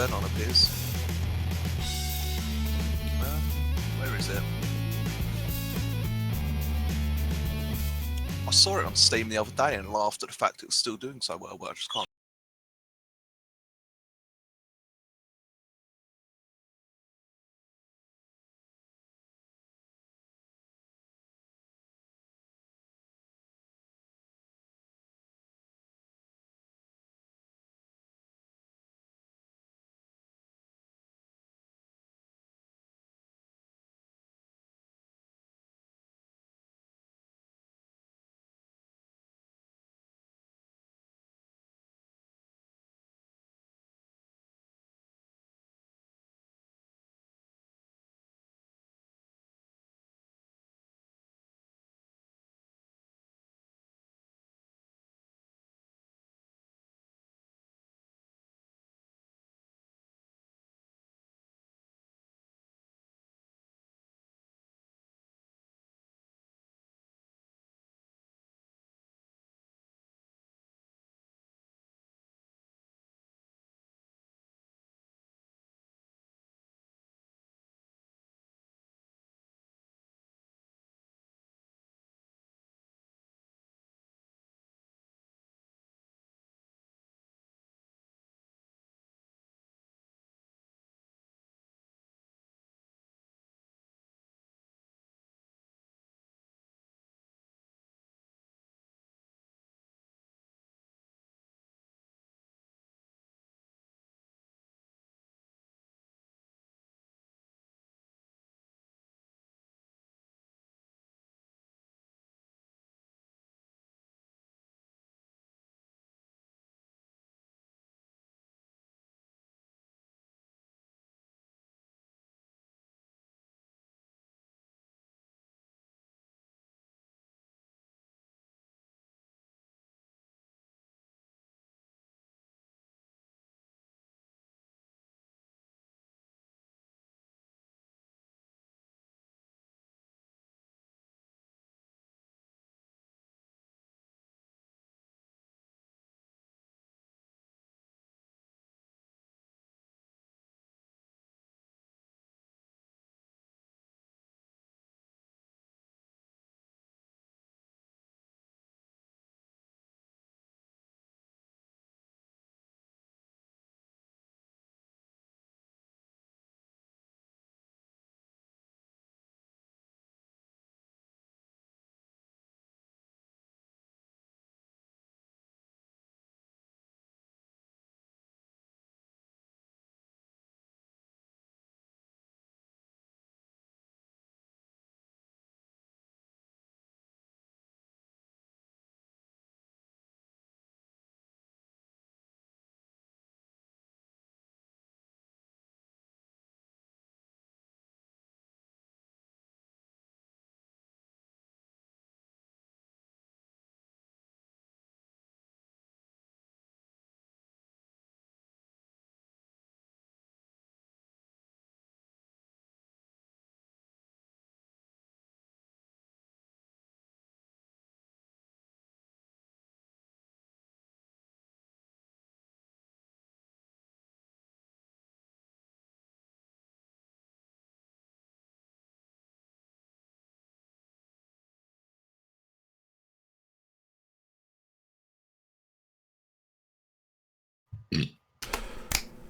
Xenon appears. Where is it? I saw it on Steam the other day and laughed at the fact it was still doing so well, but I just can't.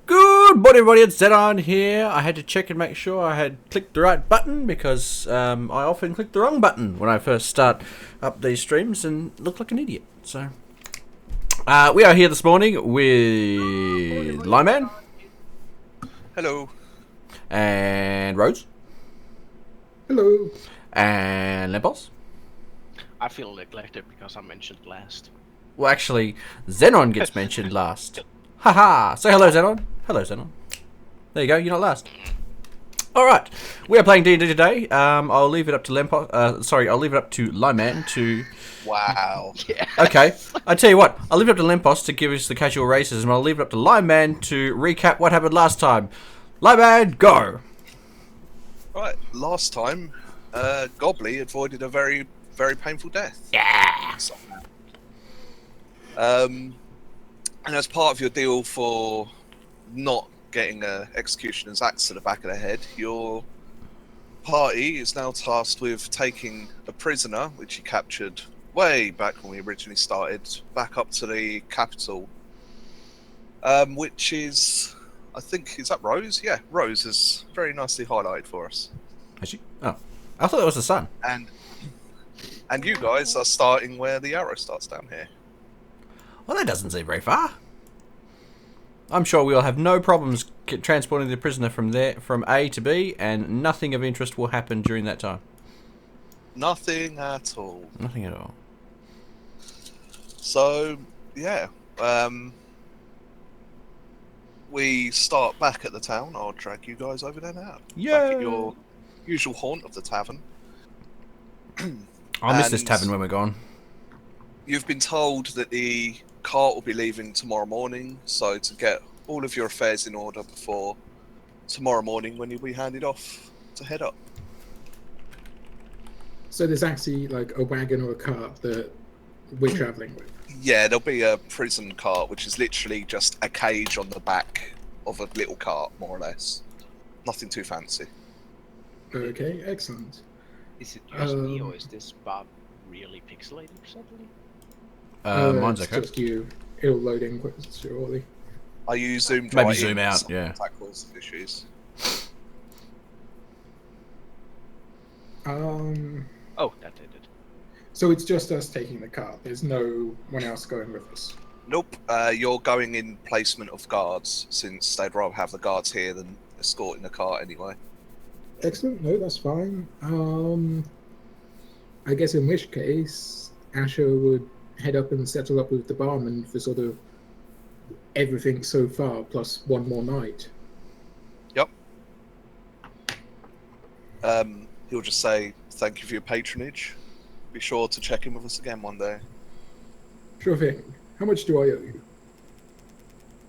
Good morning, everybody. It's Xenon here. I had to check and make sure I had clicked the right button because I often click the wrong button when I first start up these streams and look like an idiot. So we are here this morning with Lyman. Hello. And Rose. Hello. And Lempos. I feel neglected because I mentioned last. Well, actually, Xenon gets mentioned last. Haha! Say hello, Xenon. Hello, Xenon. There you go. You're not last. All right, we are playing D&D today. I'll leave it up to I'll leave it up to Lyman to. Wow. Yeah. Okay, I tell you what. I'll leave it up to Lempos to give us the casual racism. I'll leave it up to Lyman to recap what happened last time. Lyman, go. Right, last time, Gobbly avoided a very, very painful death. Yeah. And as part of your deal for not getting a executioner's axe to the back of the head, your party is now tasked with taking a prisoner, which you captured way back when we originally started, back up to the capital, which is, I think, is that Rose? Yeah, Rose is very nicely highlighted for us. Is she? Oh, I thought that was the sun. And you guys are starting where the arrow starts down here. Well, that doesn't seem very far. I'm sure we'll have no problems transporting the prisoner from A to B, and nothing of interest will happen during that time. Nothing at all. Nothing at all. So, yeah. We start back at the town. I'll drag you guys over there now. Yeah. Back at your usual haunt of the tavern. I'll miss this And tavern when we're gone. You've been told that the cart will be leaving tomorrow morning, so to get all of your affairs in order before tomorrow morning when you'll be handed off to head up. So there's actually like a wagon or a cart that we're travelling with. Yeah, there'll be a prison cart, which is literally just a cage on the back of a little cart, more or less. Nothing too fancy. Okay, excellent. Is it just me, or is this bar really pixelated suddenly? Mine's it's okay. just you. It'll load in quick, surely. Are you zoomed Maybe right zoom in? out, yeah. That causes issues. Oh, that did it. So it's just us taking the cart. There's no one else going with us. Nope, you're going in placement of guards, since they'd rather have the guards here than escorting the cart anyway. Excellent. No, that's fine. I guess in which case, Asher would head up and settle up with the barman for sort of everything so far, plus one more night. Yep. He'll just say, thank you for your patronage. Be sure to check in with us again one day. Sure thing. How much do I owe you?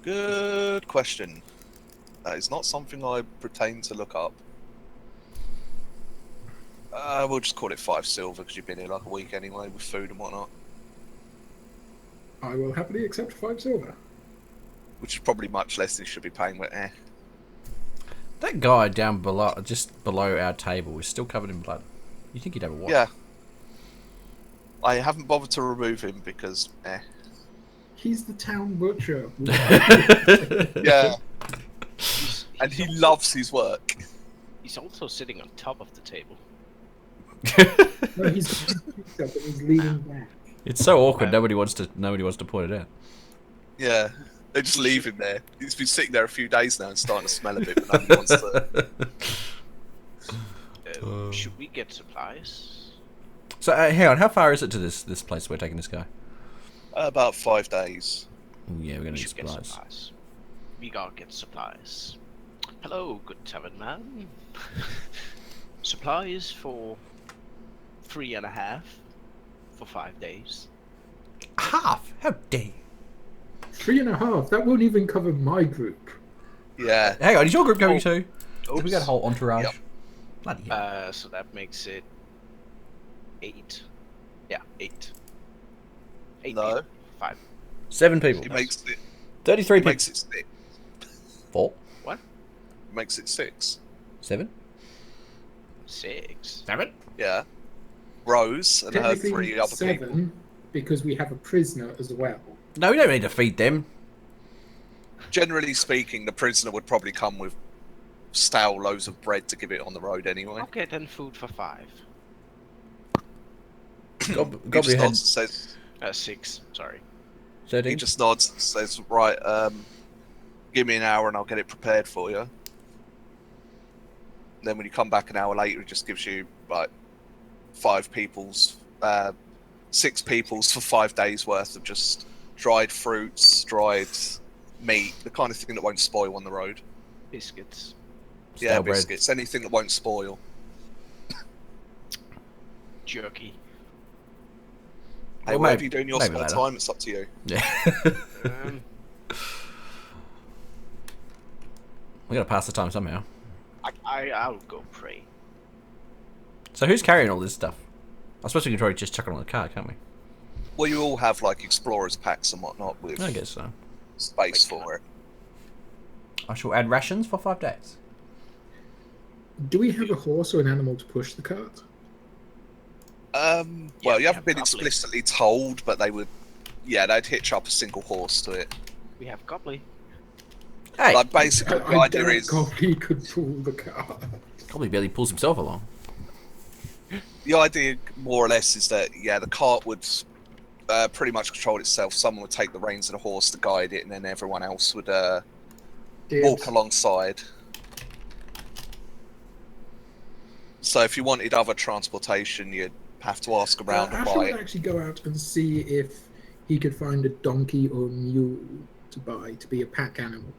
Good question. That is not something I pertain to look up. We'll just call it 5 silver because you've been here like a week anyway with food and whatnot. I will happily accept 5 silver. Which is probably much less than you should be paying, but eh. That guy down below, just below our table, is still covered in blood. You think he'd have a watch? Yeah. I haven't bothered to remove him because eh. He's the town butcher. Yeah. And he loves his work. He's also sitting on top of the table. No, he's picked up and he's leaning back. It's so awkward. Nobody wants to point it out. Yeah. They just leave him there. He's been sitting there a few days now and starting to smell a bit, but nobody wants to. Should we get supplies? So, hang on. How far is it to this place we're taking this guy? About 5 days. Oh, yeah, we're gonna We need should get supplies. supplies. Vigar gets supplies. Hello, good tavern man. Supplies for 3.5 for 5 days. Half? How dare you? 3.5. That won't even cover my group. Yeah. Hang on, is your group going Oh. too? Have we got a whole entourage? Yep. Bloody hell. So that makes it 8. Yeah, 8. 8 No. people. 5. 7 people. He makes it. 33 He people. makes it 6. 4? What? He makes it 6. 7? 6. 7? Yeah. Rose and her Technically 3 other 7, people. because we have a prisoner as well. No, we don't need to feed them. Generally speaking, the prisoner would probably come with stale loaves of bread to give it on the road anyway. Okay, then food for 5. He Gobbly just had nods and says, 6. Sorry. he 13. just nods and says, right, give me an hour and I'll get it prepared for you. Then when you come back an hour later, he just gives you like 6 people's for 5 days worth of just dried fruits, dried meat, the kind of thing that won't spoil on the road. Biscuits. Yeah, Stale bread. biscuits, anything that won't spoil. Jerky. Hey, Well, whatever maybe- you do in your maybe spare later. time, it's up to you. Yeah. We gotta pass the time somehow. I'll go pray. So who's carrying all this stuff? I suppose we can probably just chuck it on the car, can't we? Well, you all have like explorers packs and whatnot with I guess so. space for it. I shall add rations for 5 days. Do we have a horse or an animal to push the cart? Well, Yeah, you haven't been Gobbly. explicitly told, but they would. Yeah, they'd hitch up a single horse to it. We have Gobbly. Hey, Like basically, the I idea doubt is Goblin could pull the cart. probably barely pulls himself along. the idea more or less is that the cart would pretty much control itself. Someone would take the reins of the horse to guide it, and then everyone else would walk alongside. So if you wanted other transportation, you'd have to ask around and Asher buy would it. actually go out and see if he could find a donkey or a mule to buy to be a pack animal.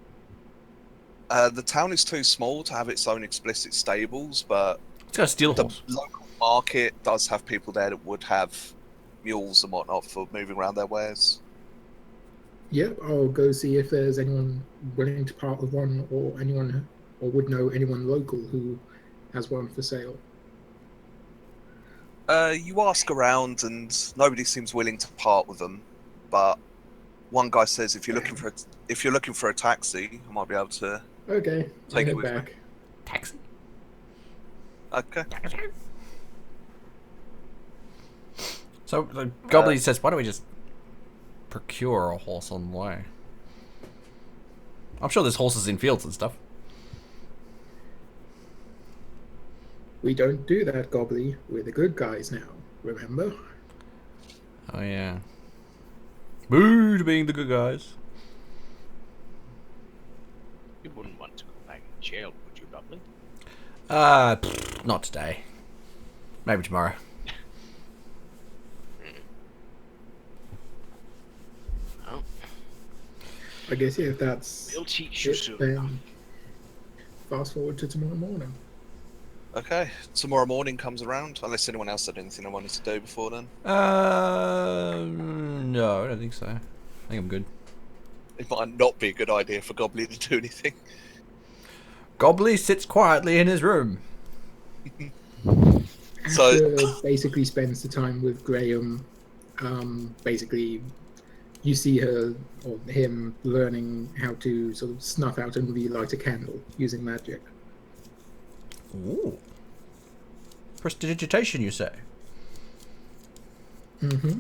The town is too small to have its own explicit stables, but Let's go steal a the horse. local market does have people there that would have mules and whatnot for moving around their wares. Yep, I'll go see if there's anyone willing to part with one, or anyone, or would know anyone local who has one for sale. You ask around, and nobody seems willing to part with them. But one guy says, if you're looking for a taxi, I might be able to. Okay, I'll Take it head with me. back. Taxi. Okay. So the Gobbly says, why don't we just procure a horse on the way? I'm sure there's horses in fields and stuff. We don't do that, Gobbly. We're the good guys now, remember? Oh yeah. Boo to being the good guys. You wouldn't want to go back in jail, would you, Gobbly? Not today. Maybe tomorrow. Oh, I guess, yeah, if that's we'll teach you it, soon. then fast forward to tomorrow morning. Okay. Tomorrow morning comes around, unless anyone else had anything I wanted to do before then. No, I don't think so. I think I'm good. It might not be a good idea for Gobbly to do anything. Gobbly sits quietly in his room. So- Asher basically spends the time with Graham. Basically, you see her or him learning how to sort of snuff out and relight a candle using magic. Ooh. Prestidigitation, you say? Mm-hmm.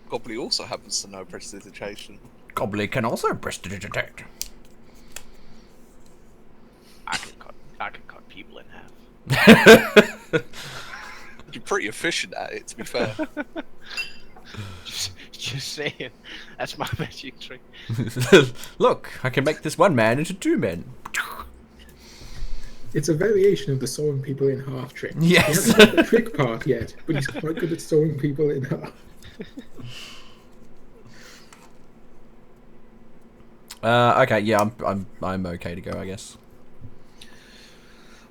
Gobbly also happens to know prestidigitation. Gobbly can also prestidigitate. I can cut people in half. You're pretty efficient at it, to be fair. Just saying. That's my magic trick. Look, I can make this one man into 2 men. It's a variation of the sawing people in half trick. Yes. He hasn't got the trick part yet, but he's quite good at sawing people in half. Okay, yeah, I'm okay to go, I guess.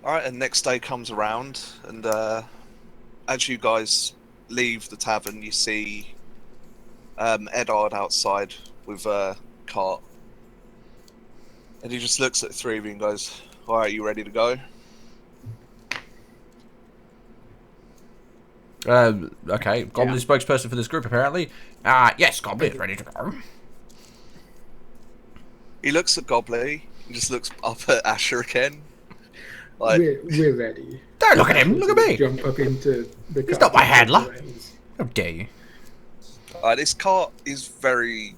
Alright, and next day comes around, and as you guys leave the tavern, you see Edard outside with a cart. And he just looks at the three of you and goes, alright, you ready to go? Okay, Gobbly spokesperson for this group, apparently. Yes, Gobbly is ready to go. He looks at Gobbly, and just looks up at Asher again. Like, We're ready. Don't look at him, look at me. Jump up into the He's cart not my and handler. take the reins. How dare you? this cart is very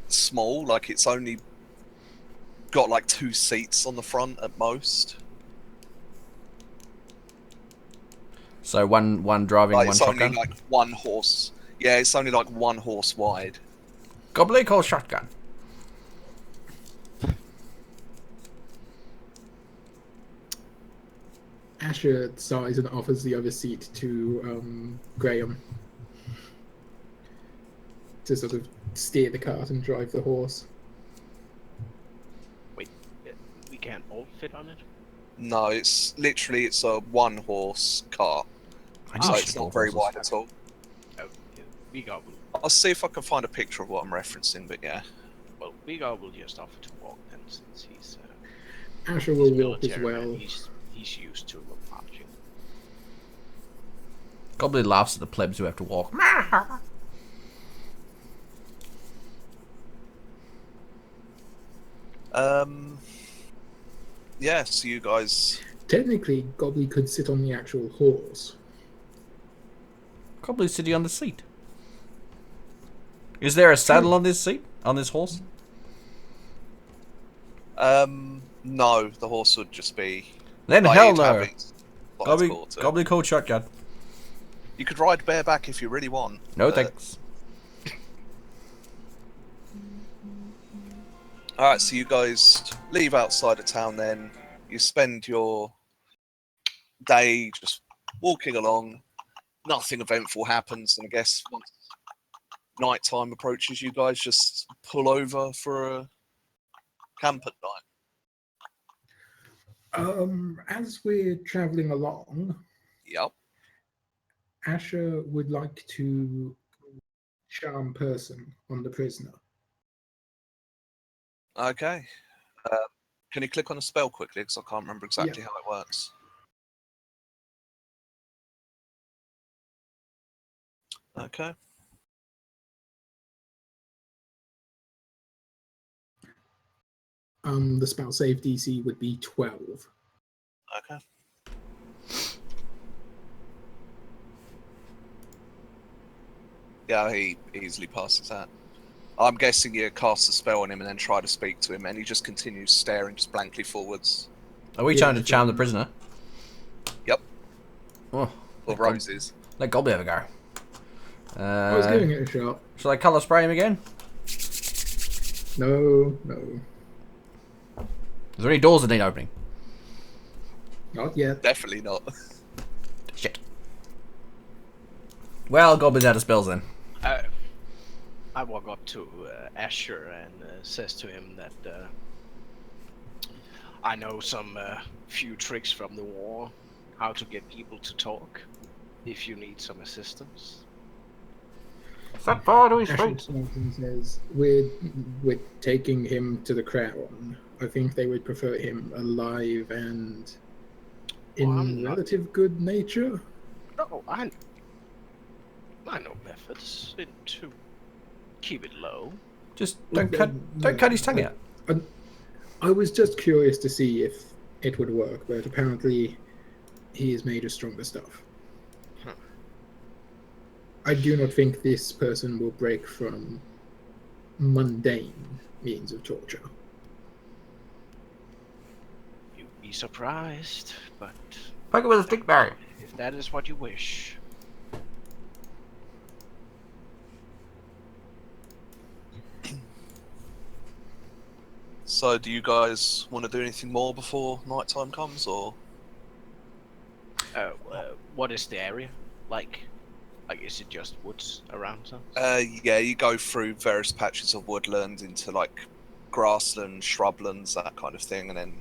small, like it's only got like 2 seats on the front at most. So one driving, Like, one it's only shotgun. like 1 horse. Yeah, it's only like 1 horse wide. Gobbly calls shotgun. Asher sighs and offers the other seat to Graham to sort of steer the cart and drive the horse. Wait, we can't all fit on it? No, it's literally it's a 1 horse cart. I So just it's love not very horses. wide at all. Oh, yeah, Vigar will. I'll see if I can find a picture of what I'm referencing, but yeah. Well, Vigar will just offer to walk then, since he's Asher will he's walk as military well. man. He's used to marching. Gobbly laughs at the plebs who have to walk. Yeah, so you guys... Technically, Gobbly could sit on the actual horse. Gobbly's sitting on the seat. Is there a saddle on this seat? On this horse? No, the horse would just be... Then like, hell you'd have no. it by its Gobbly, quarter. Gobbly called shotgun. You could ride bareback if you really want. No but- thanks. Alright, so you guys leave outside of town then. You spend your day just walking along. Nothing eventful happens, and I guess once nighttime approaches, you guys just pull over for a camp at night. As we're traveling along, Yep. Asher would like to charm person on the prisoner. Okay. Can you click on a spell quickly? Because I can't remember exactly how it works. Okay. The spell save DC would be 12. Okay. Yeah, he easily passes that. I'm guessing you cast a spell on him and then try to speak to him, and he just continues staring just blankly forwards. Are we trying to charm the prisoner? Yep. Oh, Or roses. let Gobbly have a go. I was giving it a shot. Shall I colour spray him again? No. Is there any doors that need opening? Not yet. Definitely not. Shit. Well, Gobbly's out of spells then. I walk up to Asher and says to him that I know some few tricks from the war, how to get people to talk, if you need some assistance. Set fire to his Asher feet. stops and says, we're taking him to the crown. I think they would prefer him alive and in Well, I'm not- relative good nature. No, I know methods to keep it low. Just don't cut his tongue out. I was just curious to see if it would work, but apparently he is made of stronger stuff. Huh. I do not think this person will break from mundane means of torture. You'd be surprised, but Poke it with a stick, Barry. if that is what you wish. So, do you guys want to do anything more before nighttime comes, or? What is the area like? Like, is it just woods around us? Yeah, you go through various patches of woodland into like grassland, shrublands, that kind of thing, and then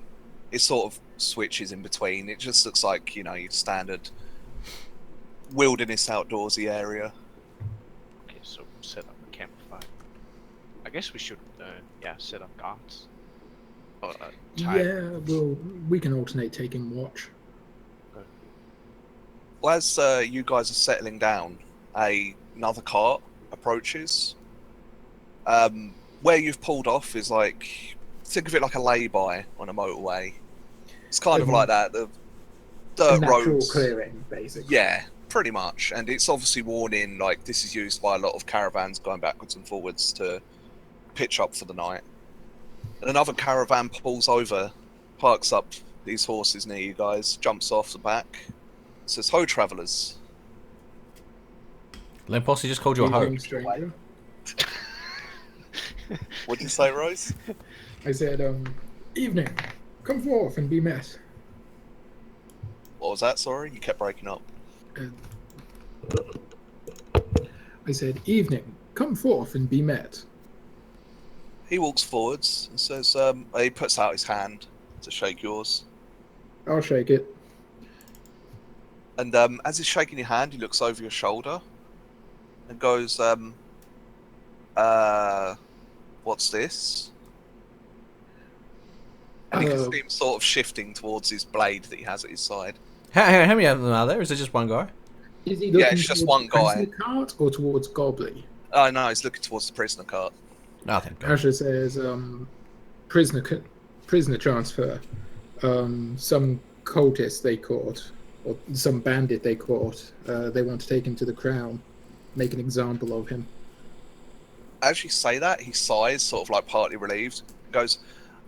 it sort of switches in between. It just looks like, you know, your standard wilderness outdoorsy area. Okay, so set up a campfire. I guess we should, set up guards. Or, time. Yeah, well, we can alternate taking watch. Well, as you guys are settling down, another cart approaches. Where you've pulled off is like, think of it like a lay-by on a motorway. It's kind of like that. The A dirt natural roads. clearing, basically. Yeah, pretty much. And it's obviously worn in, like this is used by a lot of caravans going backwards and forwards to pitch up for the night. And another caravan pulls over, parks up these horses near you guys, jumps off the back. Says, "Ho, travellers." Lempossy just called you a hoe. Evening, stranger. What did you say, Rose? I said, evening, come forth and be met. What was that? Sorry, you kept breaking up. I said, evening, come forth and be met. He walks forwards and says, he puts out his hand to shake yours. I'll shake it. And as he's shaking your hand, he looks over your shoulder and goes, what's this? And you can see him sort of shifting towards his blade that he has at his side. How many of them are there? Is it just one guy? Is he Yeah, looking it's just towards one the guy. prisoner cart or towards Gobbly? Oh no, he's looking towards the prisoner cart. Nothing. Asher says, prisoner transfer. some cultist they caught, or some bandit they caught. They want to take him to the crown, make an example of him. As you say that, he sighs, sort of like partly relieved, goes,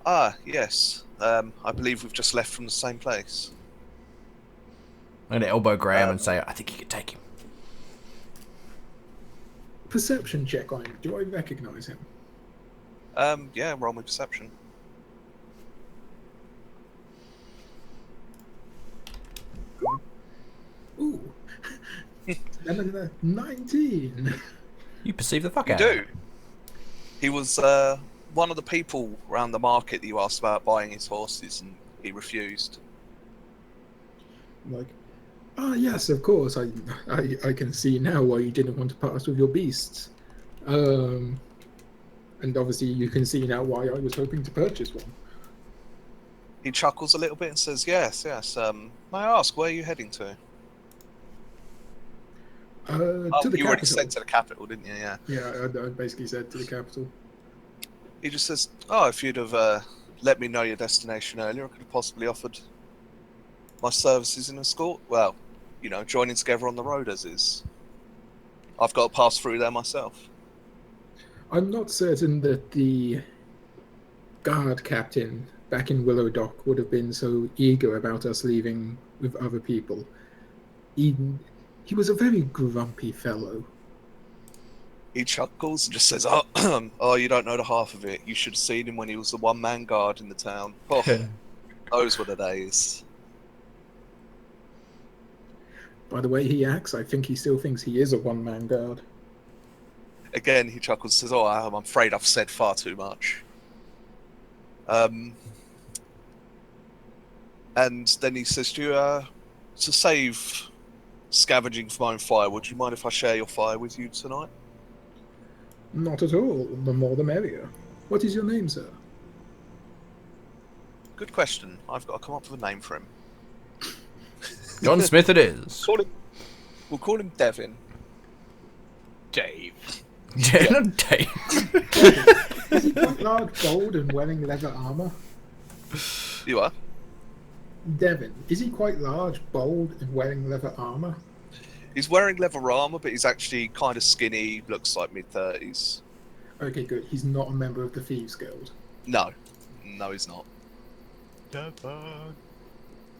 "Ah, yes. I believe we've just left from the same place." I'm gonna elbow Graham and say, I think you could take him. Perception check on him. Do I recognize him? Yeah, roll me perception. Ooh. 19. You perceive the fuck You out of do. him. He was one of the people around the market that you asked about buying his horses, and he refused. Like, yes, of course. I can see now why you didn't want to pass with your beasts. And obviously you can see now why I was hoping to purchase one. He chuckles a little bit and says, "Yes, yes. May I ask, where are you heading to?" To the You capital. already said to the capital, didn't you? Yeah. Yeah, I basically said to the capital. He just says, "Oh, if you'd have let me know your destination earlier, I could have possibly offered my services in escort. Well, you know, joining together on the road as is. I've got to pass through there myself." I'm not certain that the guard captain back in Willow Dock would have been so eager about us leaving with other people. He was a very grumpy fellow. He chuckles and just says, "Oh, oh, you don't know the half of it. You should have seen him when he was the one-man guard in the town. Oh, those were the days." By the way he acts, I think he still thinks he is a one-man guard. Again, he chuckles and says, "Oh, I'm afraid I've said far too much." And then he says to you, "To save scavenging for my own fire, would you mind if I share your fire with you tonight?" Not at all. The more the merrier. What is your name, sir? Good question. I've got to come up with a name for him. John Smith it is. We'll call him Devin. Dave. Yeah. Dave. Is he quite large, bold, and wearing leather armor? You are? Devin, is he quite large, bold, and wearing leather armor? He's wearing leather armor, but he's actually kind of skinny, looks like mid-30s. Okay, good. He's not a member of the Thieves Guild. No. No, he's not. Devon.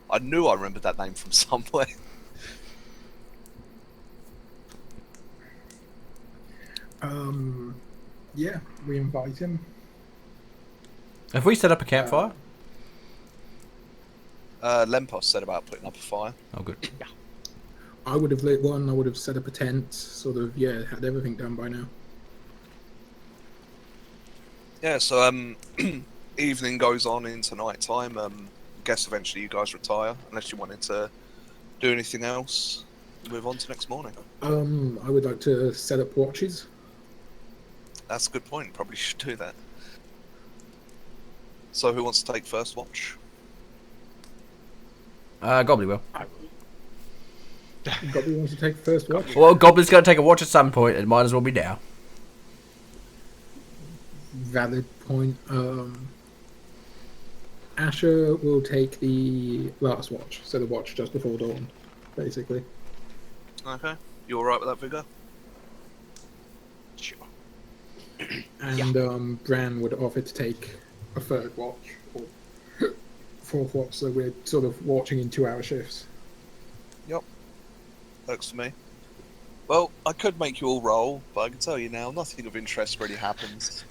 I knew I remembered that name from somewhere. Yeah, we invite him. Have we set up a campfire? Lempos said about putting up a fire. Oh, good. I would have lit one, I would have set up a tent, sort of, yeah, had everything done by now. Yeah, so evening goes on into night time. Guess eventually you guys retire, unless you wanted to do anything else. Move on to next morning. I would like to set up watches. That's a good point. Probably should do that. So who wants to take first watch? Gobbly will. Gobbly wants to take the first watch. Well, Gobbly's going to take a watch at some point. It might as well be now. Valid point. Asher will take the last watch, so the watch just before dawn, basically. Okay. You alright with that, Vigar? Sure. And Bran would offer to take a third watch, or fourth watch, so we're sort of watching in 2-hour shifts. Yep. Works for me. Well, I could make you all roll, but I can tell you now, nothing of interest really happens.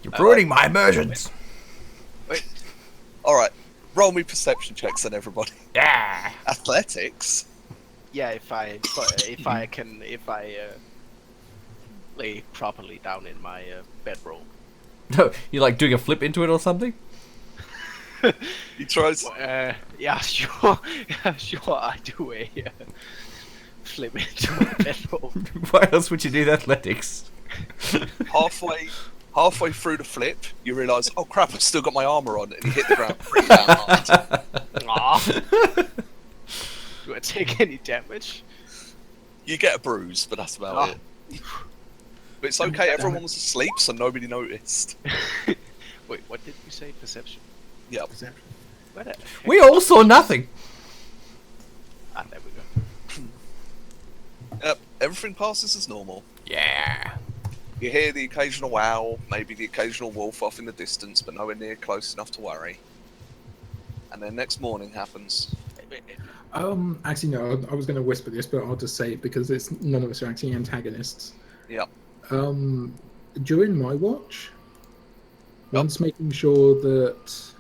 You're ruining my immersions. Wait. Alright. Roll me perception checks then, everybody. Yeah. Athletics? Yeah, if I lay properly down in my bedroll. No, you're like doing a flip into it or something? He tries. Yeah, sure. Yeah, sure. I do a flip into my bedroll. Why else would you do the athletics? Halfway through the flip, you realise, oh crap, I've still got my armour on, and you hit the ground pretty damn hard. Aw. Do I take any damage? You get a bruise, but that's about it. But it's okay, everyone was asleep, so nobody noticed. Wait, what did you say? Perception? Yep. Perception. Where the heck- We all saw nothing. Ah, there we go. Yep. Everything passes as normal. Yeah. You hear the occasional owl, maybe the occasional wolf off in the distance, but nowhere near close enough to worry. And then next morning happens. Actually, no. I was going to whisper this, but I'll just say it because it's none of us are actually antagonists. Yep. During my watch, once making sure that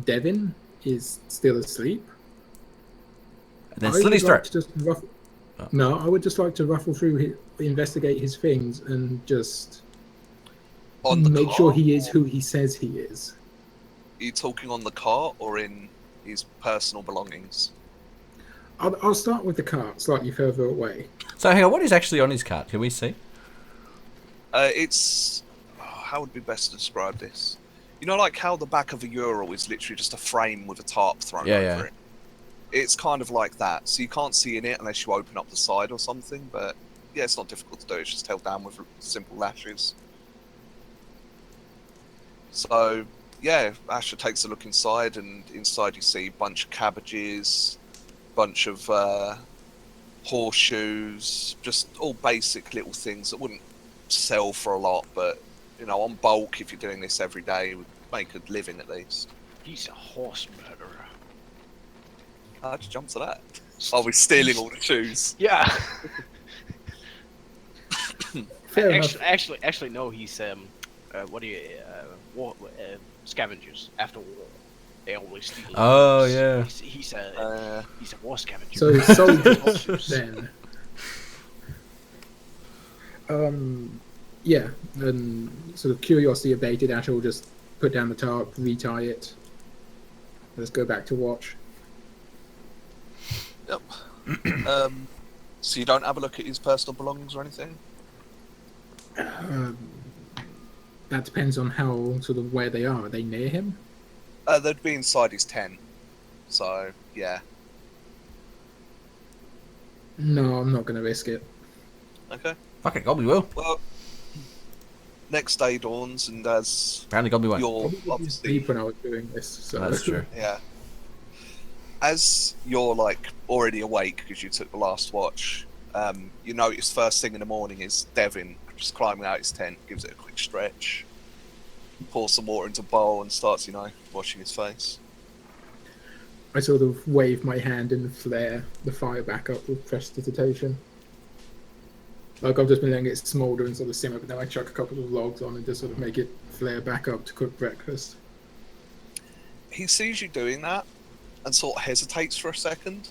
Devin is still asleep. And then I slit would his like throat. to just ruffle. Oh. No, I would just like to ruffle through, investigate his things, and just On the make car, sure he is or- who he says he is. Are you talking on the car or in his personal belongings? I'll start with the cart, slightly further away. So hang on, what is actually on his cart? Can we see? It's... how would be best to describe this? You know, like how the back of a Ural is literally just a frame with a tarp thrown over it? It's kind of like that. So you can't see in it unless you open up the side or something, but yeah, it's not difficult to do. It's just held down with simple lashes. So, yeah, Asher takes a look inside, and inside you see a bunch of cabbages, bunch of horseshoes, just all basic little things that wouldn't sell for a lot, but, you know, on bulk, if you're doing this every day, would make a living at least. He's a horse murderer. How'd you jump to that? Oh, we're stealing all the shoes. Yeah. Fair enough. Actually, no. He's scavengers. After war, they always steal. Oh, things. yeah. He's a war scavenger. So soldiers then. Yeah, and sort of curiosity abated, Asher will just put down the tarp, retie it. Let's go back to watch. Yep. So you don't have a look at his personal belongings or anything? That depends on how sort of where they are. Are they near him? They'd be inside his tent. So, yeah. No, I'm not going to risk it. Okay. Fuck it, Gobbly will. Well, next day dawns, and as Apparently Gobbly won't. you're Sleep obviously... when I was doing this. So. That's true. Yeah. As you're, like, already awake because you took the last watch, you notice first thing in the morning is Devin just climbing out his tent, gives it a quick stretch, pours some water into a bowl and starts, you know, washing his face. I sort of wave my hand and flare the fire back up with prestidigitation. Like I've just been letting it smoulder and sort of simmer, but then I chuck a couple of logs on and just sort of make it flare back up to cook breakfast. He sees you doing that and sort of hesitates for a second,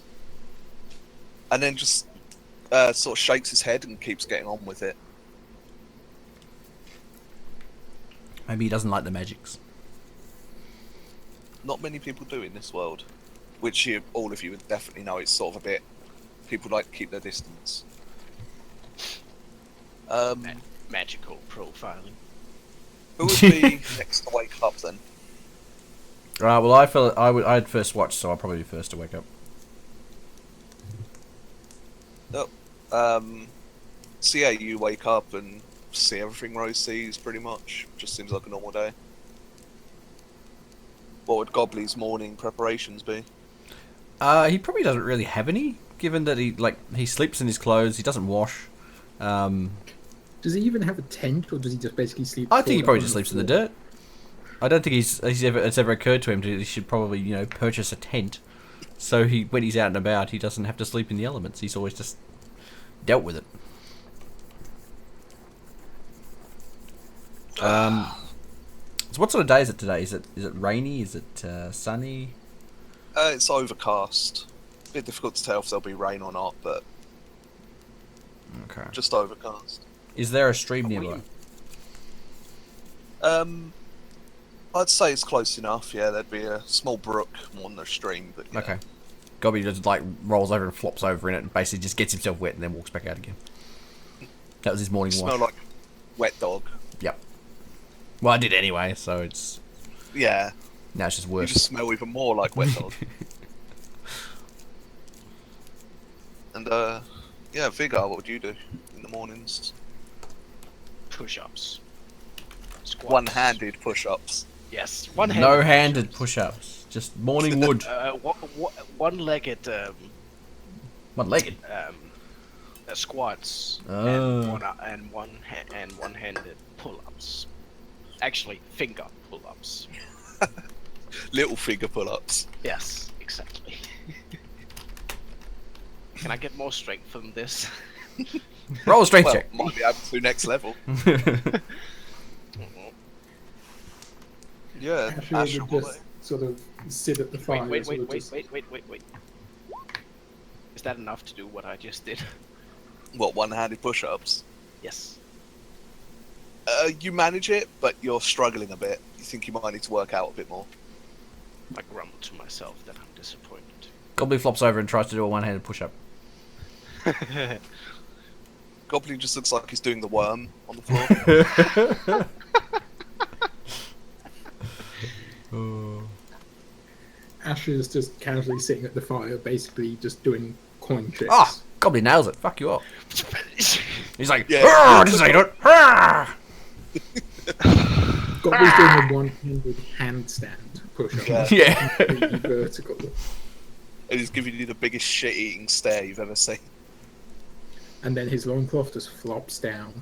and then just sort of shakes his head and keeps getting on with it. Maybe he doesn't like the magics. Not many people do in this world, which you, all of you would definitely know. It's sort of a bit, people like to keep their distance. Magical profiling. Who would be next to wake up then? Right, well I felt I'd first watch, so I'll probably be first to wake up. So yeah, you wake up and see everything Rose sees pretty much. Just seems like a normal day. What would Gobbly's morning preparations be? He probably doesn't really have any, given that he sleeps in his clothes, he doesn't wash. Does he even have a tent, or does he just basically sleep? I think he forward probably on just the sleeps in the floor? dirt. I don't think it's ever occurred to him he should probably, you know, purchase a tent. So when he's out and about, he doesn't have to sleep in the elements. He's always just dealt with it. So what sort of day is it today? Is it rainy? Is it sunny? It's overcast. Bit difficult to tell if there'll be rain or not, but Okay. just overcast. Is there a stream nearby? I'd say it's close enough. Yeah, there'd be a small brook more than a stream, but yeah. Okay. Gobbly just like rolls over and flops over in it and basically just gets himself wet and then walks back out again. That was his morning Smell wash. like wet dog. Yep. Well, I did anyway, so it's Yeah, now it's just you worse. just smell even more like wet dog. And yeah, Vigar, what would you do in the mornings? Push-ups. Squats. One-handed push-ups. Yes, one-handed. No-handed push-ups. Just morning wood. One-legged. One-legged. Squats Oh. and one-handed pull-ups. Actually, finger pull-ups. Little finger pull-ups. Yes, exactly. Can I get more strength from this? Roll a strength Well, check. might be able to next level. Yeah, Asher Asher would will just sort of sit at the fire. Wait. sort of just- Is that enough to do what I just did? What, one-handed push-ups? Yes. You manage it, but you're struggling a bit. You think you might need to work out a bit more. I grumble to myself that I'm disappointed. Gobbly flops over and tries to do a one-handed push-up. Goblin just looks like he's doing the worm on the floor. Asher's just casually sitting at the fire, basically just doing coin tricks. Ah, Gobbly nails it. Fuck you up. He's like, Yeah. "Arr, this ain't it. Arr." Gobley's doing a one-handed handstand push-up. Yeah. Yeah. Completely vertical. And he's giving you the biggest shit-eating stare you've ever seen. And then his loincloth just flops down.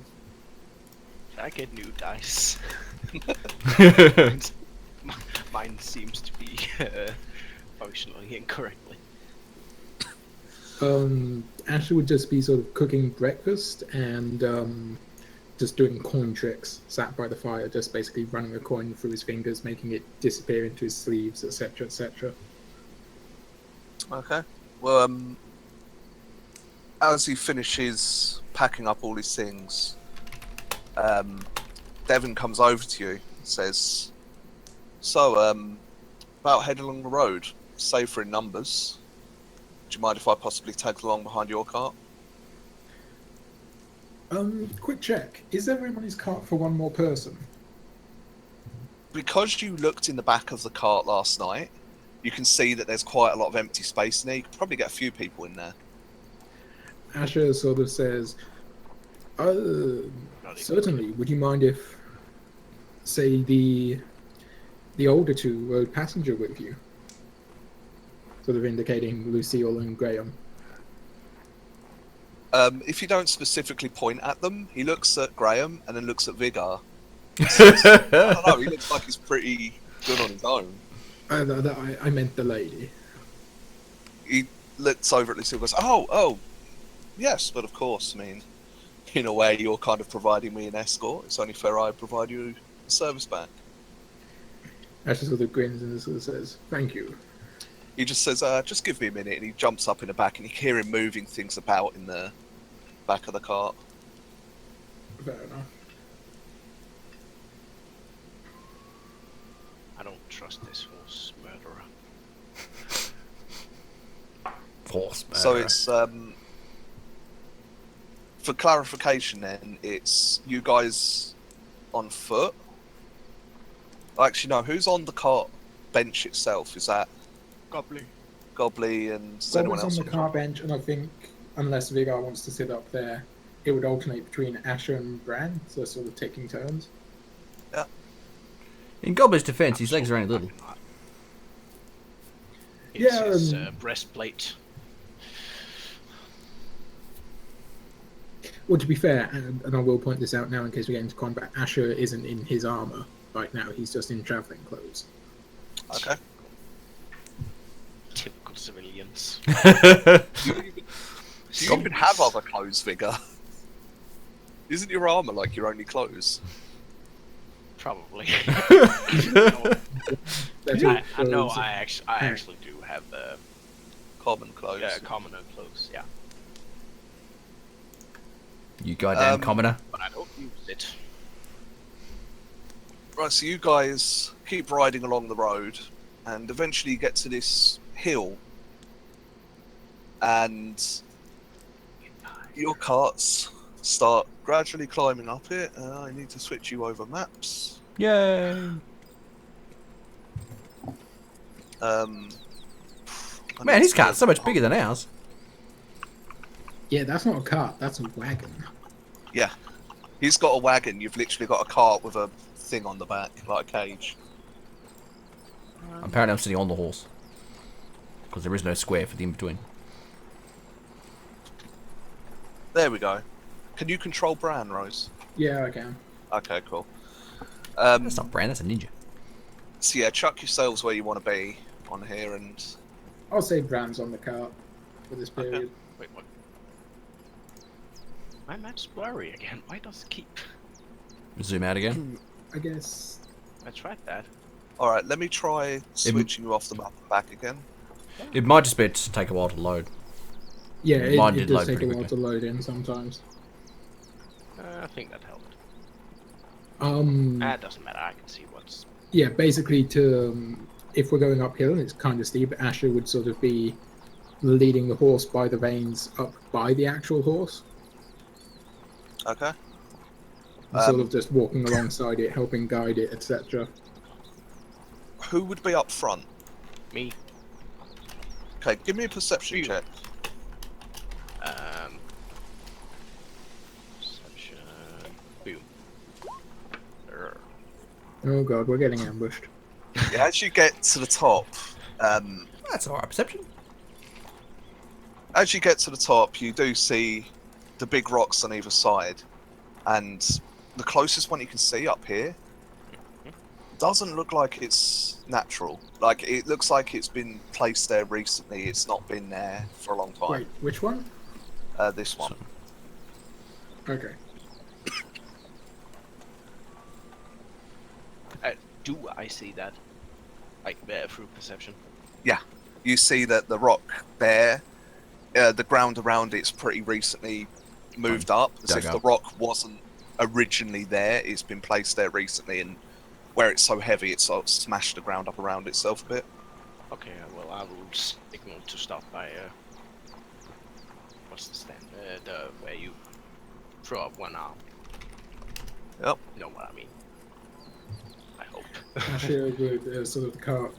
I get new dice. Mine seems to be functionally incorrectly. Asher would just be sort of cooking breakfast and just doing coin tricks, sat by the fire, just basically running a coin through his fingers, making it disappear into his sleeves, etc., etc. Okay. Well, as he finishes packing up all his things, Devon comes over to you and says, "So, about heading along the road, safer in numbers. Do you mind if I possibly tag along behind your cart?" Quick check. Is everybody's cart for one more person? Because you looked in the back of the cart last night, you can see that there's quite a lot of empty space in there. You could probably get a few people in there. Asher sort of says, certainly. Would you mind if, say, the older two rode passenger with you? Sort of indicating Lucille and Graham. If you don't specifically point at them, he looks at Graham and then looks at Vigar. I don't know, he looks like he's pretty good on his own. I meant the lady. He looks over at Lucille and goes, oh, yes, but of course, I mean, in a way, you're kind of providing me an escort. It's only fair I provide you a service back. Asher sort of grins and sort of says, thank you. He just says, just give me a minute, and he jumps up in the back, and you hear him moving things about in the back of the cart. Fair enough. I don't trust this horse murderer. Horse So it's, for clarification then, it's you guys on foot? Actually, no, who's on the cart bench itself? Is that Gobbly. Gobbly and is anyone Someone's else? on the car bench, and I think, unless Vigar wants to sit up there, it would alternate between Asher and Bran, so sort of taking turns. In Gobbly's defense, his legs are only little. It's Yeah, his breastplate. Well, to be fair, and I will point this out now in case we get into combat, Asher isn't in his armor right now, he's just in travelling clothes. Okay. Typical civilians. Do you even have other clothes, Vigor? Isn't your armor like your only clothes? Probably. That's all I know. clothes. I actually do have Common clothes. commoner clothes. Yeah, You goddamn commoner. but I don't use it. Right, so you guys keep riding along the road, and eventually you get to this hill, and your carts start gradually climbing up it. I need to switch you over maps. Yay! Man, his cart's so much bigger than ours. Yeah, that's not a cart, that's a wagon. Yeah, he's got a wagon. You've literally got a cart with a thing on the back, like a cage. Apparently I'm sitting on the horse. Because there is no square for the in-between. There we go. Can you control Bran, Rose? Yeah, I can. Okay, cool. That's not Bran, that's a ninja. So yeah, chuck yourselves where you want to be on here, and I'll say Bran's on the cart for this period. Wait, what? My map's blurry again. Why does it keep... Zoom out again. I guess. I tried that. all right. Let me try switching you off the map and back again. It might just be to take a while to load. Yeah, Mine it did does load take a pretty while to quickly. load in sometimes. I think that helped. It Doesn't matter. I can see what's... Yeah, basically to if we're going uphill and it's kind of steep, Asher would sort of be leading the horse by the reins up by the actual horse, Okay. and sort of just walking alongside it, helping guide it, etc. Who would be up front? Me. Okay, give me a perception check. Perception... Boom. Err. Oh god, we're getting ambushed. Yeah, as you get to the top, That's alright, perception. as you get to the top, you do see the big rocks on either side, and the closest one you can see up here doesn't look like it's natural. Like, it looks like it's been placed there recently. It's not been there for a long time. Wait, which one? This one. Okay. Do I see that? Like, through perception? Yeah, you see that the rock there, the ground around it's pretty recently moved up. As dug if up. the rock wasn't originally there, it's been placed there recently, and where it's so heavy, it's sort of smashed the ground up around itself a bit. Okay, well, I will signal to stop by, what's the stand? Where you throw up one arm. Yep. You know what I mean. I hope. Asher would sort of the cart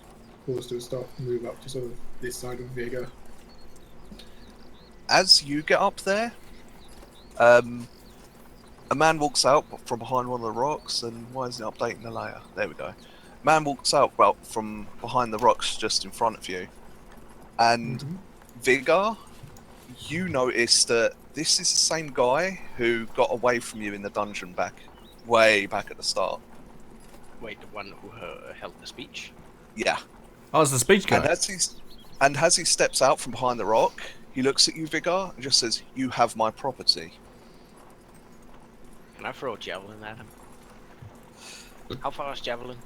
force to a stop, move up to sort of this side of Vigar. As you get up there, a man walks out from behind one of the rocks, and why isn't it updating the layer? There we go. Man walks out from behind the rocks just in front of you, and Vigar, you notice that this is the same guy who got away from you in the dungeon way back at the start. Wait, the one who held the speech? Yeah. Oh, it's the speech guy. And as he steps out from behind the rock, he looks at you, Vigar, and just says, "You have my property." Can I throw a javelin at him? How far is javelin?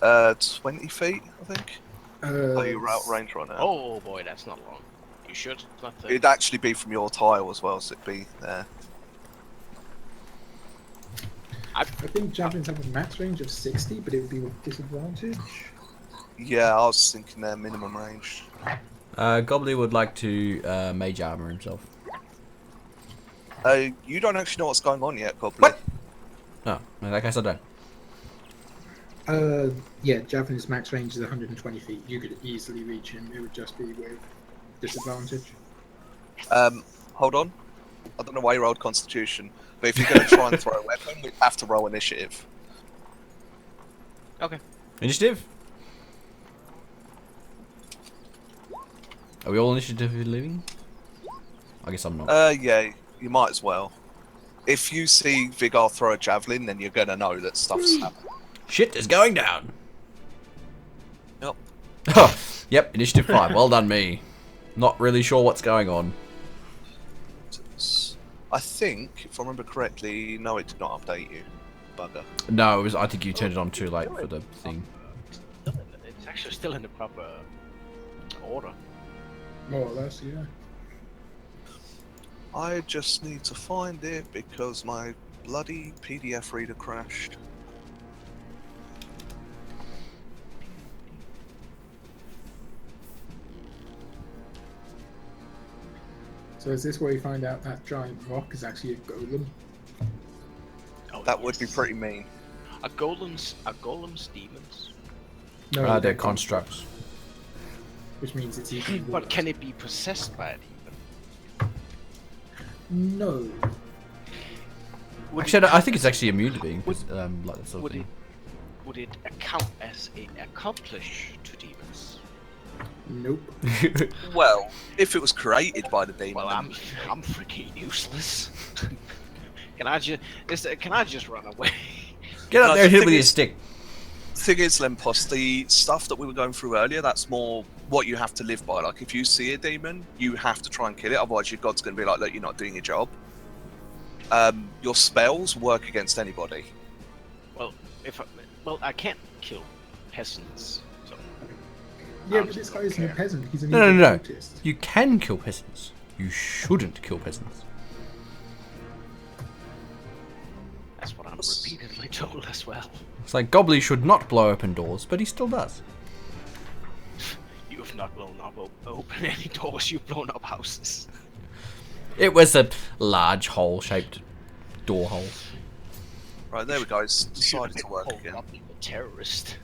20 feet, I think. You're out range right now. Oh boy, that's not long. You should. It's not the... It'd actually be from your tile as well, so it'd be there. I think javelins have a max range of 60, but it would be with disadvantage. Yeah, I was thinking their minimum range. Gobbly would like to mage armor himself. You don't actually know what's going on yet, Goblin. What? No, in that case I don't. Yeah, javelin's max range is 120 feet. You could easily reach him. It would just be with disadvantage. Hold on. I don't know why you rolled Constitution, but if you're going to try and throw a weapon, we have to roll initiative. Okay. Initiative? Are we all initiative leaving? I guess I'm not. Yeah, you might as well. If you see Vigar throw a javelin, then you're going to know that stuff's happening. Shit is going down. Yep. Oh, yep, initiative 5. Well done, me. Not really sure what's going on. I think, if I remember correctly, no, it did not update you, bugger. No, it was. I think you turned it on too late for the thing. It's actually still in the proper order. More or less, yeah. I just need to find it because my bloody PDF reader crashed. So is this where you find out that giant rock is actually a golem? Oh, That would be pretty mean. Are golems demons? No, They're constructs. which means it's even But worse. can it be possessed by a demon? No. Would Actually, it, I think it's actually immune to being like that sort of would thing. would it count as a accomplish to demons? Nope. Well, if it was created by the demon, Well, then I'm freaking useless. Can I just run away? Get up No, there and the hit it thing with your is- stick. the thing is, Lempos, the stuff that we were going through earlier, that's more what you have to live by. Like, if you see a demon, you have to try and kill it, otherwise your god's going to be like, look, you're not doing your job. Your spells work against anybody. Well, I can't kill peasants. So Yeah, I'm but this just guy don't isn't a care. peasant. He's an No, no, evil no. cultist. You can kill peasants. You shouldn't kill peasants. That's what I'm repeatedly told as well. It's like Gobbly should not blow open doors, but he still does. You have not blown up open any doors. You've blown up houses. It was a large hole-shaped door hole. Right, there we go. It's decided to Should've work been again. pulled up, you terrorist.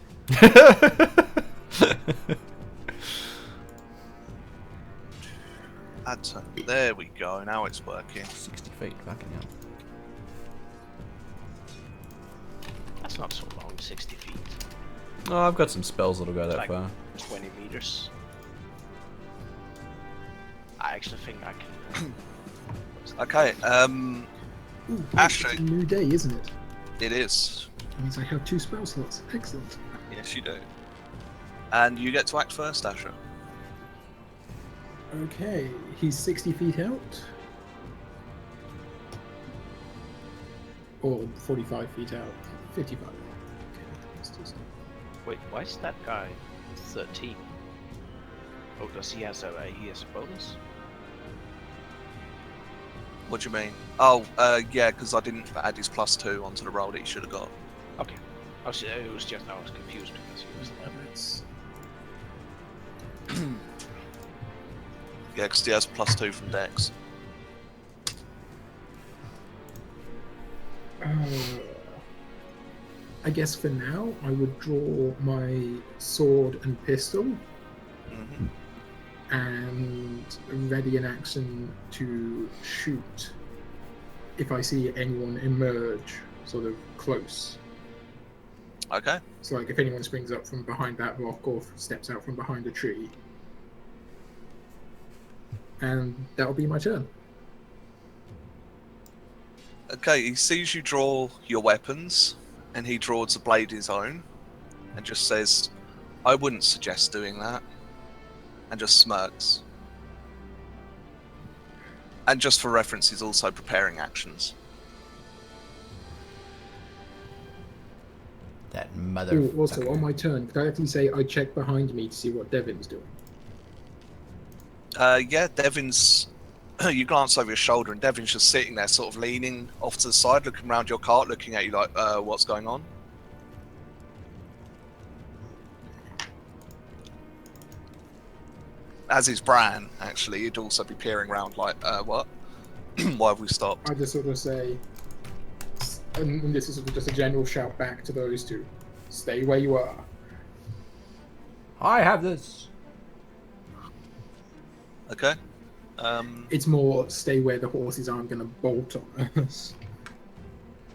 Add to. There we go. Now it's working. 60 feet, fucking hell. That's not so long, 60 feet. Oh, I've got some spells that'll go that Like- far. 20 meters. I actually think I can. Okay. Ooh, Ashley. it's a new day, isn't it? It is. That means I have 2 spell slots. Excellent. Yes, you do. And you get to act first, Asher. Okay, he's 60 feet out. Or 45 feet out. 55. Okay, let's just... Wait, why is that guy 13? Oh, does he has a bonus? What do you mean? Oh, yeah, because I didn't add his +2 onto the roll that he should have got. Okay. It was just I was confused because he was 11. That's... Yeah, because he has +2 from Dex. I guess for now, I would draw my sword and pistol Hmm. and ready an action to shoot if I see anyone emerge sort of close. Okay. So, like, if anyone springs up from behind that rock or steps out from behind a tree. And that'll be my turn. Okay, he sees you draw your weapons, and he draws a blade his own, and just says, I wouldn't suggest doing that, and just smirks. And just for reference, he's also preparing actions. That Ooh, mother. also, on my turn, could I actually say I check behind me to see what Devin's doing? Yeah, Devin's... you glance over your shoulder, and Devin's just sitting there, sort of leaning off to the side, looking around your cart, looking at you like, what's going on? As is Bran, actually. He'd also be peering around like, what? Why have we stopped? I just sort of say, and this is sort of just a general shout back to those two, stay where you are. I have this. Okay. It's more stay where the horses aren't going to bolt on us.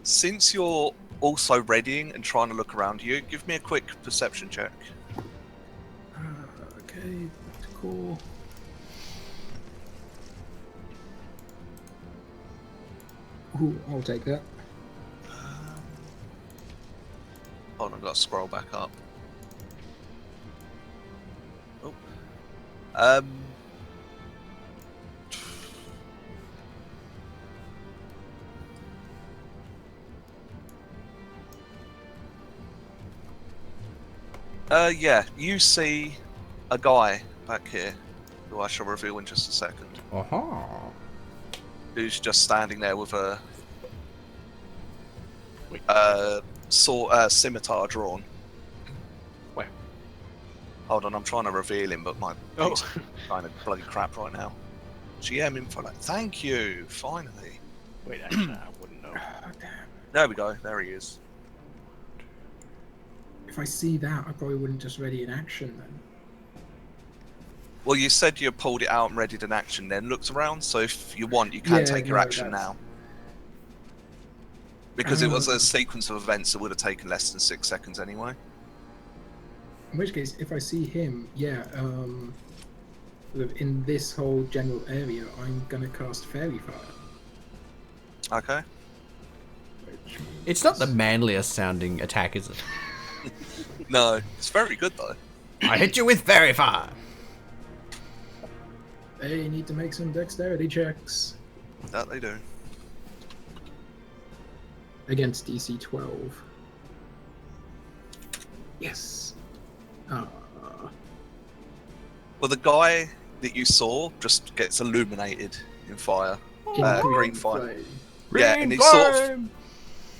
Since you're also readying and trying to look around you, give me a quick perception check. Okay, cool. Ooh, I'll take that. Hold on, I've got to scroll back up. Oh. Yeah, you see a guy back here, who I shall reveal in just a second, Aha. who's just standing there with a Wait. scimitar drawn. Where? Hold on, I'm trying to reveal him, but my Oh. he's kind of bloody crap right now. GM info, like, thank you, finally. Wait, actually, I wouldn't know. Oh, damn. There we go, there he is. If I see that, I probably wouldn't just ready an action then. Well, you said you pulled it out and readied an action, then looked around, so if you want, you can Yeah, take your no, action that's- now. Because it was a sequence of events that would have taken less than 6 seconds anyway. In which case, if I see him, yeah, sort of in this whole general area, I'm gonna cast Fairy Fire. Okay. Which It's not the manliest sounding attack, is it? No, it's very good though. I hit you with Fairy Fire. They need to make some dexterity checks That they do. against DC 12. Yes. Ah. Well, the guy that you saw just gets illuminated in fire. Green fire. flame. Yeah, and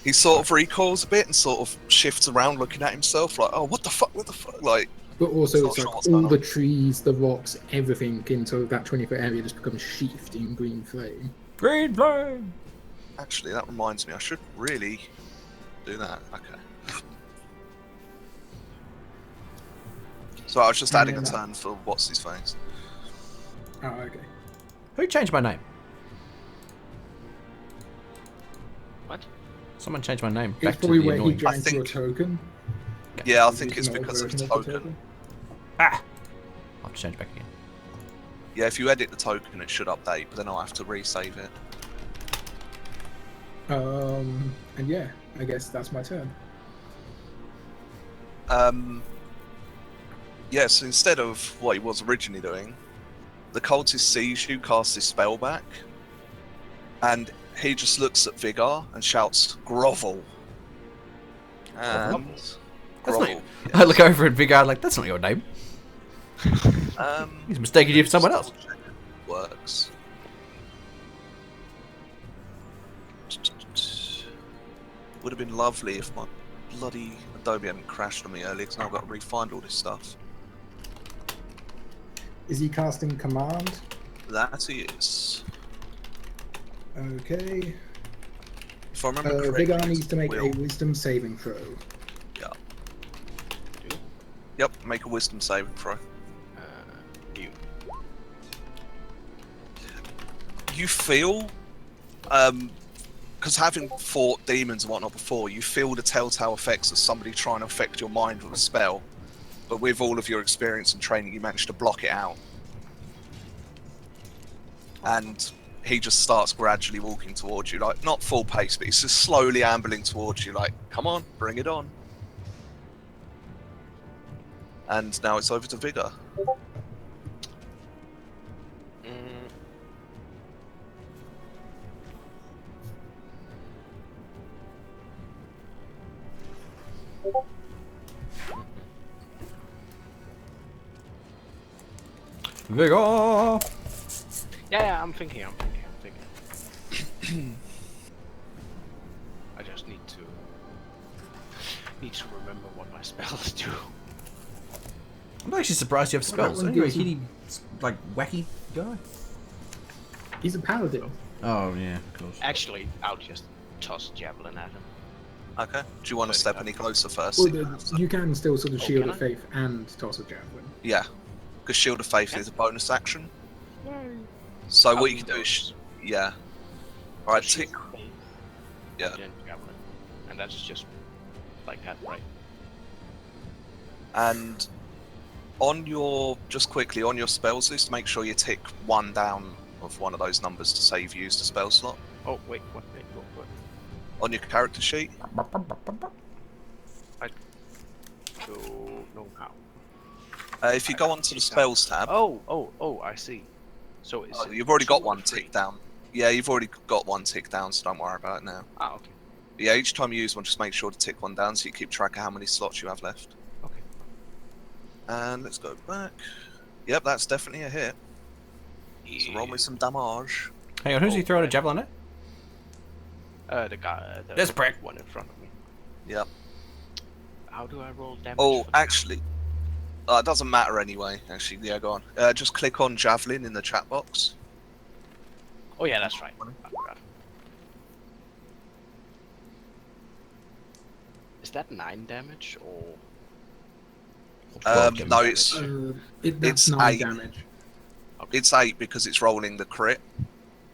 he sort of recoils a bit and sort of shifts around looking at himself like, oh, what the fuck, like... But also, Not it's sure like what's going all the on. trees, the rocks, everything into that 20-foot area just becomes sheathed in green flame. Green flame. Actually, that reminds me, I should really do that. Okay. So I was just adding a turn for what's-his-face. Oh, okay. Who changed my name? What? Someone changed my name It's back to probably the where he annoying. drank think- your token. Yeah, I think Using it's an old because of version token. Ah! I'll have to change back again. Yeah, if you edit the token, it should update, but then I'll have to resave it. And yeah, I guess that's my turn. Yeah, so instead of what he was originally doing, the cultist sees you cast his spell back, and he just looks at Vigar and shouts, "Grovel!" And... That's not- Grovel. I look over at Vigar like, that's not your name. He's mistaken you for someone else. Works. Would have been lovely if my bloody Adobe hadn't crashed on me earlier, because now I've got to re-find all this stuff. Is he casting command? That he is. Okay. If I remember correctly, Vigar it's needs to make a will. wisdom saving throw. Yeah. Yep, make a wisdom saving throw. You. You feel, because having fought demons and whatnot before, you feel the telltale effects of somebody trying to affect your mind with a spell. But with all of your experience and training, you managed to block it out. And he just starts gradually walking towards you, like, not full pace, but he's just slowly ambling towards you, like, come on, bring it on. And now it's over to Vigar. Vigar! Yeah, I'm thinking. I just need to remember what my spells do. I'm actually surprised you have Well, that spells. one Anyway, gives you- hitty, like, wacky guy. He's a paladin. Oh, yeah, of course. Actually, I'll just toss a javelin at him. Okay. Do you want to step any closer first? Well, you can still sort of shield can of I? faith and toss a javelin. Yeah. Because Shield of Faith is a bonus action. So what you can do is... Yeah. Alright, tick... Yeah. Then javelin. And that's just like that, right? And on your... Just quickly, on your spells list, make sure you tick 1 down of one of those numbers to say you've used a spell slot. Oh, wait, what? On your character sheet. I don't know how. If you go onto the spells tab... Oh, I see. So it's you've already got 2 or one 3? tick down. Yeah, you've already got 1 tick down, so don't worry about it now. Ah, okay. Yeah, each time you use one, just make sure to tick 1 down so you keep track of how many slots you have left. Okay. And let's go back. Yep, that's definitely a hit. So roll me some damage. Hang on, who's he throwing a javelin at? The guy. This prick. One in front of me. Yep. How do I roll damage? Oh, for that? actually, it doesn't matter anyway. Actually, yeah, go on. Just click on javelin in the chat box. Oh yeah, that's right. I forgot. Is that 9 damage or? No, it's That's It's 9 8. damage. it's 8 because it's rolling the crit.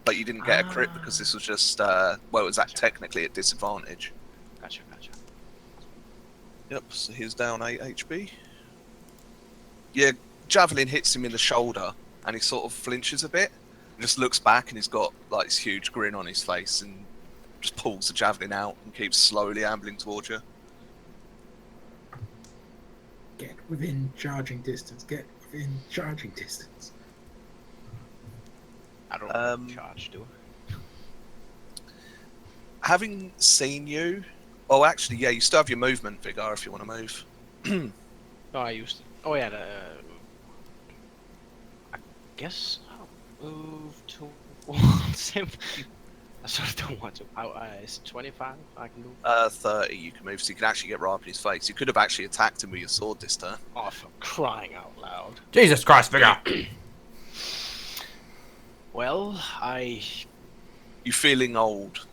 but you didn't get a crit because this was just well, it was technically at disadvantage. Gotcha, gotcha. Yep. So he's down 8 HP. Yeah, javelin hits him in the shoulder, and he sort of flinches a bit. And just looks back, and he's got like this huge grin on his face, and just pulls the javelin out and keeps slowly ambling towards you. Get within charging distance. Get within charging distance. I don't charge, do I? Having seen you, oh, actually, yeah, you still have your movement, Vigar, if you want to move. No, I used to. Oh yeah, I guess I'll move towards him. I sort of don't want to. It's 25. I can move. 30 you can move, so you can actually get right up in his face. You could have actually attacked him with your sword this turn. Oh, for crying out loud! Jesus Christ, Vigar! Well, You feeling old?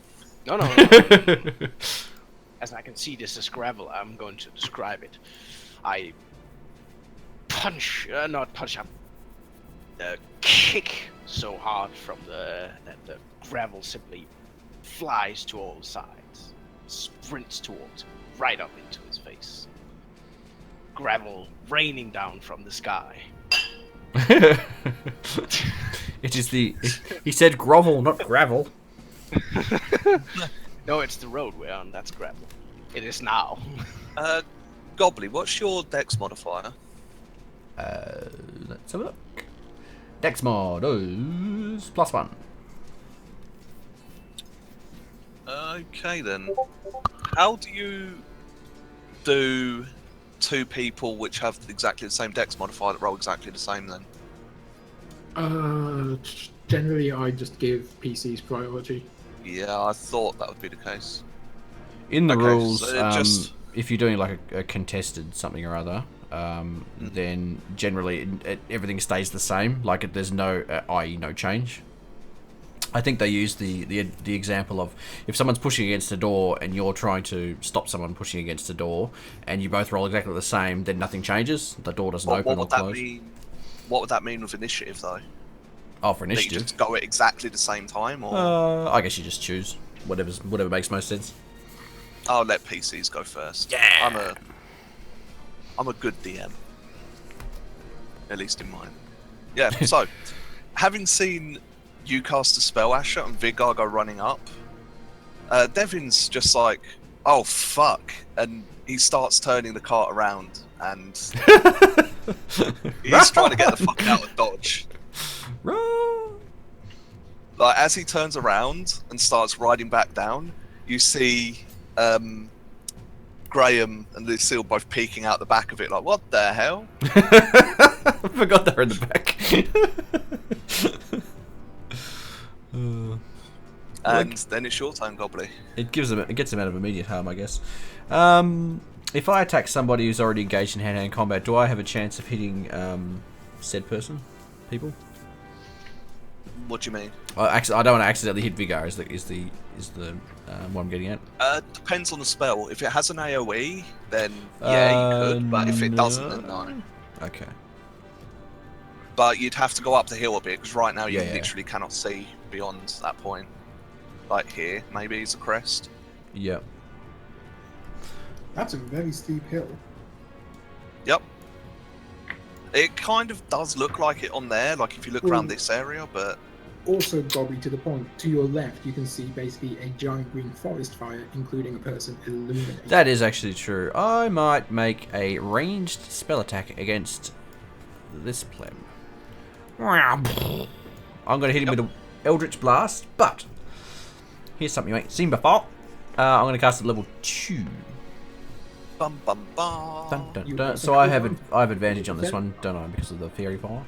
No. As I can see, this is gravel. I'm going to describe it. I punch, not punch, I kick so hard from that the gravel simply flies to all sides, sprints towards him, right up into his face. Gravel raining down from the sky. It is the. He said grovel, not gravel. No, it's the road we're on. That's gravel. It is now. Gobbly, what's your dex modifier? Let's have a look. Dex mod is +1. Okay then. How do you do 2 people which have exactly the same dex modifier that roll exactly the same then? Generally, I just give PCs priority. Yeah, I thought that would be the case. In the Okay, rules, so if you're doing like a contested something or other, then generally everything stays the same. Like there's no, i.e., no change. I think they use the example of if someone's pushing against a door and you're trying to stop someone pushing against a door, and you both roll exactly the same, then nothing changes. The door doesn't open or close. What would that mean with initiative though? Oh, for That initiative. you just go at exactly the same time, or I guess you just choose whatever makes most sense. I'll let PCs go first. Yeah. I'm a good DM, at least in mine. Yeah. So, having seen you cast a spell, Asher, and Vigar go running up, Devin's just like, "Oh fuck!" and he starts turning the cart around, and he's trying to get the fuck out of dodge. Like as he turns around and starts riding back down, you see Graham and Lucille both peeking out the back of it, like, "What the hell?" I forgot they're in the back. And then it's your turn, Gobbly. It gets them out of immediate harm, I guess. If I attack somebody who's already engaged in hand-to-hand combat, do I have a chance of hitting said people? What do you mean? I don't want to accidentally hit Vigar. Is the what I'm getting at? Depends on the spell. If it has an AOE, then yeah, you could. But if it doesn't, then no. Okay. But you'd have to go up the hill a bit because right now you Yeah. literally cannot see beyond that point. Like here, maybe it's a crest. Yep. That's a very steep hill. Yep. It kind of does look like it on there, like if you look around this area, but Also, Gobbly, to the point, to your left, you can see basically a giant green forest fire, including a person illuminated. That is actually true. I might make a ranged spell attack against this pleb. I'm going to hit him with an Eldritch Blast, but here's something you ain't seen before. I'm going to cast it at level 2. bum bum bum. Dun, dun, You dun. also So I have have advantage on this one, don't I, because of the Fairy Fire?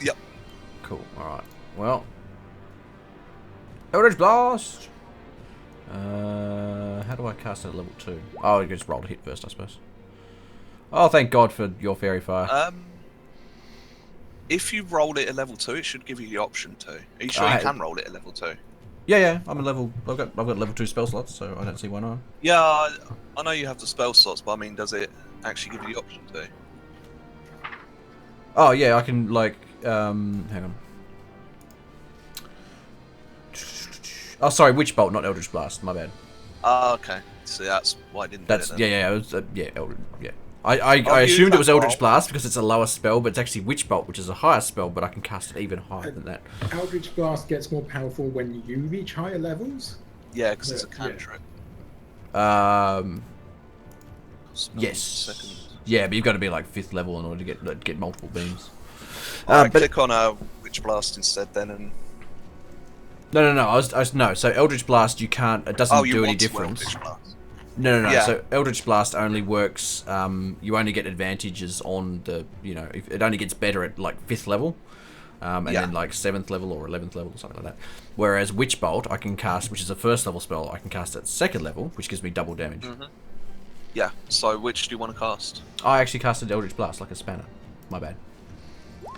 Yep. Cool, alright. Well, Eldritch Blast! How do I cast it at level 2? Oh, I just roll to hit first, I suppose. Oh, thank God for your Fairy Fire. If you roll it at level 2, it should give you the option to. Are you sure you can roll it at level 2? Yeah, I'm a level. I've got level 2 spell slots, so I don't see why not. Yeah, I know you have the spell slots, but I mean, does it actually give you the option to? Oh yeah, I can like hang on. Oh, sorry, Witch Bolt, not Eldritch Blast. My bad. Oh, okay. So that's why I didn't That's get it then. yeah. It was, yeah. I assumed it was Eldritch Blast because it's a lower spell, but it's actually Witch Bolt, which is a higher spell, but I can cast it even higher than that. Eldritch Blast gets more powerful when you reach higher levels. Yeah, because it's a cantrip. Yes. Second. Yeah, but you've got to be like 5th level in order to get multiple beams. Alright, but click on Witch Blast instead then, and no. No. So Eldritch Blast, you can't. It doesn't do any difference. Witch Blast. No. Yeah. So Eldritch Blast only works. You only get advantages on the. If it only gets better at like 5th level, and then like 7th level or 11th level or something like that. Whereas Witch Bolt, I can cast, which is a 1st level spell. I can cast at 2nd level, which gives me double damage. Mm-hmm. Yeah. So which do you want to cast? I actually casted Eldritch Blast like a spanner. My bad.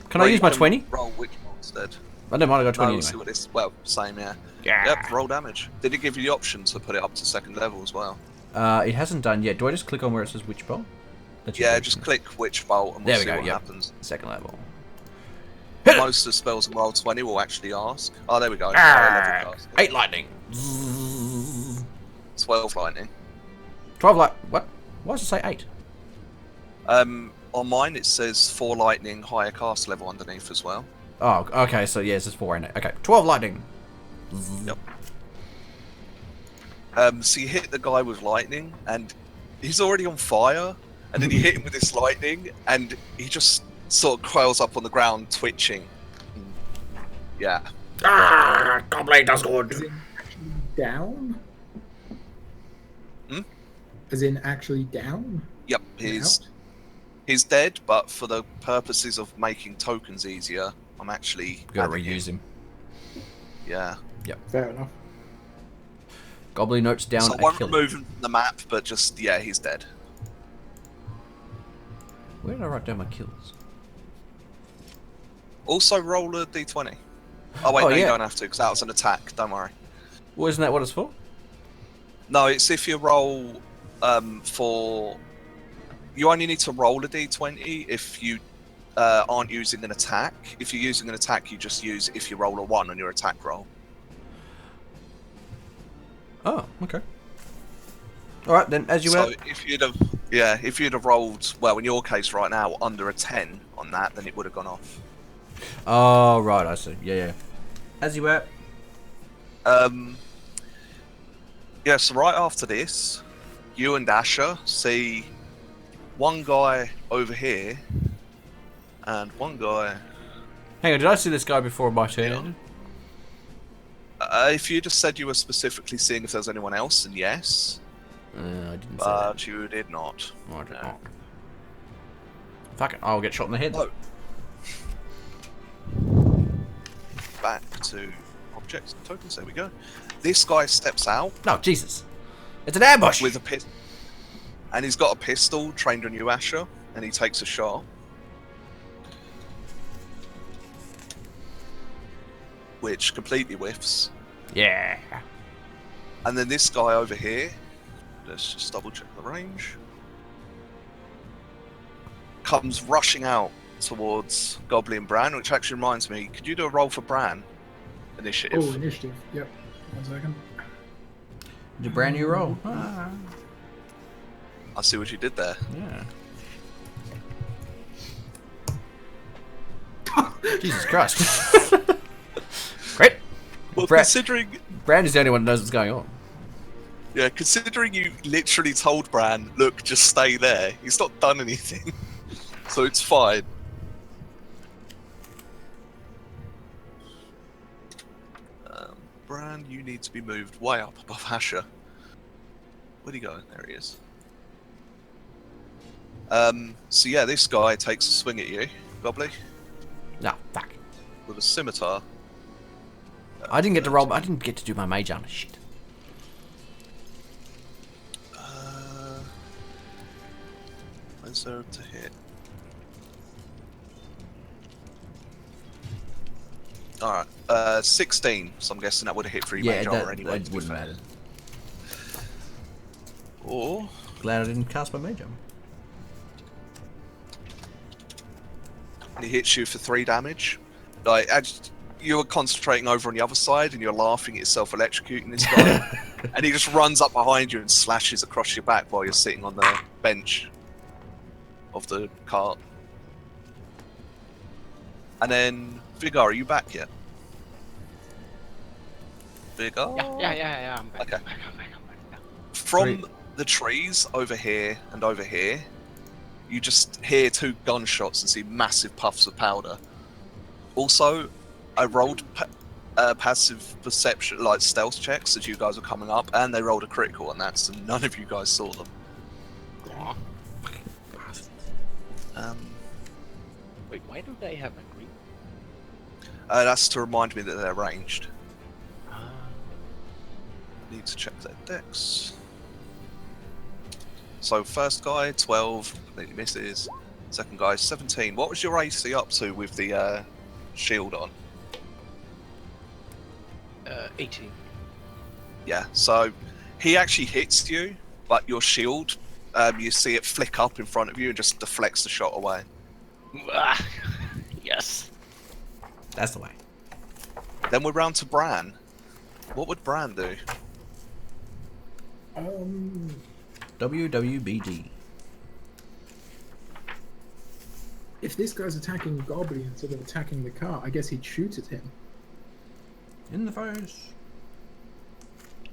Can I use my 20? Roll Witch Bolt instead. I don't mind. I got 20 No, see anyway. what it's. Well, same. Yeah. Yeah. Yep. Roll damage. Did it give you the option to put it up to 2nd level as well? It hasn't done yet. Do I just click on where it says Witch Bolt? Yeah, just click Witch Bolt and we'll There we see go, what yep. happens. 2nd level. Most of the spells in roll 20 will actually ask. Oh, there we go. Higher level cast. 8 lightning. 12 lightning. 12 light. What? Why does it say 8? On mine it says 4 lightning, higher cast level underneath as well. Oh, okay. So yeah, it says 4 and 8. Okay, 12 lightning. Yep. So you hit the guy with lightning, and he's already on fire, and then you hit him with this lightning, and he just sort of coils up on the ground, twitching. Yeah. Gobbly does good. As in actually down? Hmm? As in actually down? Yep. He's dead, but for the purposes of making tokens easier, I'm actually Gotta adding reuse him. Yeah. Fair enough. Gobbly notes down So I a won't kill. remove him from the map, but just he's dead. Where did I write down my kills? Also roll a d20. Oh wait, Oh, no, you yeah. don't have to, because that was an attack. Don't worry. Well, isn't that what it's for? No, it's if you roll for. You only need to roll a d20 if you aren't using an attack. If you're using an attack, you just use if you roll a 1 on your attack roll. Oh, okay. All right then. As you So were. if you'd have rolled, well, in your case right now, under a 10 on that, then it would have gone off. Oh right, I see. Yeah. As you were. Yeah, so right after this, you and Asher see one guy over here and one guy. Hang on, did I see this guy before my turn ended? If you just said you were specifically seeing if there's anyone else, then yes. I didn't say that. But you did not. Oh, I did No. not. Fuck it, I'll get shot in the head. No. Back to objects and tokens. There we go. This guy steps out No, Jesus. It's an ambush! with a pistol, and he's got a pistol trained on you, Asher, and he takes a shot. Which completely whiffs. Yeah. And then this guy over here, let's just double check the range, comes rushing out towards Gobbly and Bran, which actually reminds me, could you do a roll for Bran? Initiative. Oh, initiative. Yep. 1 second. It's a brand new roll. Ah, I see what you did there. yeah. Jesus Christ. Great. Well, Bran considering is the only one that knows what's going on. Yeah, considering you literally told Bran, look, just stay there. He's not done anything. So it's fine. Bran, you need to be moved way up above Asher. Where'd he go? There he is. So yeah, this guy takes a swing at you, Gobbly, No, fuck. with a scimitar. I didn't get to roll. I didn't get to do my mage armor. Shit. Where's there to hit? Alright, 16, so I'm guessing that would have hit for your Yeah, mage armor anyway. that to be wouldn't fair. matter. Or, Glad I didn't cast my mage armor. he hits you for 3 damage. Like, you were concentrating over on the other side, and you're laughing at yourself electrocuting this guy, and he just runs up behind you and slashes across your back while you're sitting on the bench of the cart. And then, Vigar, are you back yet? Vigar? Yeah. I'm back. Okay. I'm back. From the trees over here and over here, you just hear 2 gunshots and see massive puffs of powder. Also, I rolled passive perception, like stealth checks as you guys were coming up, and they rolled a critical on that, so none of you guys saw them. Wait, why do they have a green? That's to remind me that they're ranged. Ah. Need to check their decks. So first guy, 12, completely misses. Second guy, 17. What was your AC up to with the shield on? 18. Yeah, so he actually hits you, but your shield, you see it flick up in front of you and just deflects the shot away. Yes. That's the way. Then we're round to Bran. What would Bran do? WWBD. If this guy's attacking Gobbly instead of attacking the car, I guess he'd shoot at him In the face.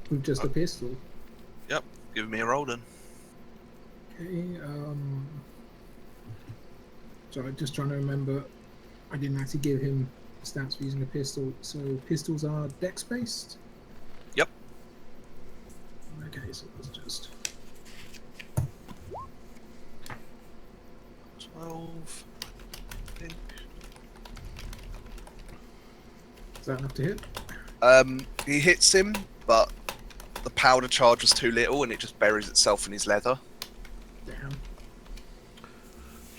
with just a pistol. Yep, give me a roll then. Okay, so I'm just trying to remember, I didn't actually give him stats for using a pistol, so pistols are dex based? Yep. Okay, so let's just... 12. I think. Is that enough to hit? He hits him, but the powder charge was too little and it just buries itself in his leather. Damn.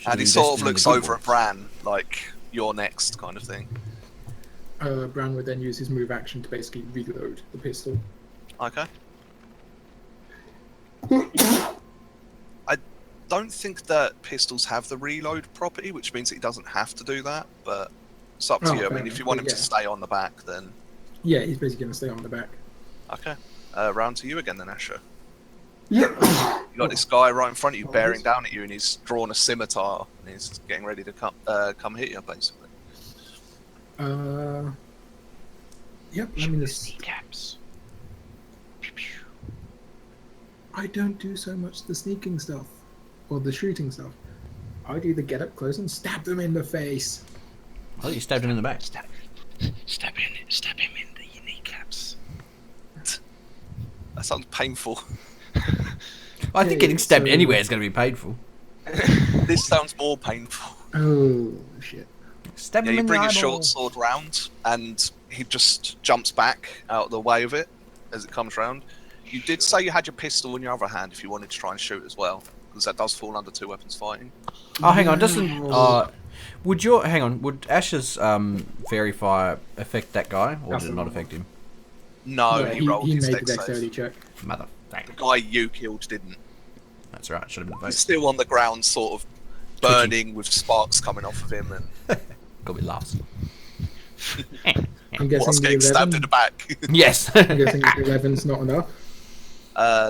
And he sort of looks over at Bran, like, you're next, kind of thing. Bran would then use his move action to basically reload the pistol. Okay. I don't think that pistols have the reload property, which means that he doesn't have to do that, but it's up to you. I mean, if you want him to stay on the back, then... Yeah, he's basically going to stay on the back. Okay. Round to you again then, Asher. Yeah. You got this guy right in front of you, bearing down at you, and he's drawn a scimitar, and he's getting ready to come hit you, basically. Yep, I mean, this... Kneecaps. I don't do so much the sneaking stuff, or the shooting stuff. I do the get up close and stab them in the face. I thought you stabbed him in the back. Stab him in the kneecaps. That sounds painful. I think getting stabbed anywhere is going to be painful. This sounds more painful. Oh, shit. Stab Yeah, him you in the bring your eyeball. short sword round, and he just jumps back out of the way of it as it comes round. You did say you had your pistol in your other hand if you wanted to try and shoot as well, because that does fall under 2 weapons fighting. Oh, hang on. Doesn't would Ash's fairy fire affect that guy, or did it not affect him? No, Yeah, he rolled he his made the dex dexterity save. check. Mother. The guy you killed didn't. That's right. Should have been the He's face. still on the ground, sort of burning with sparks coming off of him, and Got me laughs. I'm what's guessing the getting stabbed in 11. the back. Yes. I'm guessing the 11's not enough.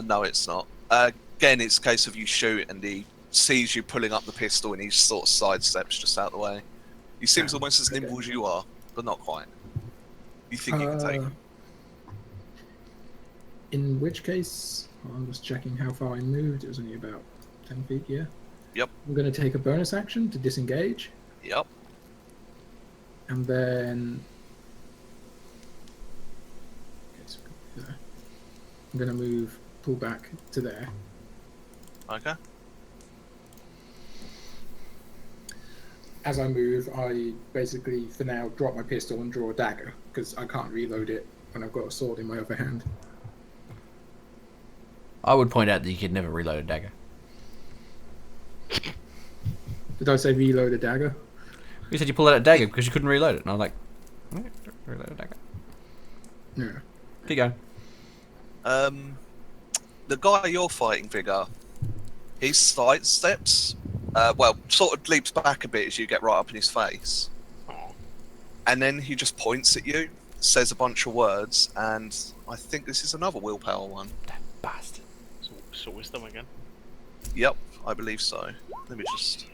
No, it's not. Again, it's a case of you shoot, and he sees you pulling up the pistol, and he sort of sidesteps just out of the way. He seems almost as nimble as you are, but not quite. You think you can take him? In which case, I'm just checking how far I moved. It was only about 10 feet, yeah? Yep. I'm going to take a bonus action to disengage, Yep. and then... I'm going to pull back to there. Okay. As I move, I basically, for now, drop my pistol and draw a dagger, because I can't reload it when I've got a sword in my other hand. I would point out that you could never reload a dagger. Did I say reload a dagger? You said you pulled out a dagger because you couldn't reload it, and I was like, reload a dagger. No. Keep going. The guy you're fighting, Vigar, he sidesteps, well, sort of leaps back a bit as you get right up in his face. and then he just points at you, says a bunch of words, and I think this is another willpower one. That bastard. So wisdom again. Yep, I believe so. Let me just...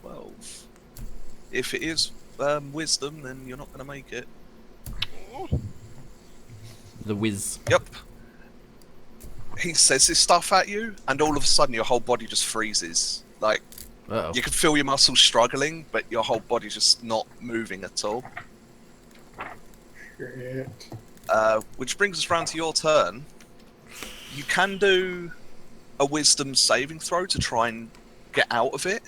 12. If it is wisdom, then you're not going to make it. The whiz. Yep. He says this stuff at you, and all of a sudden your whole body just freezes. Like, Uh-oh. you can feel your muscles struggling, but your whole body's just not moving at all. Shit. Which brings us round to your turn. You can do a wisdom saving throw to try and get out of it,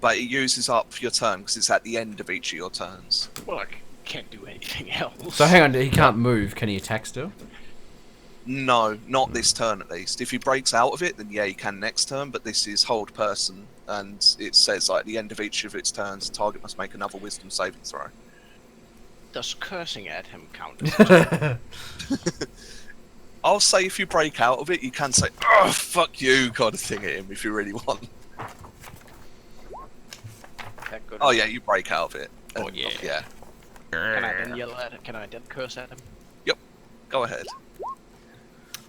but it uses up your turn because it's at the end of each of your turns. Well, I can't do anything else. So hang on, he can't move. Can he attack still? No, not this turn at least. If he breaks out of it, then yeah, he can next turn, but this is hold person, and it says like at the end of each of its turns, the target must make another wisdom saving throw. Does cursing at him count? I'll say if you break out of it, you can say, "Oh, fuck you," kind of thing at him if you really want. That good? Oh yeah, you break out of it. Oh, And, yeah. Yeah. Can I then yell at him? Can I then curse at him? Go ahead.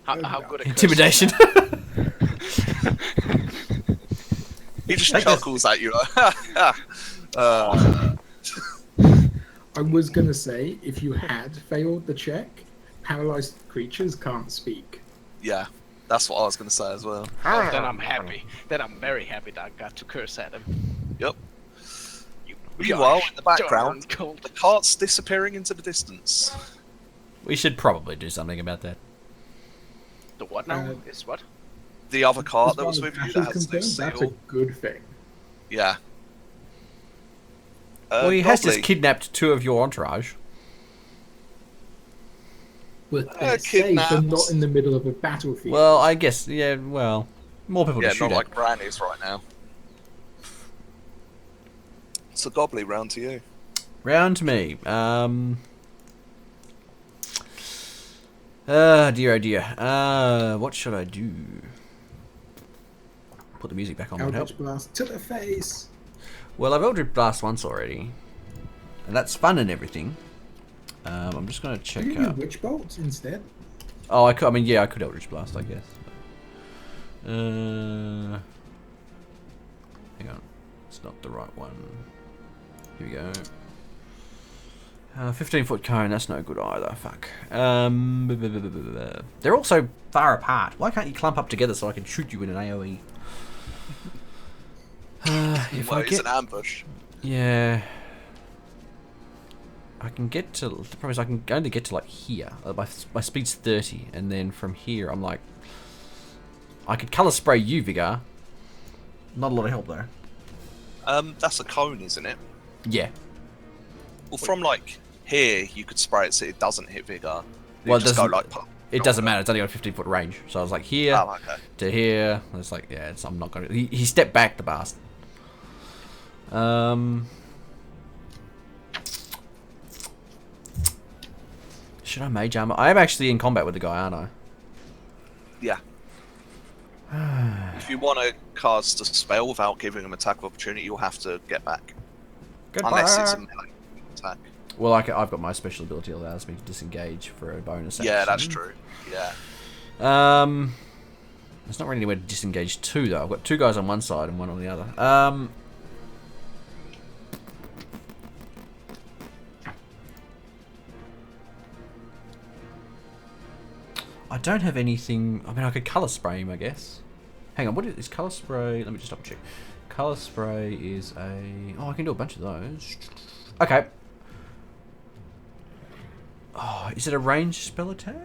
How good a curse Intimidation. is that? He just Take this. chuckles at you like, I was gonna say, if you had failed the check, paralyzed creatures can't speak. yeah, that's what I was going to say as well. Oh, then I'm happy. Then I'm very happy that I got to curse at him. Yep. You Meanwhile, gosh in the background, darn cold. the cart's disappearing into the distance. We should probably do something about that. The what now? Uh, Is what? The other cart As that far was as with you Ash that is has concerned, this that's a seal. good thing. Yeah. Well, he has Gobbly. just kidnapped 2 of your entourage. But they're safe and kidnapped. not in the middle of a battlefield. Well, I guess, yeah, well, more people Yeah, to shoot not at. like Bran is right now. So Gobbly, round to you. Round to me. Dear, oh dear. What should I do? Put the music back on. Would help. Eldritch Blast to the face. Well, I've Eldritch Blast once already, and that's fun and everything. I'm just gonna check Can you do out. Witch Bolt instead? Oh, I mean, yeah, I could Eldritch Blast, I guess. Hang on, it's not the right one. Here we go. 15-foot cone, that's no good either. Fuck. They're also far apart. Why can't you clump up together so I can shoot you in an AoE? If Well, I it's get, an ambush. yeah, I can get to. The problem is I can only get to like here. My speed's 30, and then from here I'm like, I could color spray you, Vigar. Not a lot of help though. That's a cone, isn't it? Yeah. Well, from like here, you could spray it so it doesn't hit Vigar. You Well, it just go doesn't. like. It doesn't matter. It's only got a 15-foot range. So I was like here Oh, okay. to here. And it's like, yeah, I'm not gonna. He stepped back, the bastard. Should I mage armor? I am actually in combat with the guy, aren't I? Yeah. If you want to cast a spell without giving him attack of opportunity, you'll have to get back. Unless it's a melee attack. Well, I've got my special ability that allows me to disengage for a bonus action. Yeah, that's true. Yeah. There's not really anywhere to disengage to though. I've got 2 guys on one side and 1 on the other. I don't have anything. I mean, I could color spray him, I guess. Hang on, what is color spray? Let me just double check. Color spray is a. Oh, I can do a bunch of those. Okay. Oh, is it a ranged spell attack?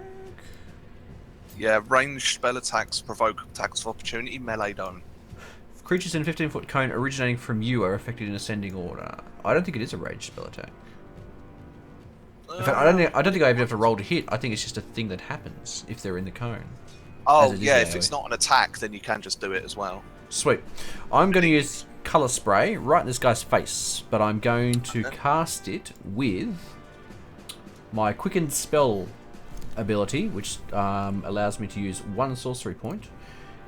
Yeah, ranged spell attacks provoke attacks of opportunity, melee don't. Creatures in a 15-foot cone originating from you are affected in ascending order. I don't think it is a ranged spell attack. In fact, I don't think I even have to roll to hit. I think it's just a thing that happens if they're in the cone. Oh, As it is yeah, if AoE. it's not an attack, then you can just do it as well. Sweet. I'm going to use color spray right in this guy's face, but I'm going to cast it with my quickened spell ability, which allows me to use 1 sorcery point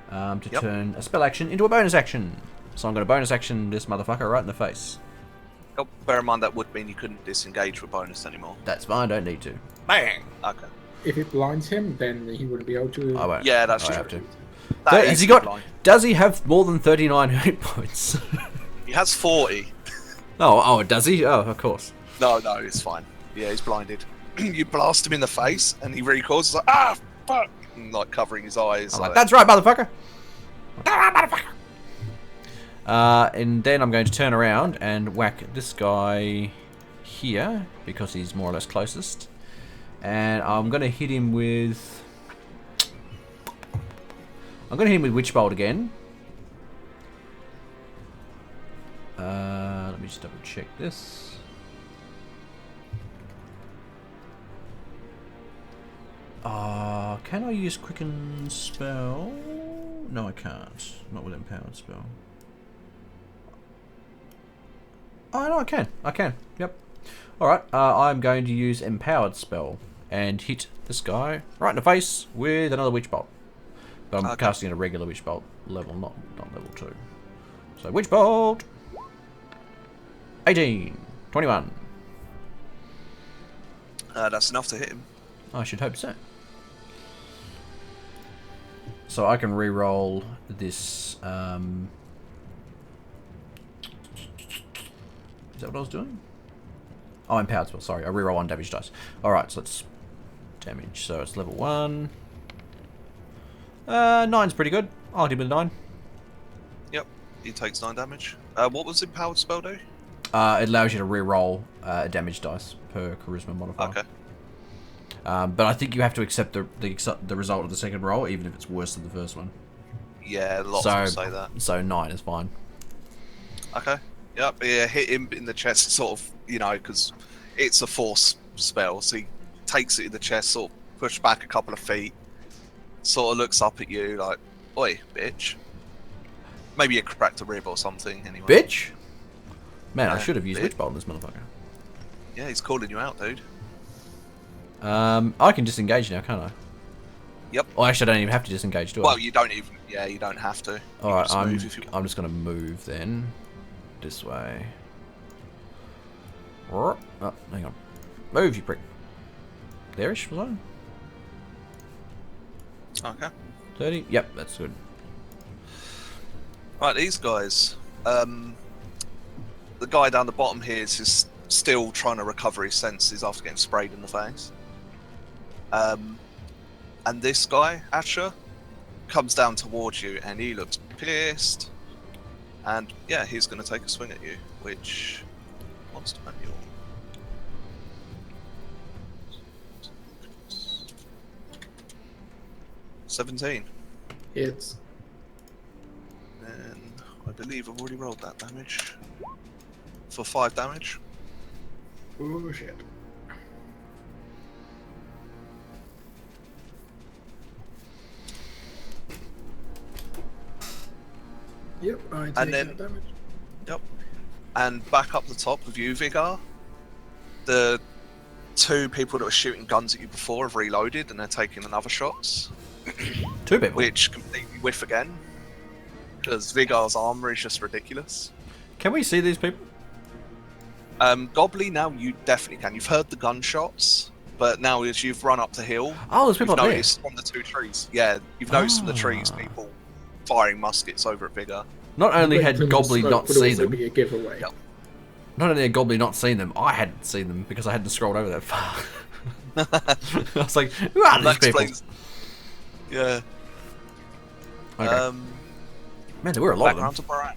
to turn a spell action into a bonus action. So I'm going to bonus action this motherfucker right in the face. Oh, bear in mind that would mean you couldn't disengage with bonus anymore. That's fine. Don't need to. Bang. Okay. If it blinds him, then he wouldn't be able to. I won't. Yeah, that's I true. have to. That Has is he got? blind. Does he have more than 39 hit points? He has 40. Oh, does he? Oh, of course. No, it's fine. Yeah, he's blinded. You blast him in the face, and he recoils. He's like, ah, fuck! And, like, covering his eyes. I'm like, that's right, motherfucker. And then I'm going to turn around and whack this guy here because he's more or less closest. And I'm going to hit him with... Witch Bolt again. Let me just double check this. Can I use Quicken Spell? No, I can't. Not with Empowered Spell. Oh, no, I can. Yep. Alright, I'm going to use Empowered Spell and hit this guy right in the face with another Witch Bolt. But I'm casting at a regular Witch Bolt level, not level 2. So, Witch Bolt! 18. 21. That's enough to hit him. I should hope so. So I can re-roll this. Is that what I was doing? Oh, Empowered Spell. Sorry, I re-roll on damage dice. Alright, so let's damage. So it's level 1. 9's pretty good. I'll hit him with 9. Yep, he takes 9 damage. What was Empowered Spell do? It allows you to re-roll damage dice per charisma modifier. Okay. But I think you have to accept the result of the second roll, even if it's worse than the first one. Yeah, lots of people say that. So 9 is fine. Okay. Yep, yeah, hit him in the chest, sort of, you know, because it's a force spell, so he takes it in the chest, sort of push back a couple of feet, sort of looks up at you like, oi, bitch. Maybe you cracked a rib or something, anyway. Bitch? Man, I Yeah, should have used bitch. Witch Bolt on this motherfucker. Yeah, he's calling you out, dude. I can disengage now, can't I? Yep. Oh, actually, I don't even have to disengage, do I? Well, you don't even, yeah, you don't have to. You Alright, can just move if you want. I'm just going to move then. This way. Oh, hang on. Move, you prick. There-ish, was I? Okay. 30? Yep, that's good. Right, these guys. The guy down the bottom here is just still trying to recover his senses after getting sprayed in the face. And this guy, Asher, comes down towards you and he looks pissed. And yeah, he's going to take a swing at you, which monster manual. $17. Hits. And I believe I've already rolled that damage. For 5 damage. Oh shit. Yep, I take And then- that damage. Yep. And back up the top with you, Vigar. The 2 people that were shooting guns at you before have reloaded and they're taking another shots, 2 people. which completely whiff again. Because Vigar's armor is just ridiculous. Can we see these people? Gobbly, now you definitely can. You've heard the gunshots, but now as you've run up the hill, Oh, there's you've people up there. noticed from the 2 trees. Yeah, you've noticed from the trees people firing muskets over at Vigar. Not only Great had plume of Gobbly smoke not would seen also them, be a giveaway. Yep. not only had Gobbly not seen them, I hadn't seen them because I hadn't scrolled over that far. I was like, who are these That people? explains. Yeah. Okay. Man, there were a lot of them. Background to Barat.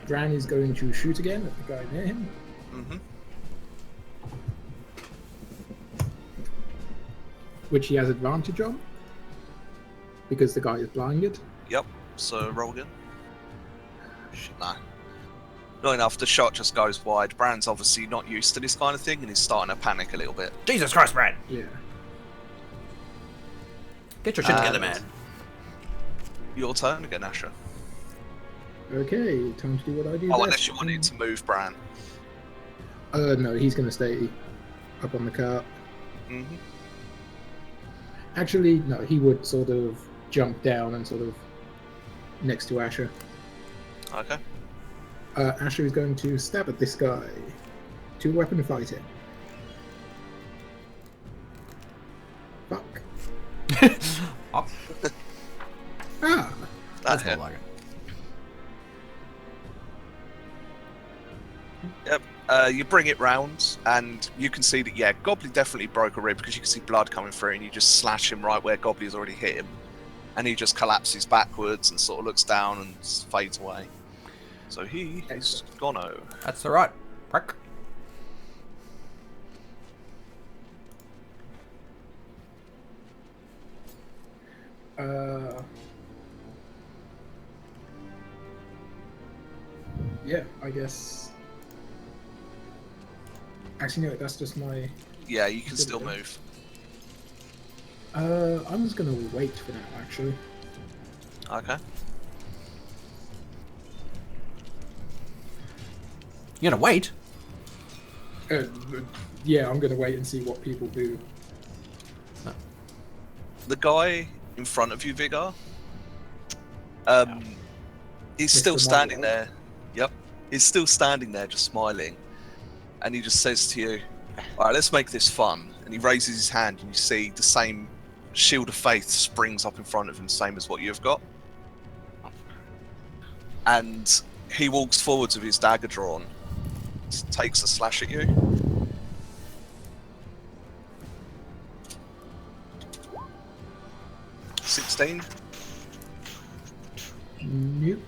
Gran is going to shoot again at the guy near him. Mm-hmm. Which he has advantage on. Because the guy is blinded. Yep. So roll again. No. Not enough. The shot just goes wide. Bran's obviously not used to this kind of thing, and he's starting to panic a little bit. Jesus Christ, Brad! Yeah. Get your shit together, man. Your turn again, Asher. Okay, time to do what I do Oh, best. unless you wanted to move Bran. No, he's going to stay up on the cart. Mm-hmm. Actually, no, he would sort of jump down and sort of next to Asher. Okay. Asher is going to stab at this guy. 2-weapon fighting. Fuck. Oh, Ah! that's hit. more like it. Yep. You bring it round, and you can see that, yeah, Gobbly definitely broke a rib because you can see blood coming through, and you just slash him right where Gobbly's already hit him. And he just collapses backwards and sort of looks down and fades away. So he is gone. That's alright. Prick. Yeah, I guess. Actually, no, that's just my. Yeah, you can still move. I'm just gonna wait for now, actually. Okay. You gonna wait? Yeah, I'm gonna wait and see what people do. The guy in front of you, Vigar, he's still Mr. standing Marlowe. there. Yep. He's still standing there, just smiling. And he just says to you, alright, let's make this fun. And he raises his hand, and you see the same shield of faith springs up in front of him, same as what you've got. And he walks forwards with his dagger drawn, takes a slash at you. $16. Nope.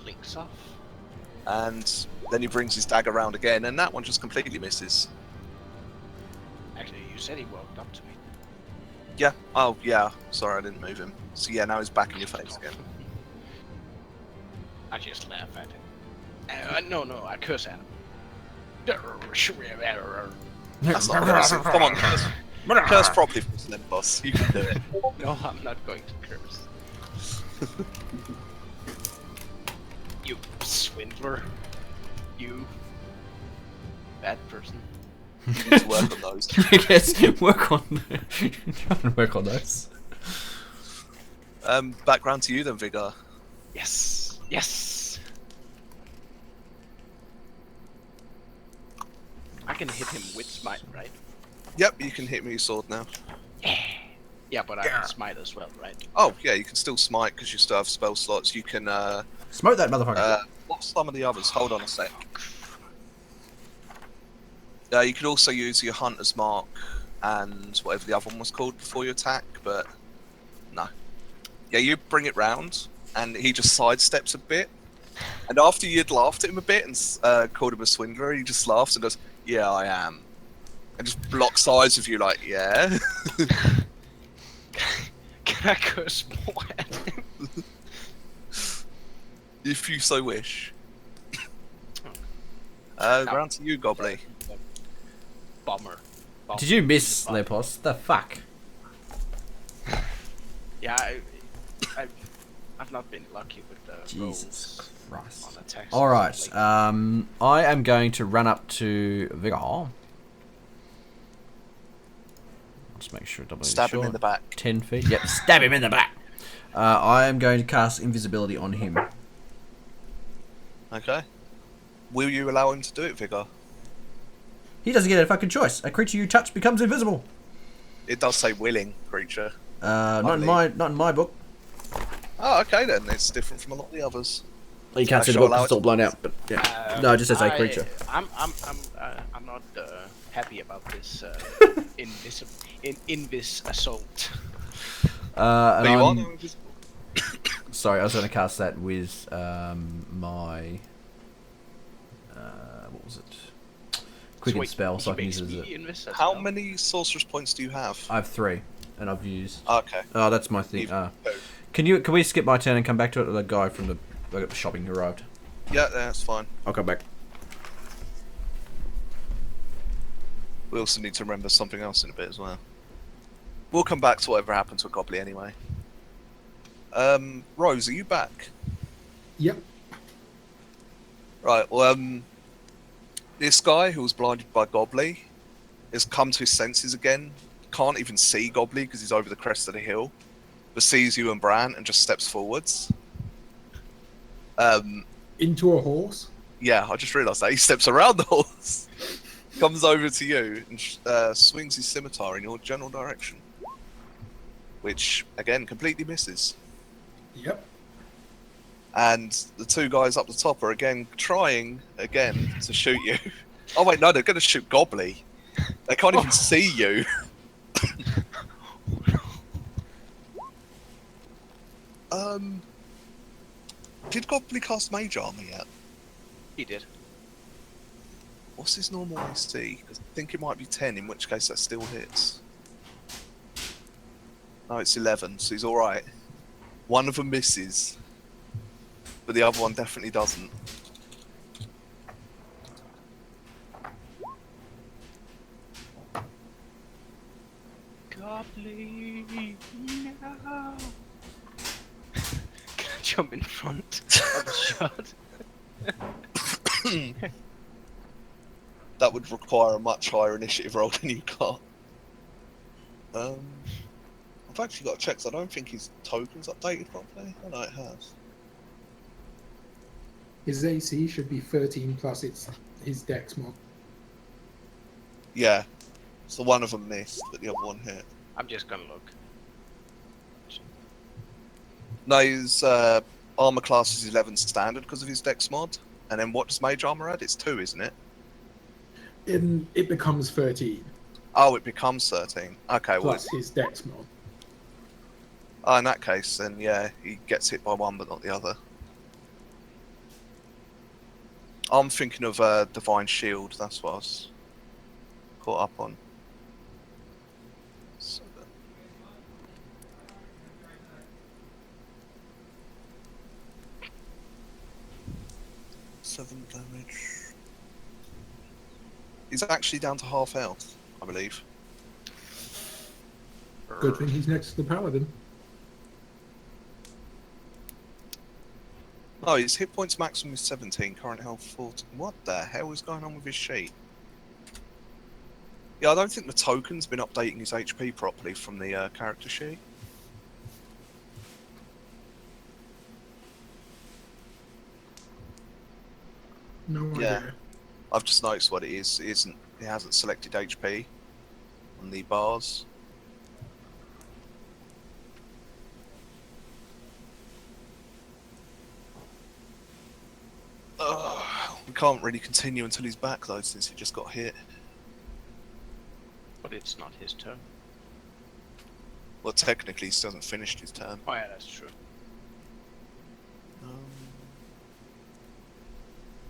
Blinks off. And then he brings his dagger round again, and that one just completely misses. Actually, you said he walked up to me. Yeah. Oh, yeah. Sorry, I didn't move him. So yeah, now he's back in your face again. I just laugh at him. No, I curse at him. That's not cursing. Come on, curse. Curse properly for the boss. You can do it. No, I'm not going to curse. You swindler. You bad person. You need to work on those. Yes, work on. Trying to work on those. Background to you then, Vigar. Yes. Yes. I can hit him with smite, right? Yep, you can hit me with your sword now. Yeah. Yeah, but I can smite as well, right? Oh, yeah, you can still smite because you still have spell slots. You can, Smoke that motherfucker. what's some of the others? Hold on a sec. You could also use your Hunter's Mark and whatever the other one was called before you attack, but no. Yeah, you bring it round, and he just sidesteps a bit. And after you'd laughed at him a bit and called him a swindler, he just laughs and goes, "Yeah, I am." And just blocks eyes with you like, "Yeah." Can I curse more at him? If you so wish. Round to you, Gobbly. Bummer. Did you miss Lepos? The fuck? Yeah, I've not been lucky with the Jesus rolls Christ. on attacks. Alright, lately. I am going to run up to Vigar. Just make sure double Stab him in the back. 10 feet. Yep, stab him in the back. I am going to cast invisibility on him. Okay. Will you allow him to do it, Vigar? He doesn't get a fucking choice. A creature you touch becomes invisible. It does say willing creature. Not in my book. Oh, okay then. It's different from a lot of the others. You can't see the book 'cause it's all blown out. But yeah, no, it just says a creature. I'm not happy about this in this assault. And But you are I'm- now invisible. Sorry, I was going to cast that with my what was it? Quicken Wait, spell, so I he can use makes it as me in this as How well? many sorcerer's points do you have? I have 3, and I've used. Okay. Oh, that's my thing. You've- Can we skip my turn and come back to it? Or the guy from the shopping arrived. Yeah, that's fine. I'll come back. We also need to remember something else in a bit as well. We'll come back to whatever happened to a Gobbly anyway. Rose, are you back? Yep. Right, well, this guy who was blinded by Gobbly has come to his senses again. Can't even see Gobbly because he's over the crest of the hill. but sees you and Bran and just steps forwards. Into a horse? Yeah, I just realised that. He steps around the horse, comes over to you, and swings his scimitar in your general direction. Which, again, completely misses. Yep. And the two guys up the top are trying to shoot you. Oh wait, no, they're going to shoot Gobbly. They can't even see you. Did Gobbly cast Mage Armor yet? He did. What's his normal AC? 'Cause I think it might be 10, in which case that still hits. No, it's 11, so he's alright. One of them misses, but the other one definitely doesn't. Gobbly, no! Can I jump in front of the shot? That would require a much higher initiative roll than you got. I've actually got to check, 'cause I don't think his token's updated properly. I know it has. His AC should be 13 plus his dex mod. Yeah. So one of them missed, but the other one hit. I'm just gonna look. No, his armor class is 11 standard because of his dex mod. And then what does Mage Armor add? It's 2, isn't it? It becomes 13 Oh, it becomes 13. Okay, well, plus his dex mod. oh, in that case, then yeah, he gets hit by one but not the other. I'm thinking of Divine Shield, that's what I was caught up on. 7 damage. He's actually down to half health, I believe. Good thing he's next to the paladin. Oh, his hit points maximum is 17, current health 14. What the hell is going on with his sheet? Yeah, I don't think the token's been updating his HP properly from the character sheet. No idea. Yeah. I've just noticed what it is. It hasn't selected HP on the bars. We can't really continue until he's back though, since he just got hit. But it's not his turn. Well, technically, he still hasn't finished his turn. Oh yeah, that's true.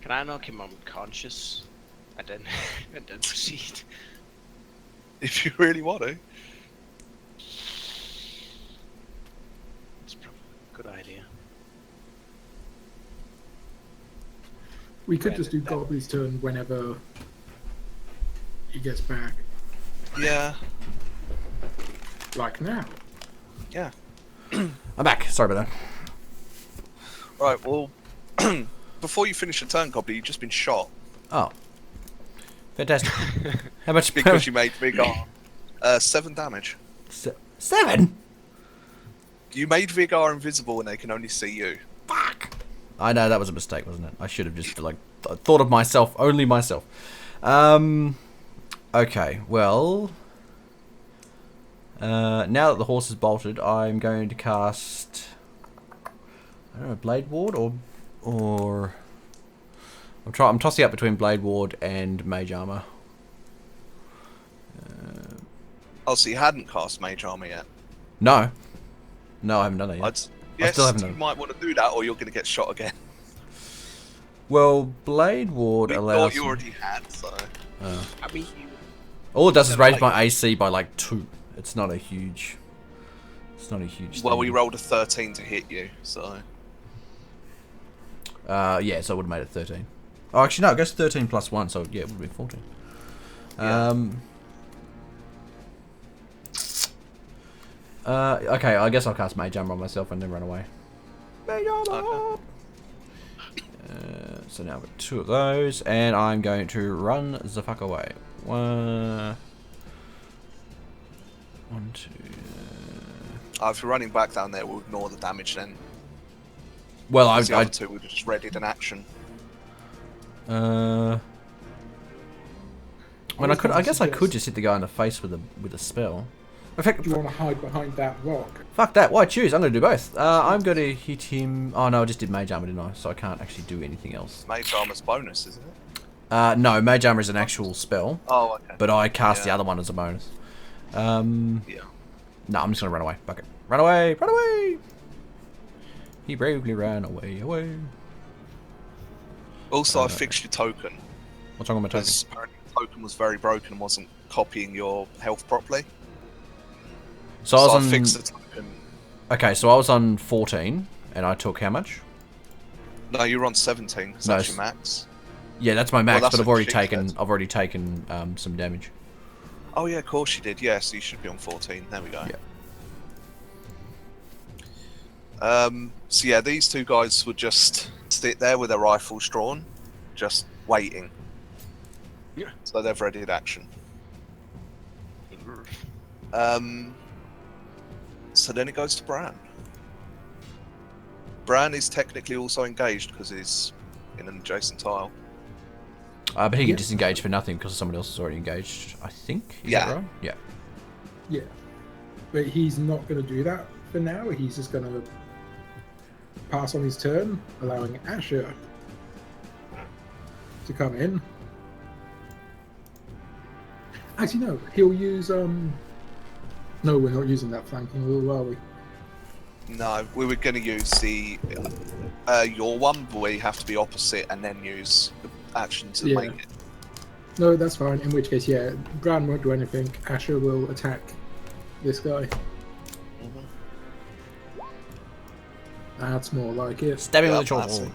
Can I knock him unconscious and then and then proceed? If you really want to. It's probably a good idea. We could just do Gobbly's turn whenever he gets back. Yeah. Like now. Yeah. I'm back. Sorry about that. Right, well, before you finish your turn, Gobbly, you've just been shot. Oh. Fantastic. How much? Because you made Vigar 7 damage. 7? You made Vigar invisible and they can only see you. Fuck. I know, that was a mistake, wasn't it? I should have just, like, thought of myself, only myself. Okay, well... now that the horse is bolted, I'm going to cast... I don't know, Blade Ward or... I'm tossing up between Blade Ward and Mage Armor. Oh, so you hadn't cast Mage Armor yet? No. No, I haven't done it yet. Yes, still haven't you done it. might want to do that or you're going to get shot again. Well, Blade Ward We allows... thought you already had, so... I mean, you... All it does is Yeah, raise like- my AC by like 2. It's not a huge... It's not a huge Well, thing. we rolled a 13 to hit you, so... Yeah, so I would have made it 13. Oh, actually, no, it goes 13 plus 1, so yeah, it would have been 14. Okay, I guess I'll cast Mage Armor on myself and then run away. Mage Armor! Okay. So now I've got 2 of those, and I'm going to run the fuck away. 1, 2... If you're running back down there, we'll ignore the damage then. Well, The other two were just readied in action. I mean, I guess I could just hit the guy in the face with a spell. In fact, Do you want to hide behind that rock? fuck that. Why choose? I'm going to do both. I'm going to hit him. Oh no, I just did mage armor, didn't I? So I can't actually do anything else. Mage armor's bonus, isn't it? No, mage armor is an actual spell. Oh, okay. But I cast the other one as a bonus. Yeah. No, I'm just going to run away. Fuck it. Run away! Run away! He bravely ran away. Also, I fixed your token. What's wrong with my token? Because apparently the token was very broken and wasn't copying your health properly. So I fixed the token. Okay, so I was on 14, and I took how much? No, you were on 17. So that's your max. Yeah, that's my max, Well, that's but I've what already the taken. sheet I've already taken some damage. Oh yeah, of course you did. Yeah, so you should be on 14. There we go. Yeah. So yeah, these two guys would just sit there with their rifles drawn, just waiting. Yeah. So they've readied action. So then it goes to Bran. Bran is technically also engaged because he's in an adjacent tile. But he can disengage for nothing because someone else is already engaged, I think. Is that right? Yeah. Yeah. But he's not going to do that for now. He's just going to pass on his turn, allowing Asher to come in. Actually, no. He'll use... No, we're not using that flanking rule, are we? No, we were going to use the your one, where you have to be opposite and then use the action to make it. No, that's fine. In which case, yeah, Bran won't do anything. Asher will attack this guy. That's more like it. Stab him Yeah, with a that's sword.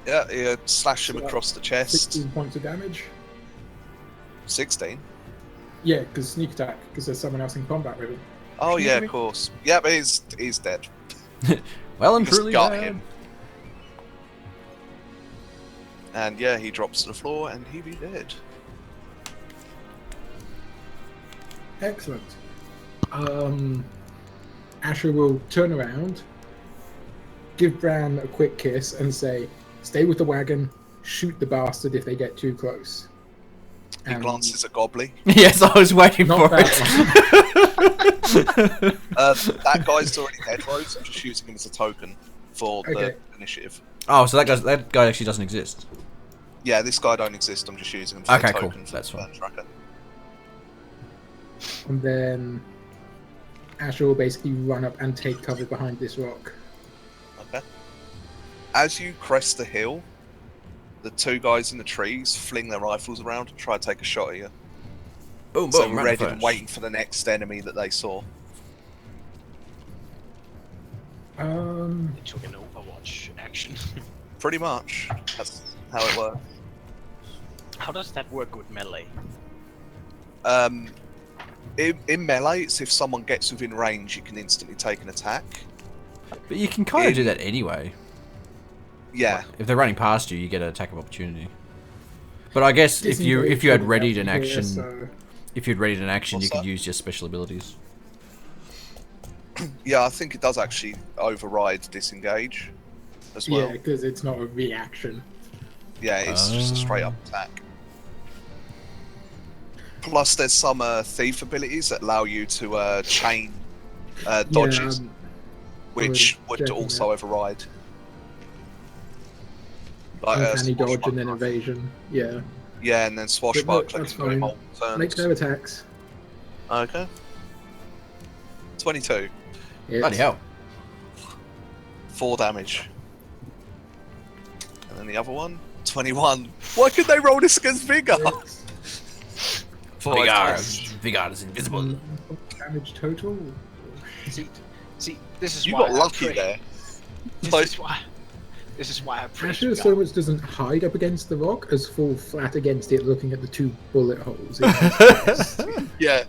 Yeah, slash him across the chest. 16 points of damage. 16? Yeah, because sneak attack, because there's someone else in combat with him. Oh yeah, of course. Yeah, but he's dead. Well and Just truly got dead. him. And yeah, he drops to the floor and he be dead. Excellent. Asher will turn around, give Bran a quick kiss, and say, "Stay with the wagon. Shoot the bastard if they get too close." He glances at Gobbly. Yes, I was waiting Not for it. That guy's already dead, Rose. I'm just using him as a token for the initiative. Oh, so that guy actually doesn't exist. Yeah, this guy don't exist. I'm just using him for the Okay, token cool. for That's the fine. tracker. And then Asher will basically run up and take cover behind this rock. Okay. As you crest the hill, the two guys in the trees fling their rifles around and try to take a shot at you. Boom, boom. So we're right ready first. and waiting for the next enemy that they saw. It took an Overwatch action. Pretty much. That's how it works. How does that work with melee? In melee, it's if someone gets within range, you can instantly take an attack. But you can kind of do that anyway. Yeah. If they're running past you, you get an attack of opportunity. But I guess if you had readied an action, if you'd readied an action, What's you could that? use your special abilities. Yeah, I think it does actually override disengage as well. Yeah, because it's not a reaction. Yeah, it's just a straight up attack. Plus, there's some thief abilities that allow you to chain dodges, which would checking also override. Uncanny dodge and then swashbuckler. evasion. Yeah. Yeah, and then swashbuckler that's can do fine. multiple Make turns. no attacks. Okay. 22. Bloody hell. 4 damage. And then the other one, 21. Why could they roll this against Vigar? Vigar is invisible. Damage total. See, this is You why got I lucky pray. there. This is why I pray. Asher so much doesn't hide up against the rock as fall flat against it, looking at the 2 bullet holes. Yeah.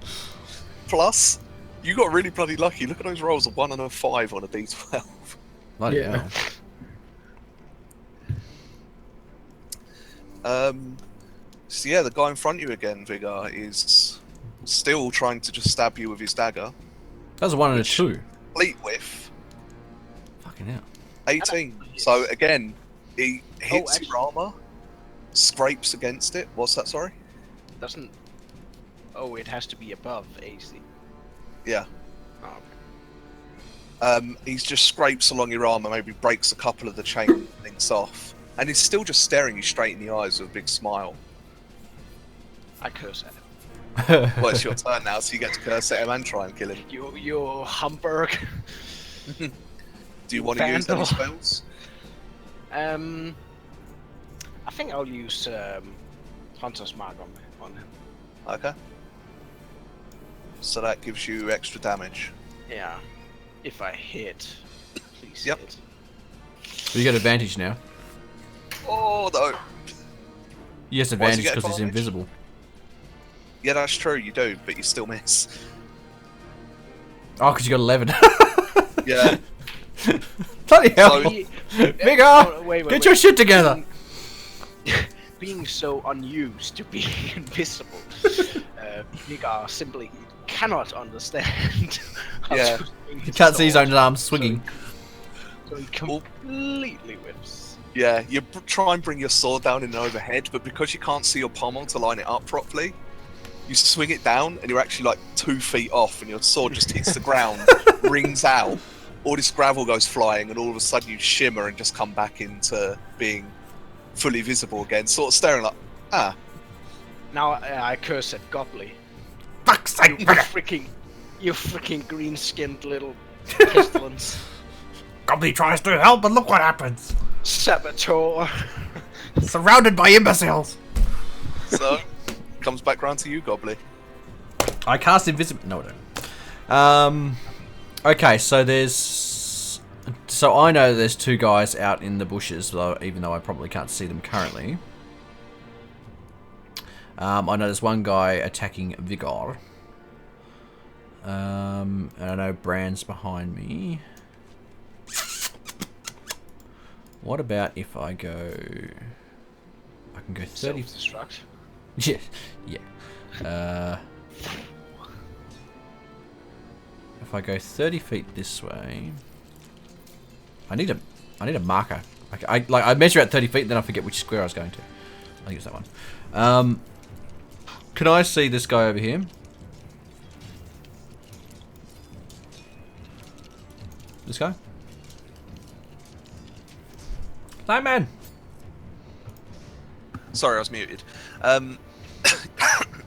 Plus, you got really bloody lucky. Look at those rolls, a 1 and a 5 on a D12. Bloody Yeah. hell. So yeah, the guy in front of you again, Vigar, is still trying to just stab you with his dagger. That was a 1 and a 2. Complete whiff. Fucking hell. 18. So again, he hits actually- your armor, scrapes against it. What's that? Sorry. Doesn't. Oh, it has to be above AC. Yeah. Oh, okay. He just scrapes along your armor, maybe breaks a couple of the chain links off, and he's still just staring you straight in the eyes with a big smile. I curse at him. Well, it's your turn now, so you get to curse at him and try and kill him. You Hamburg. Do you want to use any Vandal. spells? I think I'll use Hunter's Mark on him. Okay. So that gives you extra damage. Yeah. If I hit, please Yep. hit. You get advantage now. Oh no! He has Why does he advantage get because he's advantage? invisible. Yeah, that's true. You do, but you still miss. Oh, because you got 11. Yeah. Bloody hell. So- Vigar, Oh, wait, get your shit together. Being so unused to being invisible, Vigar simply cannot understand. how Yeah. to swing He his can't see his sword, own arms swinging. so he completely whiffs. Yeah, you try and bring your sword down in an overhead, but because you can't see your pommel to line it up properly, you swing it down and you're actually like 2 feet off and your sword just hits the ground, rings out, all this gravel goes flying, and all of a sudden you shimmer and just come back into being fully visible again, sort of staring like, ah. Now I curse at Gobbly. Fuck's sake, You freaking green-skinned little pestilence. Gobbly tries to help, but look what happens. Saboteur. Surrounded by imbeciles. So, comes back round to you, Gobbly. I cast invisible. No, I don't. Okay, so there's. So I know there's 2 guys out in the bushes, though, even though I probably can't see them currently. I know there's 1 guy attacking Vigar. And I know Brand's behind me. What about if I go... I can go 30... Self-destruct. Yeah, yeah. If I go 30 feet this way, I need a marker. I measure at 30 feet, then I forget which square I was going to. I'll use that one. Can I see this guy over here? This guy? Hi, man. Sorry, I was muted.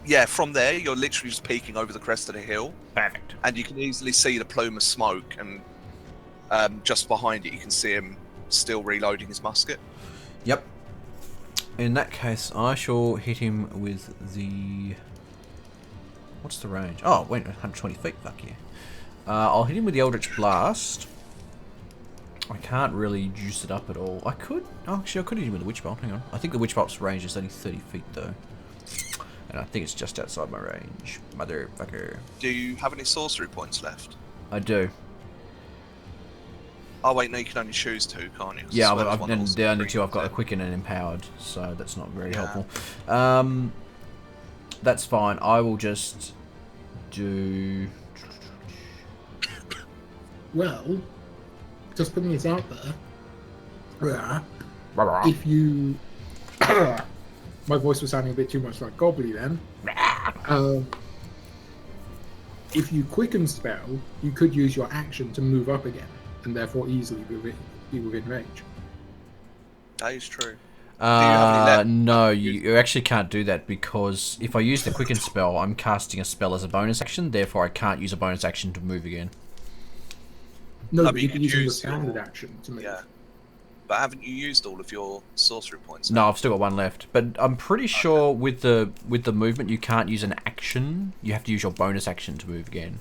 Yeah, from there, you're literally just peeking over the crest of the hill. Perfect. And you can easily see the plume of smoke, and just behind it, you can see him still reloading his musket. Yep. In that case, I shall hit him with the... What's the range? Oh, wait, 120 feet, fuck yeah. I'll hit him with the Eldritch Blast. I can't really juice it up at all. I could... Oh, actually, I could hit him with the Witch Bolt. Hang on. I think the Witch Bolt's range is only 30 feet, though. And I think it's just outside my range. Motherfucker. Do you have any sorcery points left? I do. Oh wait, no, you can only choose 2, can't you? Yeah, So there's I've, one and also the only free. 2 I've got are Quicken and Empowered, so that's not very Yeah. helpful. That's fine. I will just do... Well, just putting this out there. If you... My voice was sounding a bit too much like Gobbly then. If you quicken spell, you could use your action to move up again, and therefore easily be within range. That is true. you have any left? No, you actually can't do that because if I use the Quicken spell, I'm casting a spell as a bonus action, therefore I can't use a bonus action to move again. No, No, but but you you can could use your use standard your- action to move. Yeah. But haven't you used all of your sorcery points? No, I've still got 1 left, but I'm pretty sure with the movement you can't use an action. You have to use your bonus action to move again.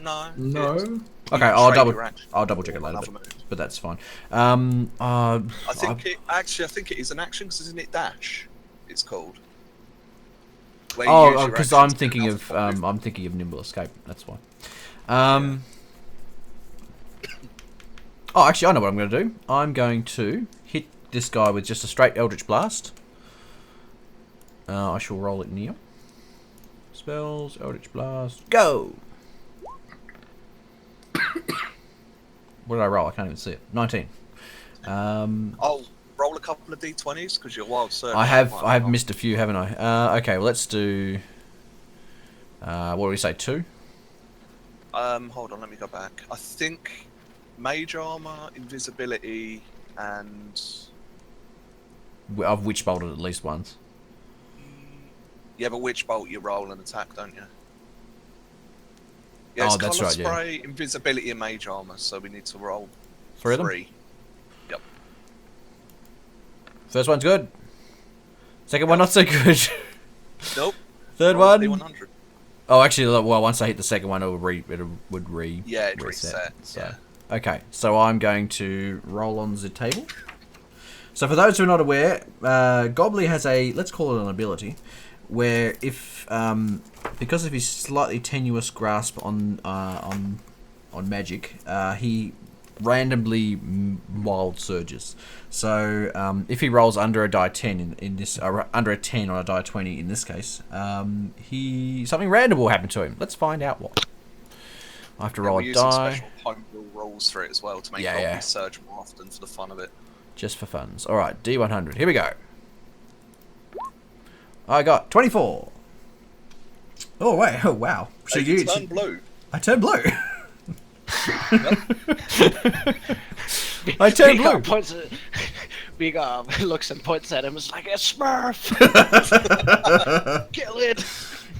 No. No. You Okay, can I'll trade double your action check it for later, another move. but that's fine. I think it is an action because isn't it dash? It's called. Where you use your because action I'm to thinking move. of nimble escape. That's why. Oh, actually, I know what I'm going to do. I'm going to hit this guy with just a straight Eldritch Blast. I shall roll it near. It's Spells, Eldritch Blast, go! What did I roll? I can't even see it. 19. I'll roll a couple of d20s because you're wild surge. I have missed a few, haven't I? Okay, well, let's do... what do we say, 2? Hold on, let me go back. I think mage armor, invisibility, and... I've witch bolted at least once. Yeah, but witch bolt you roll and attack, don't you? Yeah, Oh, it's that's colour right, yeah. spray, invisibility, and mage armor, so we need to roll 3 of them? Yep. First one's good. Second one not so good. Nope. Third Roll one. D100. Oh, actually, well, once I hit the second one, it would Yeah, it reset. reset. So. Yeah. Okay, so I'm going to roll on the table. So for those who are not aware, Gobbly has a, let's call it an ability, where if because of his slightly tenuous grasp on magic, he randomly wild surges. So if he rolls under a die 10 in this, under a 10 on a die 20 in this case, something random will happen to him. Let's find out what. I have to roll a die. Special homebrew rolls for it as well to make Yeah. surge more often for the fun of it. Just for funs. Alright, D100. Here we go. I got 24. Oh, wait. Oh, wow. So you turn blue. I turned blue. I turned blue. Vigar looks and points at him. It's like a Smurf. Kill it.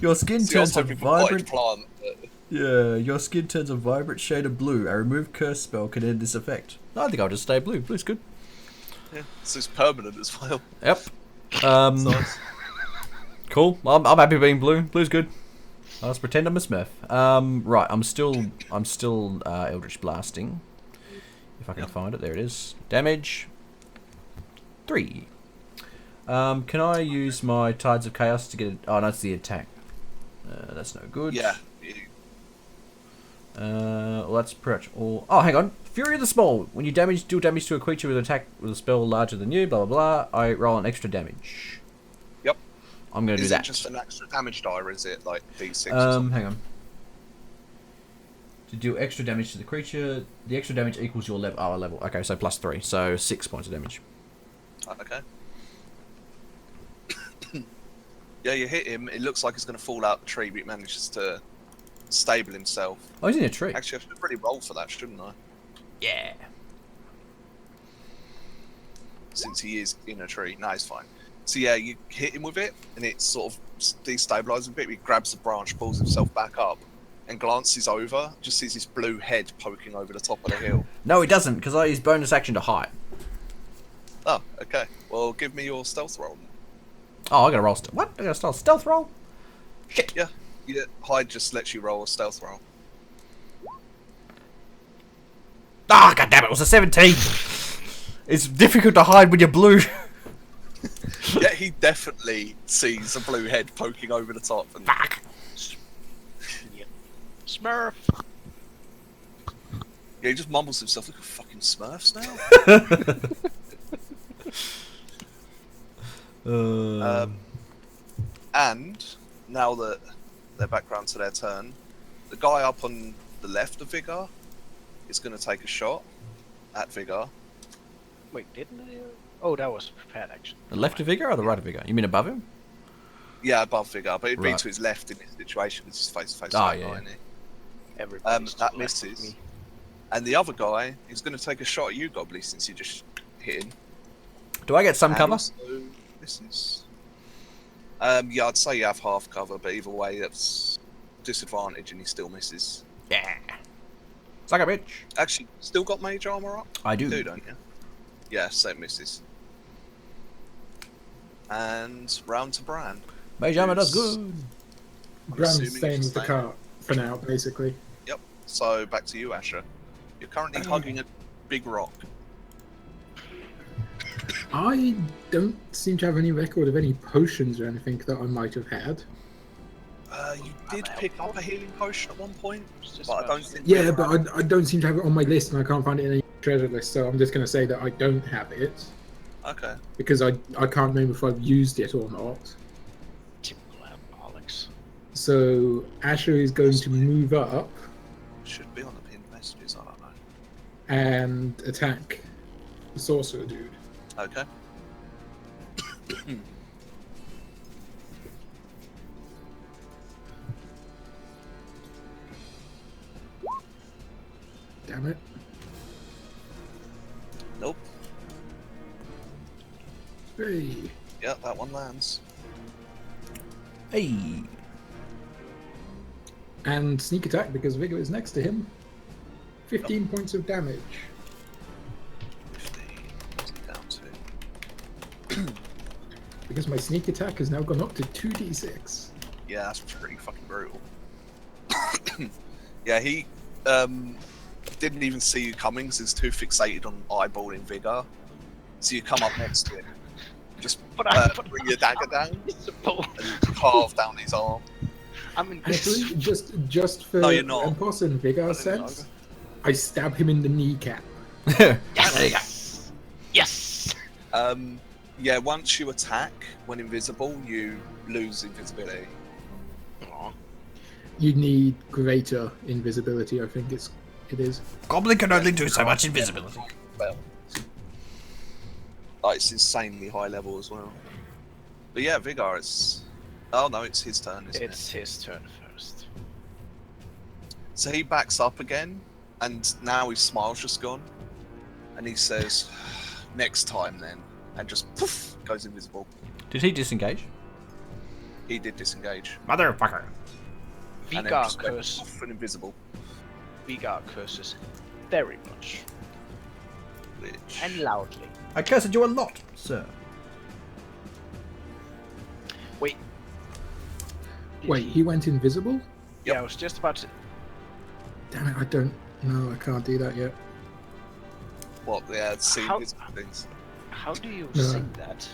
Your skin turns a vibrant... Plant, Yeah, your skin turns a vibrant shade of blue. A remove curse spell can end this effect. I think I'll just stay blue. Blue's good. Yeah, so it's permanent as well. Yep. Nice. Cool. I'm happy being blue. Blue's good. I'll just pretend I'm a Smurf. Right. I'm still Eldritch blasting. If I can find it, there it is. Damage 3. Can I use my Tides of Chaos to get it? Oh, no, it's the attack. That's no good. Yeah. Well, that's pretty much all. Oh, hang on. Fury of the Small. When you deal damage to a creature with an attack with a spell larger than you, blah blah blah, I roll an extra damage. Yep. I'm going to do that. Is it just an extra damage die, or is it like D6 or something? Hang on. To do extra damage to the creature, the extra damage equals your level. Oh, level. Okay, so plus 3, so 6 points of damage. Okay. Yeah, you hit him. It looks like he's going to fall out the tree, but he manages to stable himself. Oh, he's in a tree. Actually, I should really roll for that, shouldn't I? Yeah. Since he is in a tree. No, he's fine. So yeah, you hit him with it, and it sort of destabilizes a bit. He grabs the branch, pulls himself back up, and glances over. Just sees this blue head poking over the top of the hill. No, he doesn't, because I use bonus action to hide. Oh, okay. Well, give me your stealth roll. Oh, I gotta roll. What? I gotta start stealth roll? Shit. Yeah. Hide just lets you roll a stealth roll. Ah, oh, goddammit, it was a 17! It's difficult to hide when you're blue. Yeah, he definitely sees a blue head poking over the top. And... Fuck! Smurf. Yeah, he just mumbles to himself, look at fucking Smurfs now. And now that they're back round to their turn, the guy up on the left of Vigar is going to take a shot at Vigar. Wait, didn't I? Oh, that was prepared action. The left of Vigar or the right of Vigar? You mean above him? Yeah, above Vigar, but it'd be Right. to his left in this situation. It's face to face. Oh, yeah. Everybody's That to the left of misses. me. And the other guy is going to take a shot at you, Gobbly, since you just hit him. Do I get some And cover? also misses. Yeah, I'd say you have half cover, but either way, that's disadvantage, and he still misses. Yeah. Suck a bitch. Actually, still got mage armor up? I do. You do, don't you? Yeah, so it misses. And round to Bran. Mage armor does good. Bram's assuming staying it's with the the cart for now, basically. Yep. So back to you, Asher. You're currently hugging a big rock. I don't seem to have any record of any potions or anything that I might have had. You did pick up a healing potion at one point, Just but I about don't to think. Yeah, but I don't seem to have it on my list, and I can't find it in any treasure list, so I'm just going to say that I don't have it, Okay. because I can't remember if I've used it or not. Typical alcoholics. So Asher is going to move up Should be on the pinned messages, I don't know. and attack the sorcerer dude. Okay. Damn it. Nope. 3. Yeah, that one lands. Hey. And sneak attack because Vigor is next to him. 15 points of damage. 15. What's it down to? Because my sneak attack has now gone up to 2d6. Yeah, that's pretty fucking brutal. Yeah, he didn't even see you coming because he's too fixated on eyeballing Vigor. So you come up next to him, just bring your dagger down, and carve down his arm. I'm in Actually, just for No, you're not. Empos and Vigor's I didn't sense, I stab him in the kneecap. Yes! Yes! Yeah, once you attack, when invisible, you lose invisibility. Aw. You need greater invisibility, I think it is. Goblin can only do so much invisibility. Well, like, it's insanely high level as well. But yeah, Vigar, it's... Oh no, it's his turn, isn't It's his turn first. So he backs up again, and now his smile's just gone. And he says, next time then. And just poof, goes invisible. Did he disengage? He did disengage. Motherfucker. And then Vigar just went curse. poof and invisible. Vigar curses very much Which... and loudly. I cursed you a lot, sir. Wait. Wait, he went invisible? Yeah, I was just about to. Damn it, I don't... No, I can't do that yet. What, yeah, see How- invisible things. How do you No. sing that?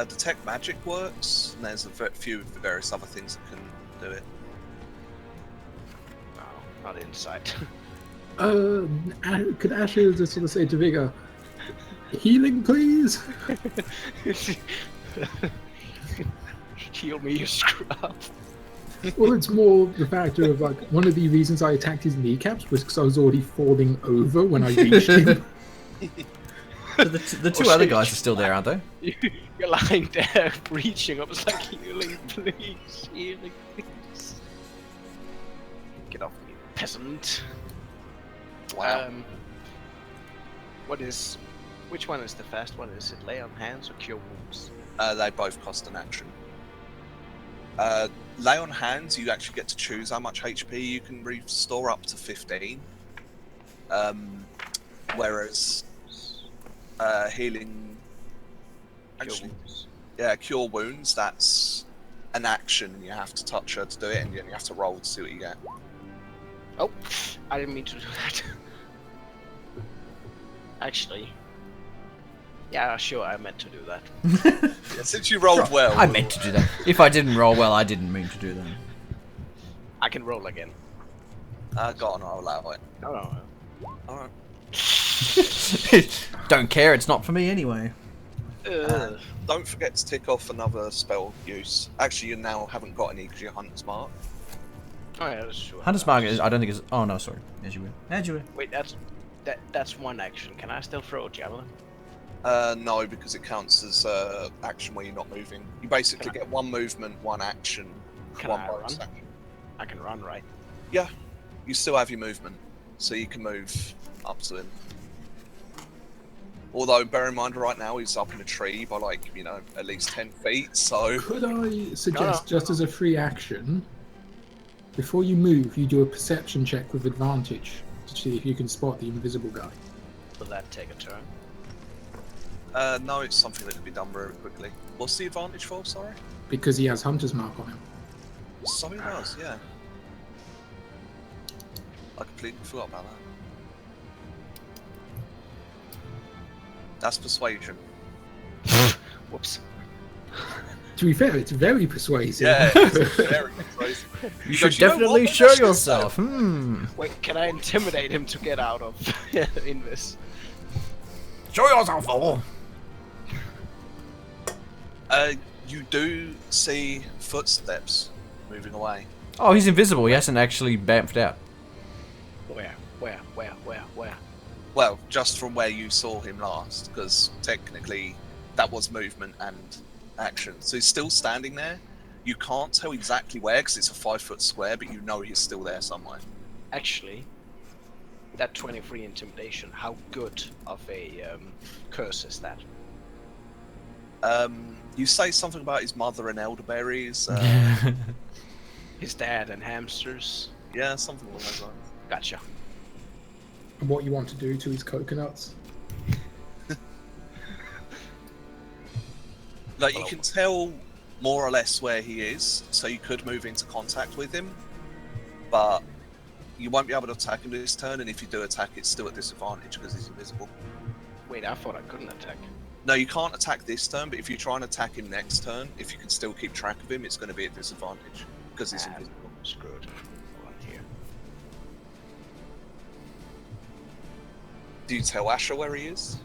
Detect magic works, and there's a few various other things that can do it. No, not inside. Could Asher just sort of say to Vigor, healing please? Heal me, you scrub. Well, it's more the factor of like, one of the reasons I attacked his kneecaps was because I was already falling over when I reached him. So the two other guys are still there, aren't they? You're lying there, reaching. I was like, healing, please, healing, please. Get off me, peasant. Wow. Which one is the fast one? Is it lay on hands or cure wounds? They both cost an action. Lay on hands, you actually get to choose how much HP you can restore up to 15. Whereas healing, Cure actually, wounds. yeah, cure wounds, that's an action, and you have to touch her to do it, and you have to roll to see what you get. Oh, I didn't mean to do that. Actually, yeah, sure, I meant to do that. Yeah, since you rolled well, I meant to do that. If I didn't roll well, I didn't mean to do that. I can roll again. go on, I'll allow it. No. Alright. Don't care, it's not for me anyway. Don't forget to tick off another spell use. Actually, you now haven't got any because you're Hunter's Mark. Oh yeah, that's true. Hunter's Mark is, I don't think it's... Oh no, sorry. As you were. As you were. Wait, that's one action. Can I still throw a javelin? No, because it counts as action where you're not moving. You basically get one movement, one action, Can one I bonus run? action. I can run, right? Yeah, you still have your movement, so you can move up to him. Although, bear in mind, right now he's up in a tree by like, you know, at least 10 feet, so... Could I suggest, just as a free action, before you move, you do a perception check with advantage to see if you can spot the invisible guy. Will that take a turn? No, it's something that can be done very quickly. What's the advantage for, sorry? Because he has Hunter's Mark on him. So he does, yeah. I completely forgot about that. That's persuasion. Whoops. To be fair, it's very persuasive. Yeah, it's very persuasive. You He should goes, "You know what? definitely Maybe I show should yourself. Wait, can I intimidate him to get out of Invis? Show yourself, fool. You do see footsteps moving away. Oh, he's invisible. He hasn't actually bamfed out. Where? Well, just from where you saw him last, because technically that was movement and action. So he's still standing there. You can't tell exactly where because it's a 5-foot square, but you know he's still there somewhere. Actually, that 23 intimidation, how good of a curse is that? You say something about his mother and elderberries. His dad and hamsters. Yeah, something along those lines. Gotcha. And what you want to do to his coconuts? Like, you can tell more or less where he is, so you could move into contact with him, but you won't be able to attack him this turn, and if you do attack, it's still at disadvantage because he's invisible. Wait, I thought I couldn't attack. No, you can't attack this turn, but if you try and attack him next turn, if you can still keep track of him, it's going to be at disadvantage because he's invisible. Screwed. Hold on here. Do you tell Asher where he is?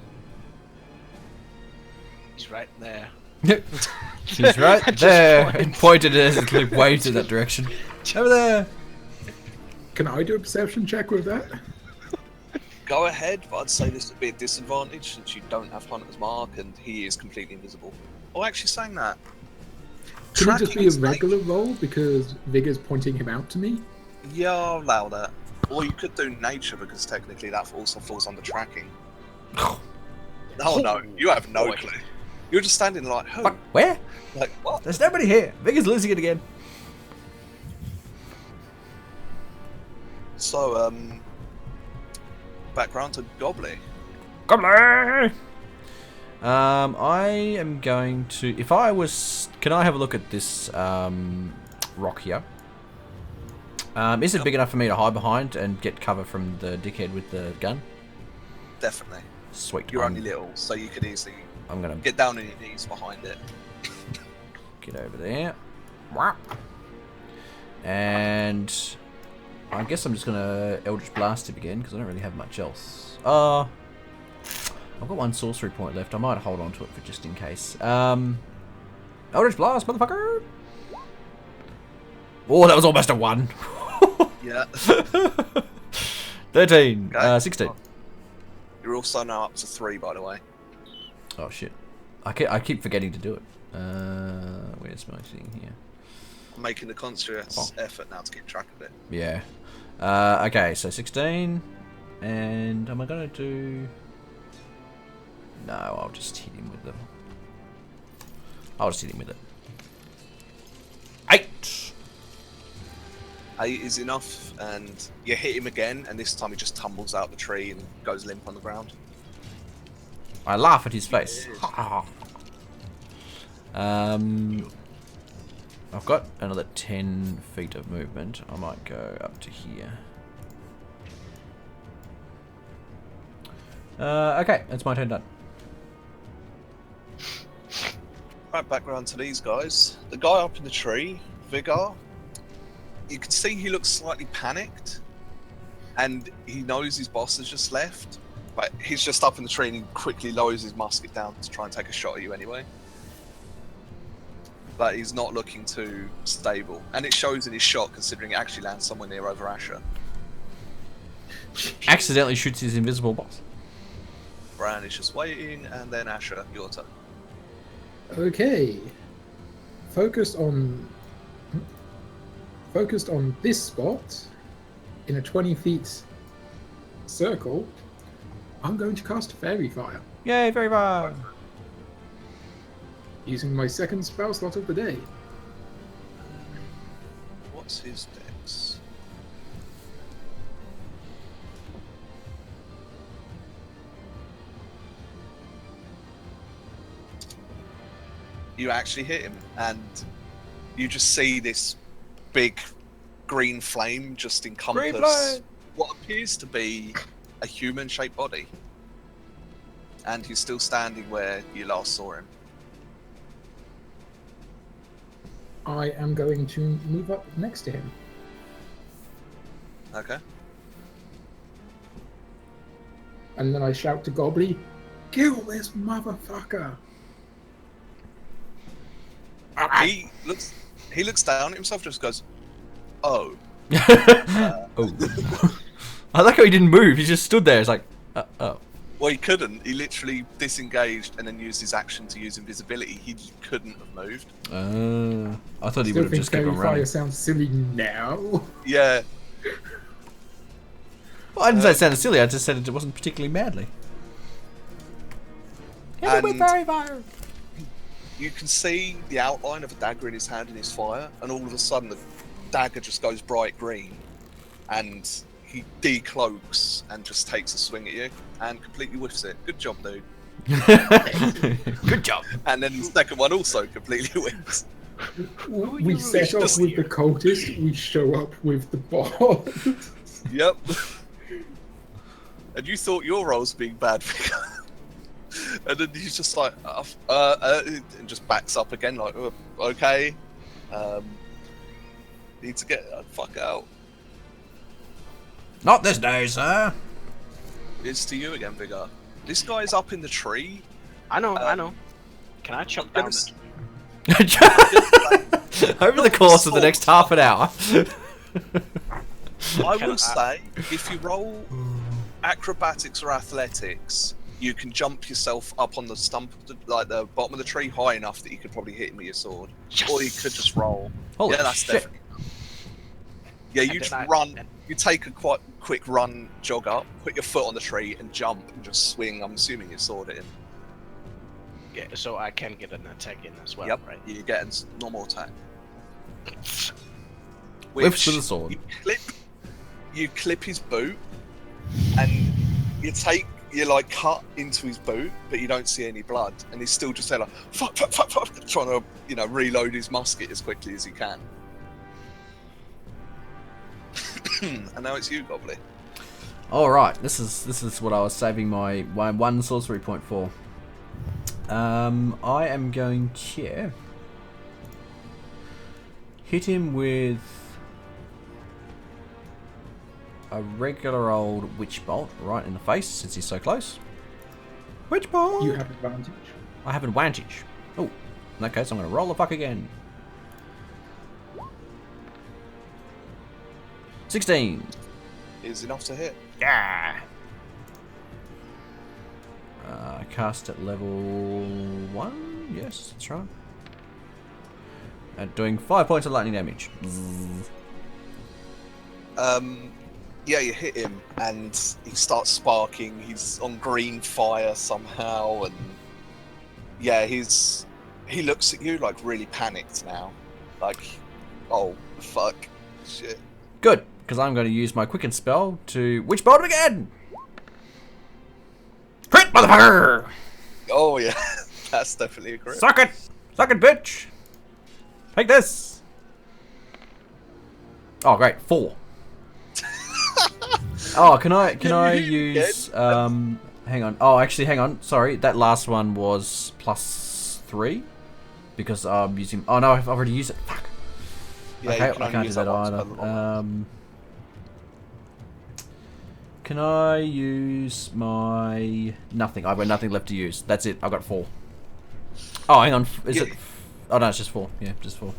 He's right there. He's right Just there. point. And pointed as he waved in that direction. Over there. Can I do a perception check with that? Go ahead, but I'd say this would be a disadvantage since you don't have Hunter's Mark and he is completely invisible. Oh, actually saying that. Could it just be a Tracking's regular roll because Vigor's pointing him out to me? Yeah, I'll allow that. Or you could do nature because technically that also falls under tracking. Oh no, you have no Boy. clue. You're just standing like, who? What? Where? Like, what? There's nobody here. Vigor's losing it again. So, background to Gobbly. Gobbly! I am going to... If I was... Can I have a look at this rock here? Is it big enough for me to hide behind and get cover from the dickhead with the gun? Definitely. Sweet. You're only little, so you could easily I'm going to get down on your knees behind it. get over there. Whap. And... I guess I'm just going to Eldritch Blast him again, because I don't really have much else. I've got one sorcery point left. I might hold on to it for just in case. Eldritch Blast, motherfucker! Oh, that was almost a 1. Yeah. 13. Okay. 16. You're also now up to 3, by the way. Oh, shit. I keep forgetting to do it. Where's my thing here? I'm making a conscious effort now to keep track of it. Yeah. Okay, so 16. And am I going to do... No, I'll just hit him with them. I'll just hit him with it. 8! 8 is enough, and you hit him again, and this time he just tumbles out the tree and goes limp on the ground. I laugh at his face. I've got another 10 feet of movement. I might go up to here. Okay, that's my turn done. Right, background to these guys. The guy up in the tree, Vigar, you can see he looks slightly panicked, and he knows his boss has just left, but he's just up in the tree and he quickly lowers his musket down to try and take a shot at you anyway. But he's not looking too stable, and it shows in his shot considering it actually lands somewhere near over Asher. Accidentally shoots his invisible boss. Bran is just waiting, and then Asher, your turn. Okay. Focused on this spot in a 20 feet circle. I'm going to cast Fairy Fire Yay, very far. using my second spell slot of the day. What's his dex? You actually hit him, and you just see this big green flame just encompass flame! what appears to be a human-shaped body. And he's still standing where you last saw him. I am going to move up next to him. Okay. And then I shout to Gobbly, "Kill this motherfucker!" He looks down at himself, just goes, "Oh." Oh. I like how he didn't move. He just stood there. It's like, oh. Well, he couldn't. He literally disengaged and then used his action to use invisibility. He couldn't have moved. I thought he Still would have think just kept on fairy running. fire sounds silly now. Yeah. Well, I didn't say it sounded silly. I just said it wasn't particularly madly. And Fairy fire. you can see the outline of a dagger in his hand in his fire, and all of a sudden the dagger just goes bright green, and he decloaks and just takes a swing at you and completely whiffs it. Good job, dude. Good job. And then the second one also completely whiffs. We set off with the cultist, we show up with the boss. Yep. And you thought your role's being bad, and then he's just like, and just backs up again, like, okay, need to get the fuck out. Not this day, sir. It's to you again, Vigar. This guy's up in the tree. I know. Can I chop down? Over the course of the next half an hour. I will say, if you roll acrobatics or athletics, you can jump yourself up on the stump, like the bottom of the tree, high enough that you could probably hit him with your sword, or you could just roll. Holy yeah, that's shit. definitely. Yeah, you just run. You take a quite quick run, jog up, put your foot on the tree, and jump, and just swing. I'm assuming your sword at him. Yeah, so I can get an attack in as well, Yep, right? you get a normal attack. Whiffs with a sword. You clip his boot, and you like cut into his boot, but you don't see any blood, and he's still just there like fuck, trying to reload his musket as quickly as he can. And now it's you, Gobbly. All right, this is what I was saving my one sorcery point for. I am going to hit him with a regular old witch bolt right in the face since he's so close. Witch bolt. You have advantage. I have advantage. Oh, in that case, I'm going to roll the fuck again. 16. Is enough to hit. Yeah. Cast at level 1. Yes, that's right. And doing 5 points of lightning damage. Yeah, you hit him, and he starts sparking. He's on green fire somehow, and yeah, he looks at you like really panicked now, like, oh fuck, shit. Good, because I'm going to use my quicken spell to witch bolt him again. Crit, motherfucker! Oh yeah, that's definitely a crit. Suck it, bitch. Take this. Oh great, 4. Oh, can I use hang on. Oh, actually, hang on. Sorry, that last one was +3 because I'm using. Oh no, I've already used it. Fuck. Yeah, okay, you can I only can't do use that that either. once. Can I use my nothing? I've got nothing left to use. That's it. I've got 4. Oh, hang on. Is it? Oh no, it's just 4. Yeah, just 4.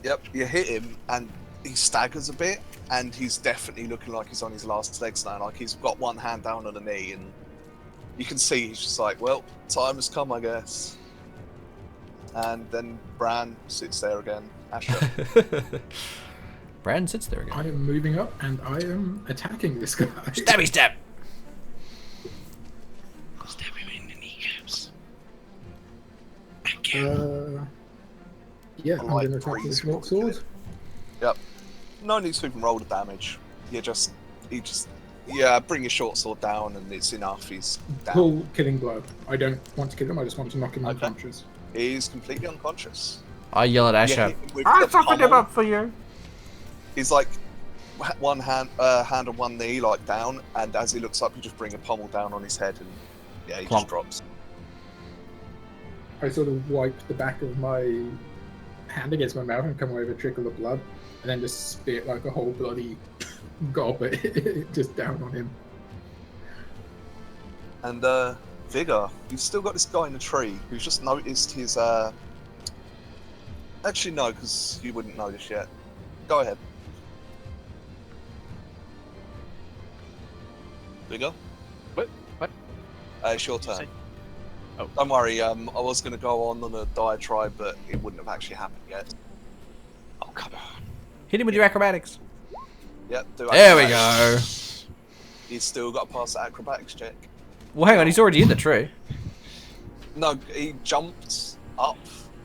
Yep, you hit him, and he staggers a bit, and he's definitely looking like he's on his last legs now. Like he's got one hand down on a knee, and you can see he's just like, well, time has come, I guess. And then Bran sits there again. Asher. Bran sits there again. I am moving up and I am attacking this guy. Stabby stab. Stab him in the kneecaps. Yeah, I'm like going to attack with a breeze short sword. Yep. No need to even roll the damage. Bring your short sword down, and it's enough. He's down. Pull killing blow. I don't want to kill him, I just want to knock him Okay. unconscious. He's completely unconscious. I yell at You Asher. hit him with I the suffered him pommel. up for you. He's like one hand on one knee, like down, and as he looks up, you just bring a pommel down on his head, and yeah, he Plonk. just drops. I sort of wipe the back of my hand against my mouth and come away with a trickle of blood, and then just spit like a whole bloody gob just down on him. And Vigar, you've still got this guy in the tree who's just noticed his Actually, no, because you wouldn't know this yet. Go ahead. Vigar? What? It's your turn. Say? Oh. Don't worry, I was going to go on a diatribe, but it wouldn't have actually happened yet. Oh, come on. Hit him with your acrobatics. Yep, do There we acrobatics. go. He's still got to pass the acrobatics check. Well, hang on, he's already in the tree. No, he jumped up,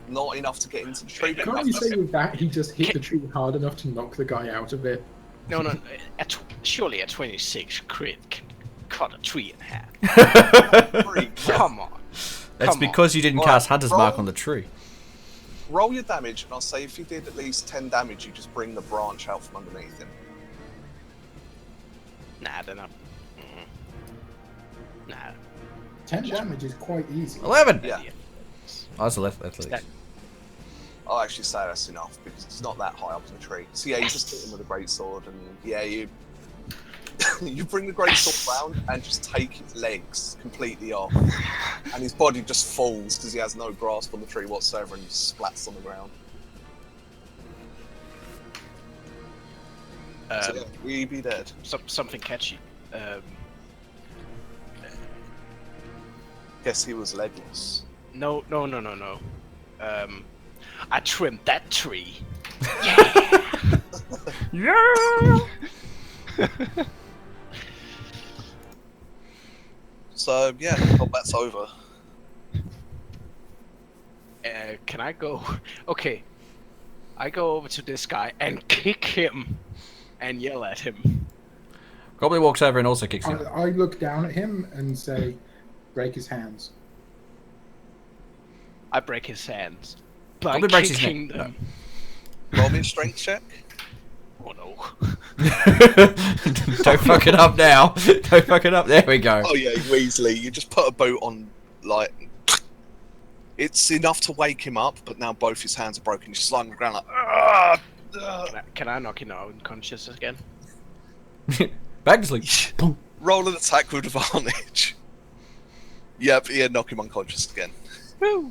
not enough to get into the tree. but Can't enough you to- say with that he just hit the tree hard enough to knock the guy out of it? No. Surely a 26 crit can cut a tree in half. Three. Come on. That's Come because you didn't Alright, cast Hunter's Mark roll. on the tree. Roll your damage, and I'll say if you did at least 10 damage, you just bring the branch out from underneath him. Nah, they're not. Nah. 10 damage is quite easy. 11! Yeah. Oh, that's a left least. That- I'll actually say that's enough, because it's not that high up in the tree. So yeah, you just hit him with a great sword, and yeah, you you bring the great sword round and just take his legs completely off, and his body just falls because he has no grasp on the tree whatsoever, and splats on the ground. So yeah, we be dead. Something catchy. Guess he was legless. No. I trimmed that tree. Yeah! So yeah, combat's over. Can I go? Okay. I go over to this guy and kick him and yell at him. Gobbly walks over and also kicks him. I look down at him and say, break his hands. I break his hands by Gobbly breaks his kicking neck. them. Roll me a strength check. Oh no. Don't fuck it up now. Don't fuck it up. There we go. Oh yeah, Weasley, you just put a boot on, like, it's enough to wake him up, but now both his hands are broken. You're sliding on the ground like, "Ugh, ugh." Can I knock him out unconscious again? Back to sleep. Boom. Roll an attack with advantage. Yep, yeah, knock him unconscious again. Woo!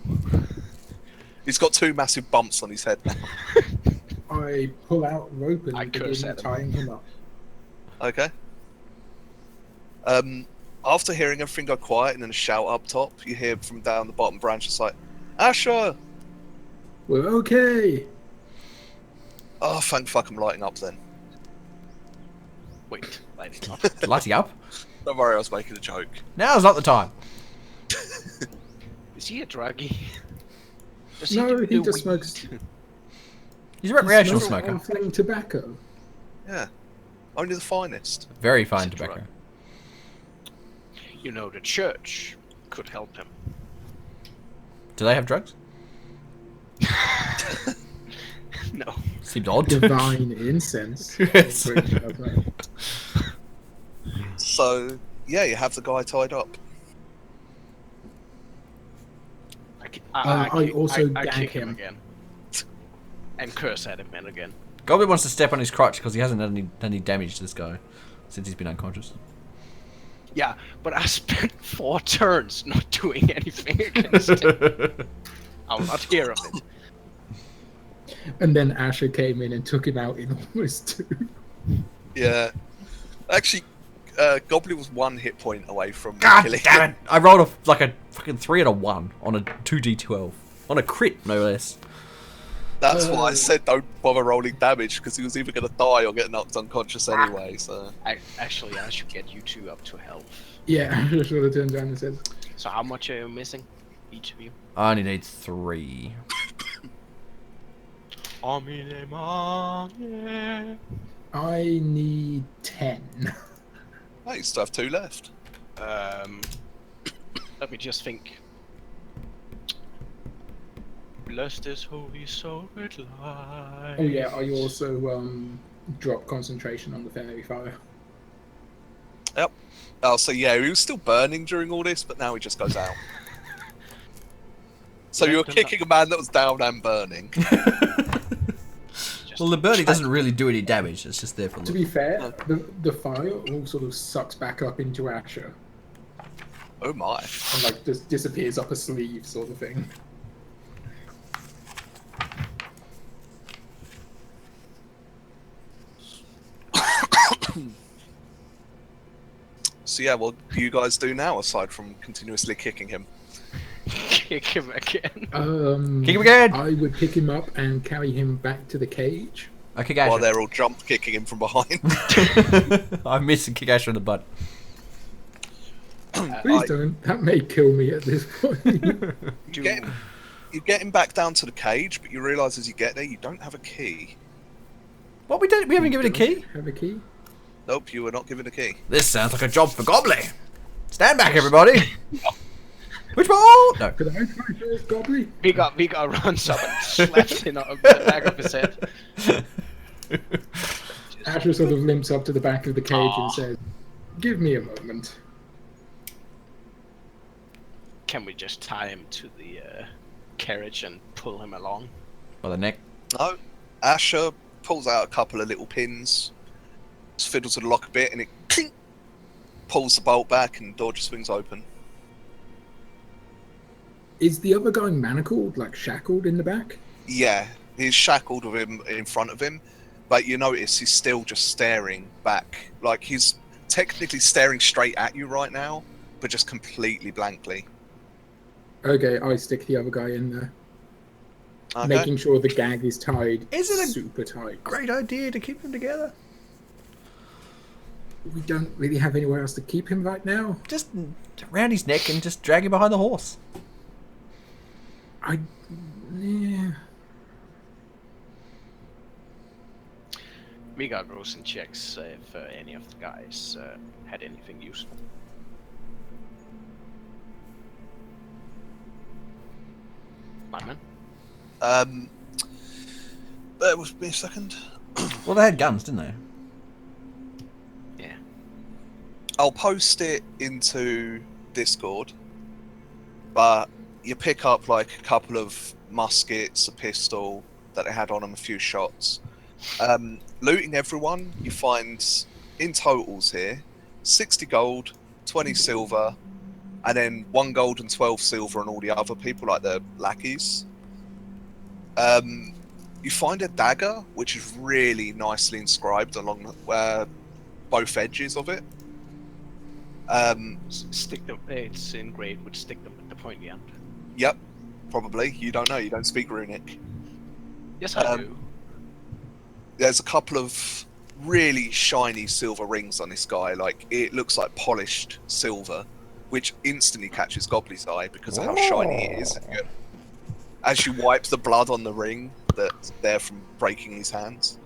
He's got 2 massive bumps on his head now. I pull out rope and I curse begin at him. tying him up. Okay. After hearing everything go quiet and then a shout up top, you hear from down the bottom branch, it's like, Asher! We're okay! Oh, thank fuck I'm lighting up then. Wait, lighting up. Lighting up. Don't worry, I was making a joke. Now's not the time. Is he a druggie? Does No, do he the just weed? smokes He's a recreational he smokes smoker. on-flame tobacco. Yeah. Only the finest. Very fine It's a tobacco. drug. You know, the church could help him. Do they have drugs? No. Seemed odd. Divine incense. Yes. So, yeah, you have the guy tied up. I also I gag kick him him. again. And curse at him and again. Gobbly wants to step on his crotch because he hasn't done any damage to this guy since he's been unconscious. Yeah, but I spent 4 turns not doing anything against him. I'll not hear of it. And then Asher came in and took him out in almost 2. Yeah. Actually, Gobbly was 1 hit point away from God killing damn him. it! I rolled a fucking 3 and a 1 on a 2d12 on a crit, no less. That's why I said don't bother rolling damage, because he was either going to die or get knocked unconscious anyway, so... Actually, I should get you 2 up to health. Yeah, Asher sort of turns around and says, So how much are you missing? Each of you? I only need 3. I need 10. Oh, you still have 2 left. Let me just think. Bless this holy soul with light. Oh yeah, I also drop concentration on the fairy fire. Yep. Oh, so yeah, he was still burning during all this, but now he just goes out. So you were kicking a man that was down and burning. Well, the burning doesn't really do any damage. It's just there for To look. be fair, the fire all sort of sucks back up into Asher Oh my. and like just disappears up a sleeve sort of thing. So yeah, what do you guys do now aside from continuously kicking him? Kick him again. Kick him again! I would pick him up and carry him back to the cage. I kick While Asher. they're all jump kicking him from behind. I'm missing kick Asher in the butt. Please don't. That may kill me at this point. You get him back down to the cage, but you realise as you get there, you don't have a key. What, we haven't given a key? Have a key? Nope, you were not given a key. This sounds like a job for Gobbly. Stand back, everybody. Which ball? No. Could I try first, Gobbly? Vigar runs up and slaps him on the back of his head. Asher sort of limps up to the back of the cage and says, "Give me a moment." Can we just tie him to the carriage and pull him along? By the neck. No. Asher pulls out a couple of little pins, just fiddles with the lock a bit, and it clink, pulls the bolt back, and the door just swings open. Is the other guy manacled, like shackled in the back? Yeah, he's shackled with him in front of him, but you notice he's still just staring back. Like, he's technically staring straight at you right now, but just completely blankly. Okay, I stick the other guy in there. Okay. Making sure the gag is tied Is it a super tight. great idea to keep them together? We don't really have anywhere else to keep him right now. Just around his neck and just drag him behind the horse. Yeah. Vigar goes and checks if any of the guys had anything useful. My man. Bear with me a second. Well, they had guns, didn't they? Yeah. I'll post it into Discord, but you pick up like a couple of muskets, a pistol that they had on them, a few shots. Looting everyone, you find in totals here 60 gold, 20 silver, and then 1 gold and 12 silver on all the other people, like the lackeys. You find a dagger, which is really nicely inscribed along both edges of it. Stick them. It's engraved with stick them at the pointy end. Yep, probably. You don't know. You don't speak runic. Yes, I do. There's a couple of really shiny silver rings on this guy. Like, it looks like polished silver, which instantly catches Gobbly's eye because of how shiny it is. As you wipe the blood on the ring that's there from breaking his hands.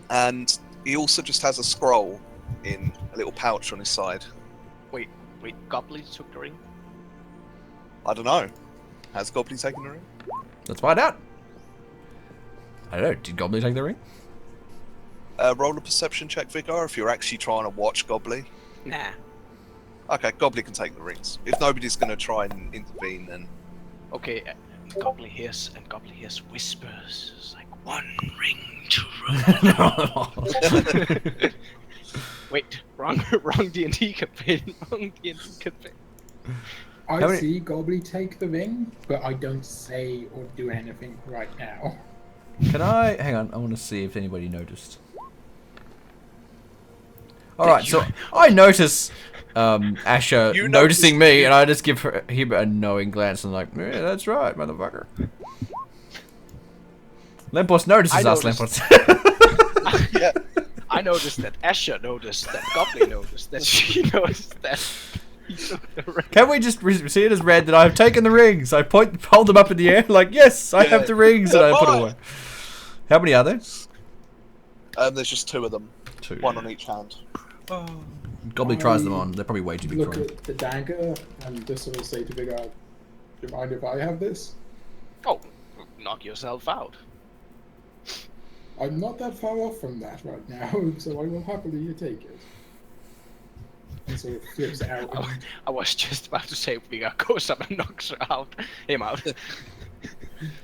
And he also just has a scroll in a little pouch on his side. Wait, Gobbly took the ring? I don't know. Has Gobbly taken the ring? Let's find out. I don't know. Did Gobbly take the ring? Roll a perception check, Vigar, if you're actually trying to watch Gobbly. Nah. Okay, Gobbly can take the rings. If nobody's going to try and intervene, then... Okay, Gobbly hears whispers. It's like 1 ring to rule. Wait, wrong DnD campaign. Wrong DnD campaign. I see Gobbly take the ring, but I don't say or do anything right now. Can I... Hang on, I want to see if anybody noticed. Alright, so I notice Asher noticing me, and I just give him a knowing glance and like, yeah, that's right, motherfucker. Lempos notices us, Lempos. Yeah. I noticed that Asher noticed that Gobbly noticed that she noticed that he took the ring. Can we just see it as read that I've taken the rings? I hold them up in the air like, yes, I have the rings, and I put them away. How many are there? There's just 2 of them. 2. 1 on each hand. Gobbly tries them on. They're probably way too big for Look him. at the dagger and just sort of say to Vigar, "Do you mind if I have this?" Oh, knock yourself out. I'm not that far off from that right now, so I will happily take it. And sort of flips it out. I was just about to say Vigar goes up and knocks him out.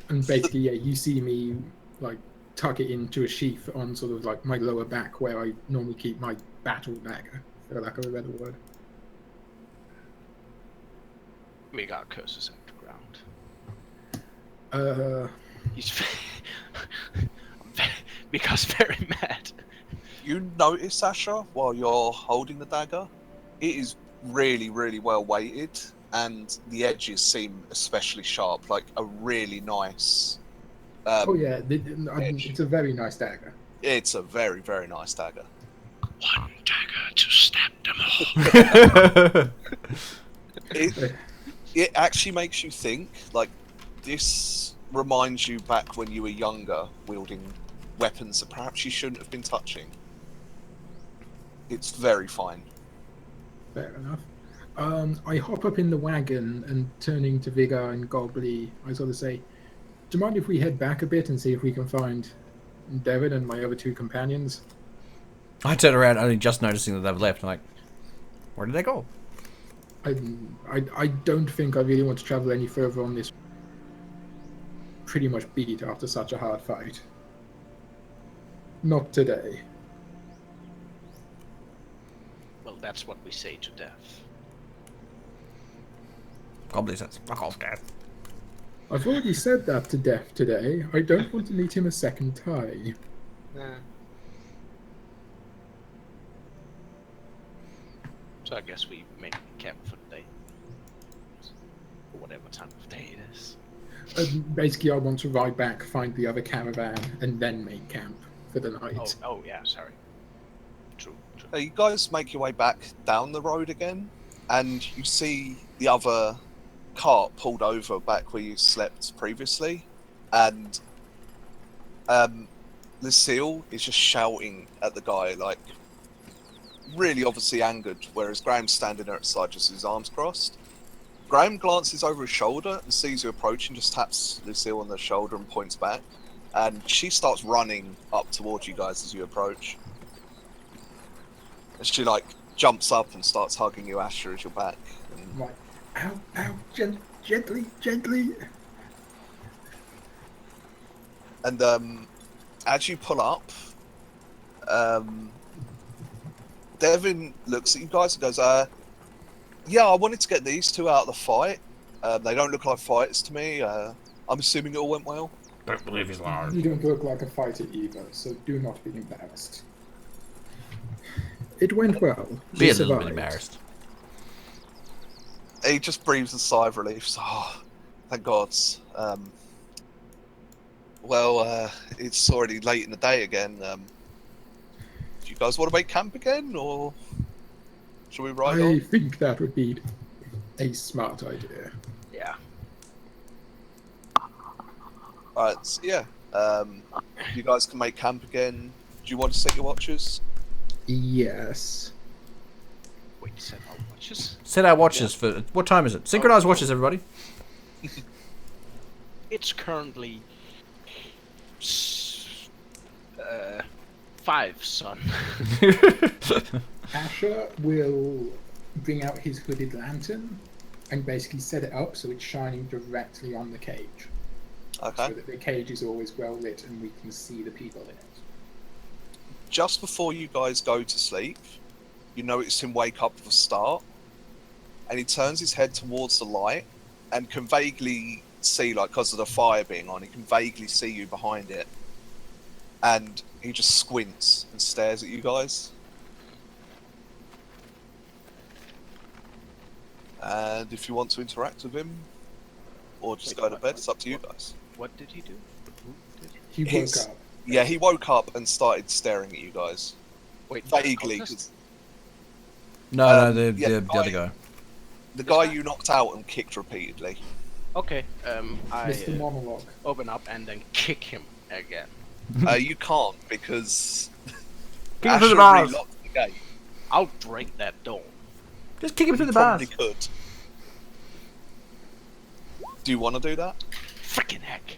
And basically, yeah, you see me like tuck it into a sheath on sort of like my lower back where I normally keep my battle dagger, for lack of a better word. Vigar curses at the ground. He's Vigar's very mad. You notice, Asher, while you're holding the dagger, it is really, really well weighted, and the edges seem especially sharp, like a really nice. Oh yeah, it's a very nice dagger. It's a very, very nice dagger. One dagger to stab them all. It actually makes you think, like, this reminds you back when you were younger, wielding weapons that perhaps you shouldn't have been touching. It's very fine. Fair enough. I hop up in the wagon and turning to Vigar and Gobbly, I sort of say, do you mind if we head back a bit and see if we can find Devin and my other 2 companions? I turn around, only just noticing that they've left. I'm like, where did they go? I don't think I really want to travel any further on this. Pretty much beat after such a hard fight. Not today. Well, that's what we say to death. Gobbly says, fuck off, Dad. I've already said that to Death today. I don't want to meet him a second time. So I guess we make camp for the day. Or whatever time of day it is. Basically, I want to ride back, find the other caravan, and then make camp for the night. Oh yeah, sorry. True. You guys make your way back down the road again, and you see the other cart pulled over back where you slept previously, and Lucille is just shouting at the guy, like, really obviously angered, whereas Graham's standing there at the side just with his arms crossed. Graham glances over his shoulder and sees you approaching, just taps Lucille on the shoulder and points back, and she starts running up towards you guys as you approach. And she, like, jumps up and starts hugging you, Asher, as you're back. And Like, ow, gently. And as you pull up, Devin looks at you guys and goes, yeah, I wanted to get these 2 out of the fight. They don't look like fighters to me. I'm assuming it all went well. Don't believe he's lying. You don't look like a fighter either, so do not be embarrassed. It went well. Be We a little bit survived. embarrassed. He just breathes a sigh of relief. So, thank God. It's already late in the day again. Do you guys want to make camp again, or should we ride I on? think that would be a smart idea. Yeah. Alright, so yeah. You guys can make camp again. Do you want to set your watches? Yes. Wait, set our watches. Set our watches for... What time is it? Synchronized watches, everybody. It's currently 5, son. Asher will bring out his hooded lantern and basically set it up so it's shining directly on the cage. Okay. So that the cage is always well lit and we can see the people in it. Just before you guys go to sleep, you notice him wake up with a start, and he turns his head towards the light and can vaguely see, like, because of the fire being on, he can vaguely see you behind it, and he just squints and stares at you guys. And if you want to interact with him, or just go to bed, it's up to you guys. What did he do? He woke He's- up. Yeah, he woke up and started staring at you guys. Wait, Vaguely. cultist? 'Cause No, the yeah, other guy. the guy you knocked out and kicked repeatedly. Okay. I Mr. Monologue. open up and then kick him again. You can't, because Kick him through the Asher bars. relocked the gate. I'll break that door. Just kick him through the Probably bars. could. Do you want to do that? Freaking heck.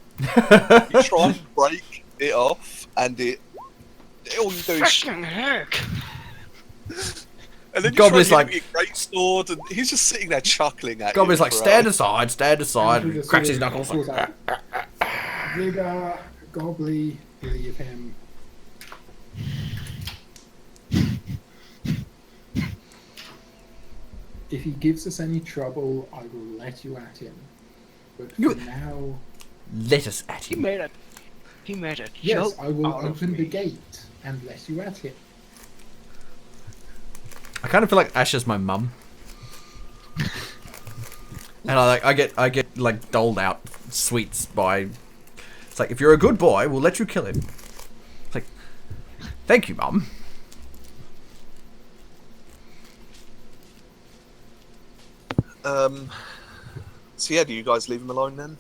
You try and break it off, and all you do is Freaking heck. and then you Gobbly's try like- and hit your great sword, and he's just sitting there chuckling at Gobbly's you. like, for, stand uh, aside, Andrew just cracks sort his of knuckles. calls out, Vigar, Gobbly, leave him. If he gives us any trouble, I will let you at him. But for You- now, Let us at He him. made it. He made it. yes, Joke I will out of open the me. gate and let you at him. I kind of feel like Asha's my mum. And I get like doled out sweets by. It's like, if you're a good boy, we'll let you kill him. It's like, thank you, Mum. So yeah, do you guys leave him alone then?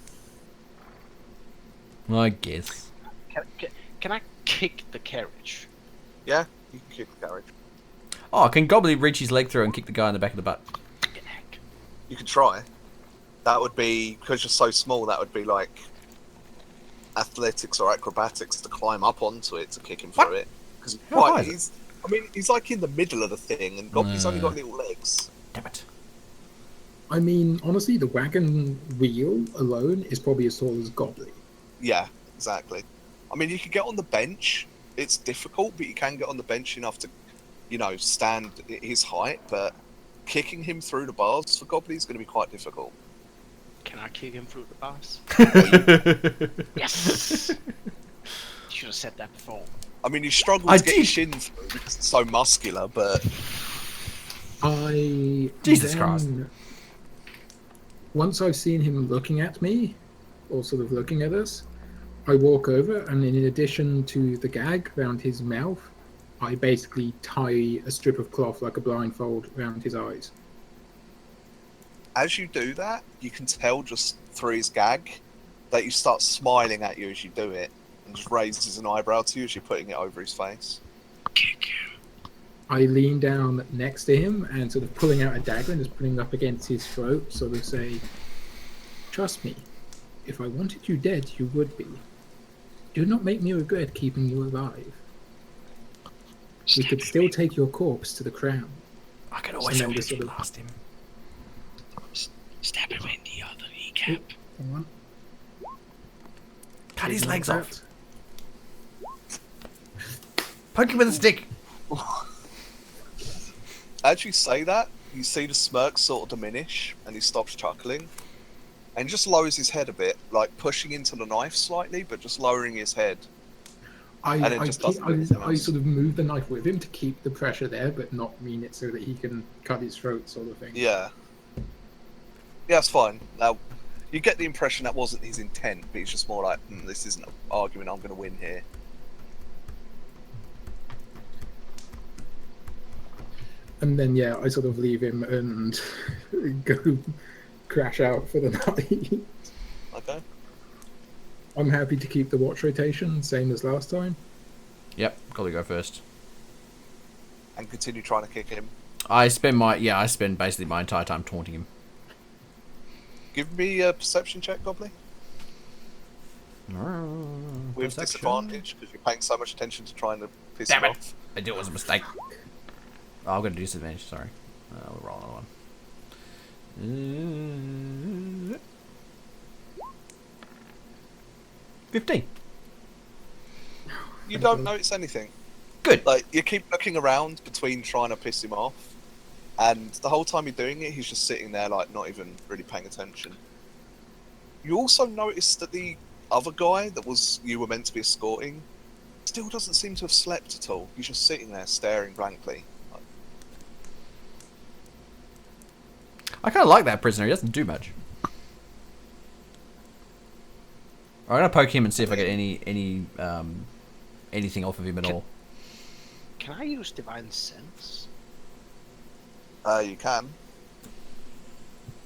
I guess. Can I kick the carriage? Yeah, you can kick the carriage. Oh, can Gobbly reach his leg through and kick the guy in the back of the butt? You can try. That would be, because you're so small, that would be like athletics or acrobatics to climb up onto it to kick him through it. Because he's like in the middle of the thing, and Gobbly's only got little legs. Damn it. I mean, honestly, the wagon wheel alone is probably as tall as Gobbly. Yeah, exactly. I mean, you can get on the bench. It's difficult, but you can get on the bench enough to, you know, stand at his height. But kicking him through the bars for Gobbly is going to be quite difficult. Can I kick him through the bars? Yes! You should have said that before. I mean, you struggle to get your shin through because it's so muscular, but... Jesus Christ. Once I've seen him looking at me, or sort of looking at us, I walk over, and in addition to the gag around his mouth, I basically tie a strip of cloth like a blindfold around his eyes. As you do that, you can tell just through his gag that you start smiling at you as you do it, and just raises an eyebrow to you as you're putting it over his face. I lean down next to him and sort of pulling out a dagger and just putting it up against his throat, sort of say, "Trust me, if I wanted you dead, you would be. Do not make me regret keeping you alive. We could still take your corpse to the crown." I can always help if you last him. Stab him in the other kneecap. Hang on. Cut his legs off. Poke him with a stick. As you say that, you see the smirk sort of diminish, and he stops chuckling, and just lowers his head a bit, like pushing into the knife slightly, but just lowering his head. I sort else. of move the knife with him to keep the pressure there, but not mean it so that he can cut his throat, sort of thing. Yeah. Yeah, it's fine. Now, you get the impression that wasn't his intent, but he's just more like, this isn't an argument I'm going to win here. And then, yeah, I sort of leave him and go crash out for the night. Okay. I'm happy to keep the watch rotation, same as last time. Yep, Gobbly go first. And continue trying to kick him. I spend basically my entire time taunting him. Give me a perception check, Gobbly. With Perception. disadvantage, because you're paying so much attention to trying to piss Damn him it. off. I knew it was a mistake. Oh, I'm going to do disadvantage, sorry. We'll roll another one. 15. You don't notice anything. Good. Like, you keep looking around between trying to piss him off, and the whole time you're doing it, he's just sitting there, like, not even really paying attention. You also notice that the other guy that you were meant to be escorting still doesn't seem to have slept at all. He's just sitting there staring blankly. I kind of like that prisoner. He doesn't do much. I'm gonna poke him and see if I get anything off of him at all. Can I use divine sense? You can.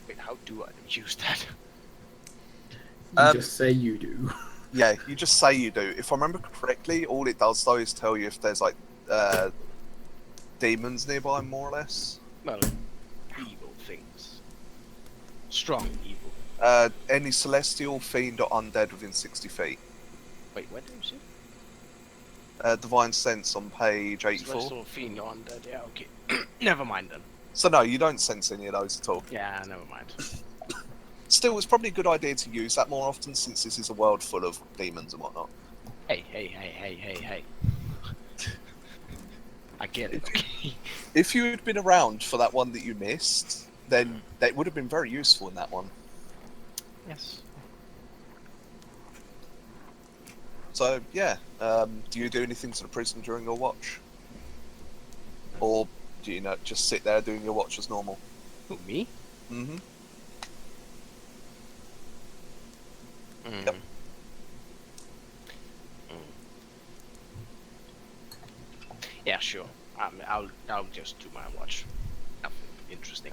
Wait, how do I use that? You just say you do. Yeah, you just say you do. If I remember correctly, all it does though is tell you if there's like demons nearby, more or less. Well, evil things. Strong evil. Any celestial, fiend, or undead within 60 feet. Wait, where do you see? Divine sense on page 84. Celestial fiend or undead. Yeah, okay. Never mind then. So no, you don't sense any of those at all. Yeah, never mind. Still, it's probably a good idea to use that more often, since this is a world full of demons and whatnot. Hey. I get it, okay? If you had been around for that one that you missed, then that would have been very useful in that one. Yes. So, yeah. Do you do anything to the prison during your watch? Or Do you just sit there doing your watch as normal? Who, me? Mm-hmm. Mm. Yep. Yeah, sure. I'll just do my watch. Nothing interesting.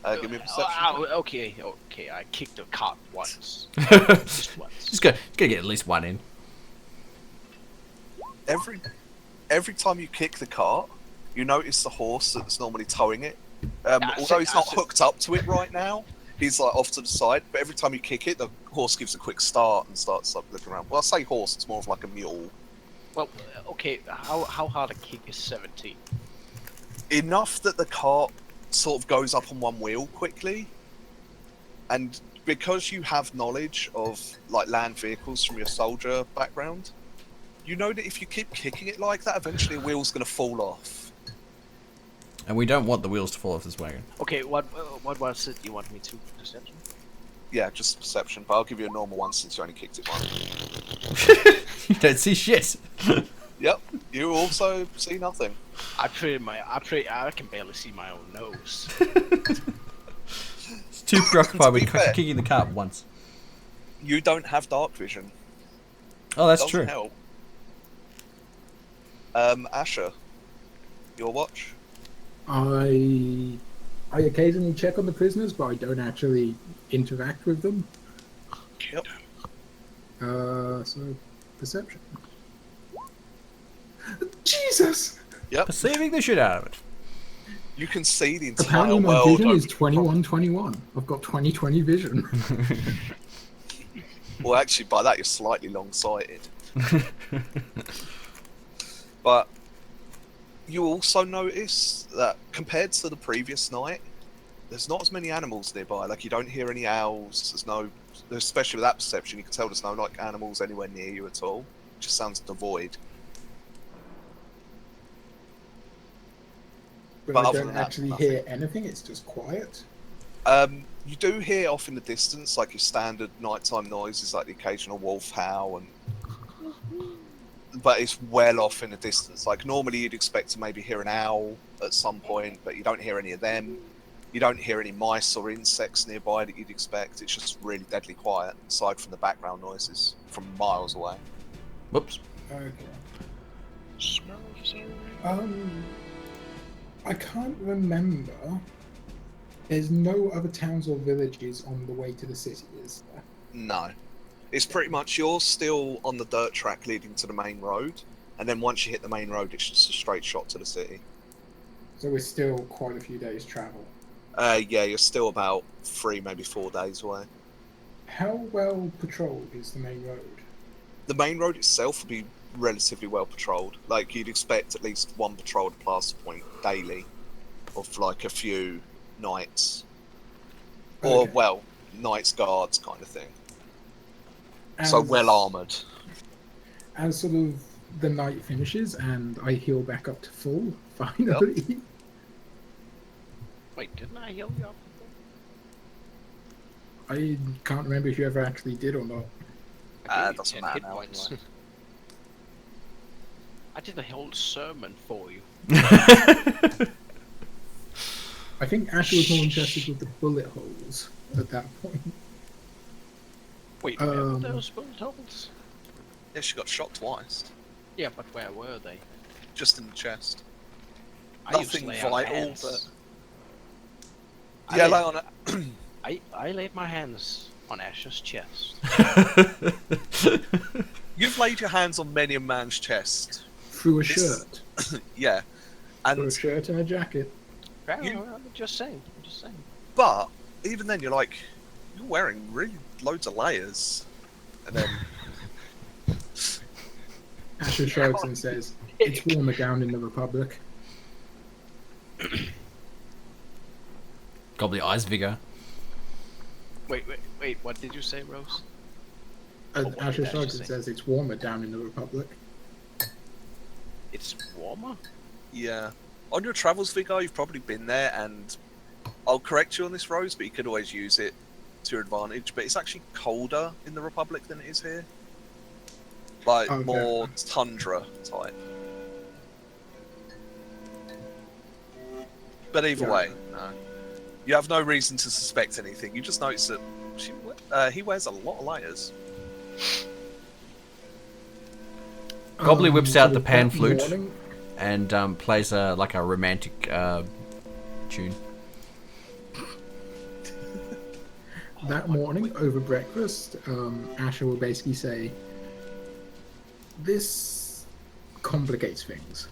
Yeah. Give me a perception. Okay. I kicked the cart once. Just Just once. gotta get at least one in. Every time you kick the cart, you notice the horse that's normally towing it. I Although see- he's I not see. hooked up to it right now, he's like off to the side. But every time you kick it, the horse gives a quick start and starts like looking around. Well, I say horse; it's more of like a mule. Well, okay. How hard a kick is 17? Enough that the cart sort of goes up on one wheel quickly, and because you have knowledge of like land vehicles from your soldier background, you know that if you keep kicking it like that, eventually a wheel's going to fall off. And we don't want the wheels to fall off this wagon. Okay, what was it you want me to perception? Yeah, just perception, but I'll give you a normal one since you only kicked it once. You don't see shit. Yep, you also see nothing. I can barely see my own nose. It's too preoccupied To be with fair. kicking the cart once. You don't have dark vision. Oh, that's Doesn't true. help. Asher, your watch? I occasionally check on the prisoners, but I don't actually interact with them. Yep. So perception. Jesus! Yep. Perceiving the shit out of it. You can see the entire Apparently my world. vision is over- 21/21. I've got 20/20 vision. Well, actually, by that you're slightly long-sighted. But you also notice that compared to the previous night, there's not as many animals nearby. Like you don't hear any owls. Especially with that perception, you can tell there's no like animals anywhere near you at all. It just sounds devoid. But But I other don't than that, actually nothing. hear anything, it's just quiet. You do hear off in the distance like your standard nighttime noises, like the occasional wolf howl, but it's well off in the distance. Like normally you'd expect to maybe hear an owl at some point, but you don't hear any of them. You don't hear any mice or insects nearby that you'd expect. It's just really deadly quiet, aside from the background noises from miles away. Whoops. Okay. Smells I can't remember. There's no other towns or villages on the way to the city, is there? No. It's pretty much you're still on the dirt track leading to the main road, and then once you hit the main road, it's just a straight shot to the city. So we're still quite a few days' travel. Yeah, you're still about 3, maybe 4 days away. How well patrolled is the main road? The main road itself will be relatively well patrolled. Like you'd expect at least one patrol to pass the point daily, of like a few knights, or Okay. well, knights guards kind of thing. So As- well armored. As sort of the night finishes and I heal back up to full, finally. Wait, didn't I heal you up? I can't remember if you ever actually did or not. I gave you Doesn't 10 matter hit now, points. anyway. I did a whole sermon for you. I think Asher was more interested with the bullet holes at that point. Wait, where were Um, those bullet holes? Yeah, she got shot twice, Yeah, but where were they? just in the chest. I used to Nothing lay on vital, hands. but I yeah, laid- lay on it. I laid my hands on Asher's chest. You've laid your hands on many a man's chest. Through a This- shirt. Yeah, Through a and shirt and a jacket. I'm just saying. I'm just saying. but even then, you're like, you're wearing really loads of layers, and then Asher shrugs and says, "It's warmer down in the Republic." Gobbly eyes Vigar. Wait. What did you say, Rose? And what did Asher Asher shrugs say? and says, "It's warmer down in the Republic." It's warmer. yeah. On your travels, Vigar, you've probably been there, and I'll correct you on this, Rose, but you could always use it to your advantage. But it's actually colder in the Republic than it is here. Like Okay. more tundra type. But either Yeah. way, no. You have no reason to suspect anything. You just notice that he wears a lot of layers. Gobbly whips out the that pan flute morning- and plays a romantic tune. That morning, over breakfast, Asher will basically say, "This complicates things.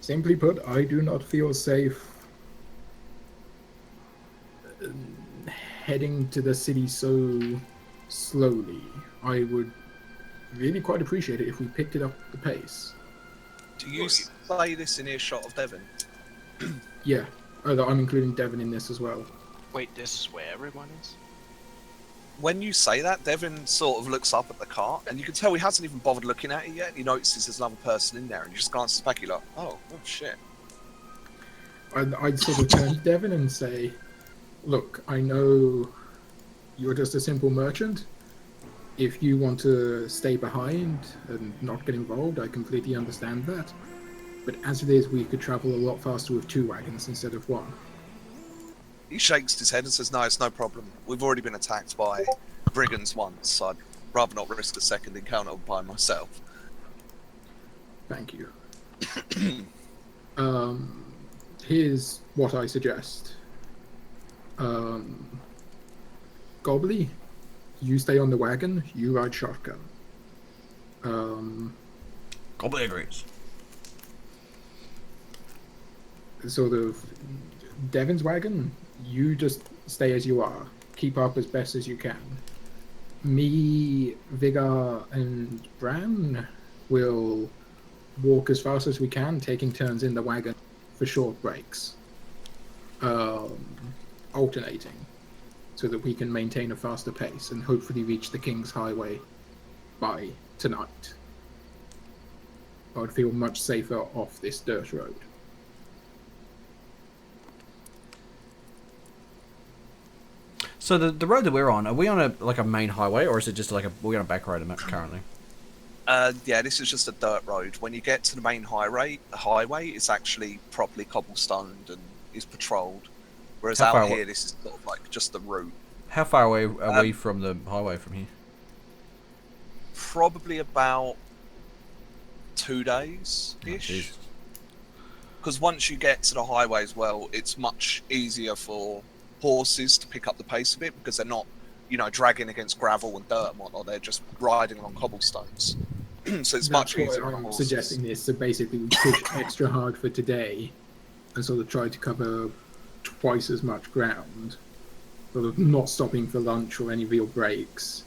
Simply put, I do not feel safe heading to the city so slowly. I would really quite appreciate it if we picked it up the pace." Do you say this in earshot of Devon? Yeah, although I'm including Devon in this as well. Wait, this is where everyone is? When you say that, Devon sort of looks up at the cart, and you can tell he hasn't even bothered looking at it yet. And he notices there's another person in there, and he just glances back. You're like, oh shit. I'd sort of turn to Devon and say, "Look, I know you're just a simple merchant. If you want to stay behind and not get involved, I completely understand that. But as it is, we could travel a lot faster with 2 wagons instead of 1. He shakes his head and says, no, it's no problem. We've already been attacked by brigands once. I'd rather not risk a second encounter by myself. Thank you. Here's what I suggest. Gobbly, you stay on the wagon, you ride shotgun. Gobbly agrees. Sort of Devon's wagon, you just stay as you are. Keep up as best as you can. Me, Vigar, and Bran will walk as fast as we can, taking turns in the wagon for short breaks. Alternating, so that we can maintain a faster pace and hopefully reach the King's Highway by tonight. I would feel much safer off this dirt road. So the road that we're on, are we on a main highway, or is it just we're on a back road currently? Yeah, this is just a dirt road. When you get to the main highway, it's actually properly cobblestoned and is patrolled. Whereas How out far here, this is sort of like just the route. How far away are we from the highway from here? Probably about 2 days-ish. Oh, Because once you get to the highway as well, it's much easier for horses to pick up the pace a bit because they're not, dragging against gravel and dirt and whatnot. They're just riding on cobblestones. So it's much That's easier why on I'm horses. suggesting this. So basically, we push extra hard for today and sort of try to cover twice as much ground, sort of not stopping for lunch or any real breaks,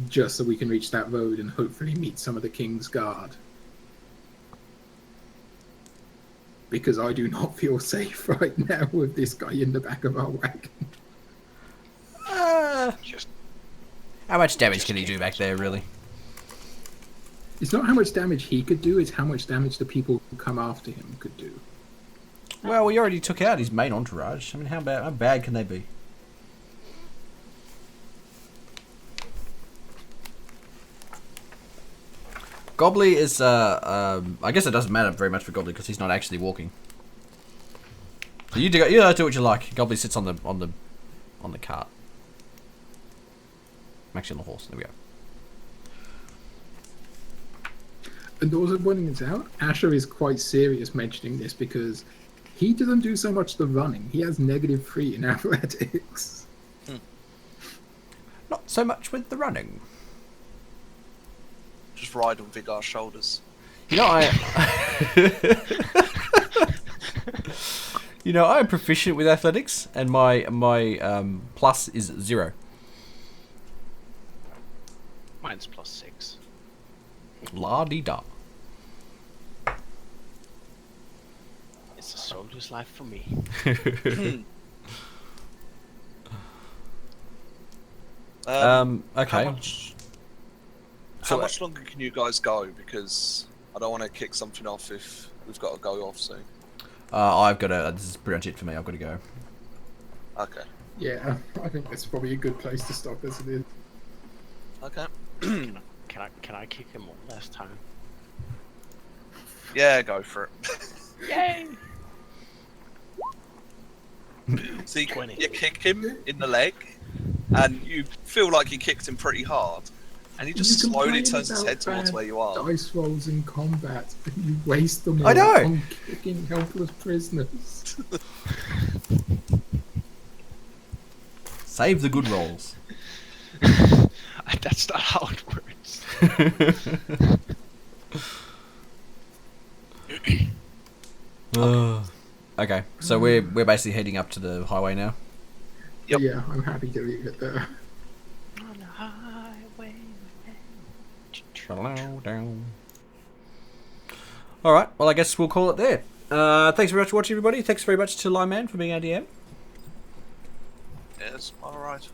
just so we can reach that road and hopefully meet some of the King's Guard. Because I do not feel safe right now with this guy in the back of our wagon. Just How much damage can he do back there, really? It's not how much damage he could do, it's how much damage the people who come after him could do. Well, we already took out his main entourage. I mean, how bad can they be? Gobbly is, I guess it doesn't matter very much for Gobbly because he's not actually walking. So you do what you like. Gobbly sits on the cart. I'm actually on the horse. There we go. And also pointing this out, Asher is quite serious mentioning this because he doesn't do so much the running. He has -3 in athletics. Not so much with the running. Just ride on Vigar's shoulders. I am proficient with athletics, and my plus is 0. mine's +6. La-dee-da. It's a soldier's life for me. Okay. How much longer can you guys go? Because I don't want to kick something off if we've got to go off soon. This is pretty much it for me. I've got to go. Okay. Yeah, I think that's probably a good place to stop as it is. Okay. Can I kick him one last time? Yeah, go for it. Yay! So you 20. kick him in the leg, and you feel like you kicked him pretty hard, and he just You slowly complain turns his about head towards bad where you are. Dice rolls in combat, and you waste them all I know. on kicking helpless prisoners. Save the good rolls. That's not how it works. Okay, so we're basically heading up to the highway now. Yep. Yeah, I'm happy to leave it there. On the highway. All right, well I guess we'll call it there. Thanks very much for watching, everybody. Thanks very much to Lyman for being our DM. Yes, alright.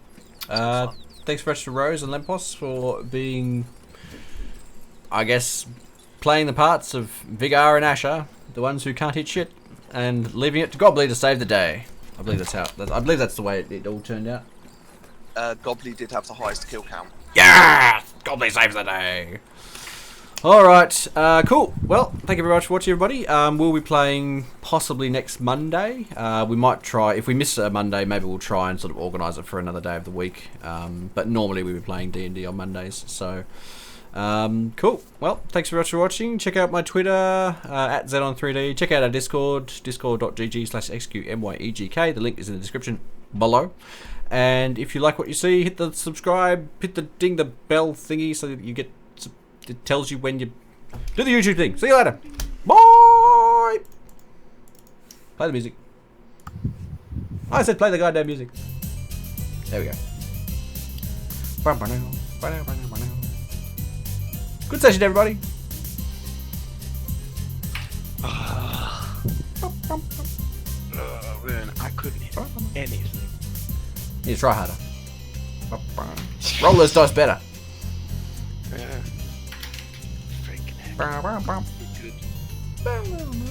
Thanks very much to Rose and Lempos for being, I guess, playing the parts of Vigar and Asher, the ones who can't hit shit, and leaving it to Gobbly to save the day. I believe that's the way it all turned out. Gobbly did have the highest kill count. Yeah, Gobbly saves the day. All right, cool. Well, thank you very much for watching, everybody. We'll be playing possibly next Monday. We might try, if we miss a Monday, maybe we'll try and sort of organise it for another day of the week. But normally we'll be playing D&D on Mondays. So, cool. Well, thanks very much for watching. Check out my Twitter, at Xenon3D. Check out our Discord, discord.gg/xqmyegk. The link is in the description below. And if you like what you see, hit the subscribe, hit the ding the bell thingy so that you get... It tells you when you do the YouTube thing. See you later. Bye. Play the music. I said play the goddamn music. There we go. Good session, everybody. Man, I couldn't hit anything. You try harder. Roll those dice better.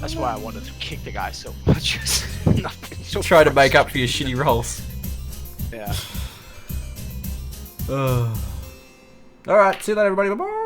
That's why I wanted to kick the guy so much. Nothing so Try to make up for your shitty rolls. Yeah. Alright, see you later, everybody. Bye-bye.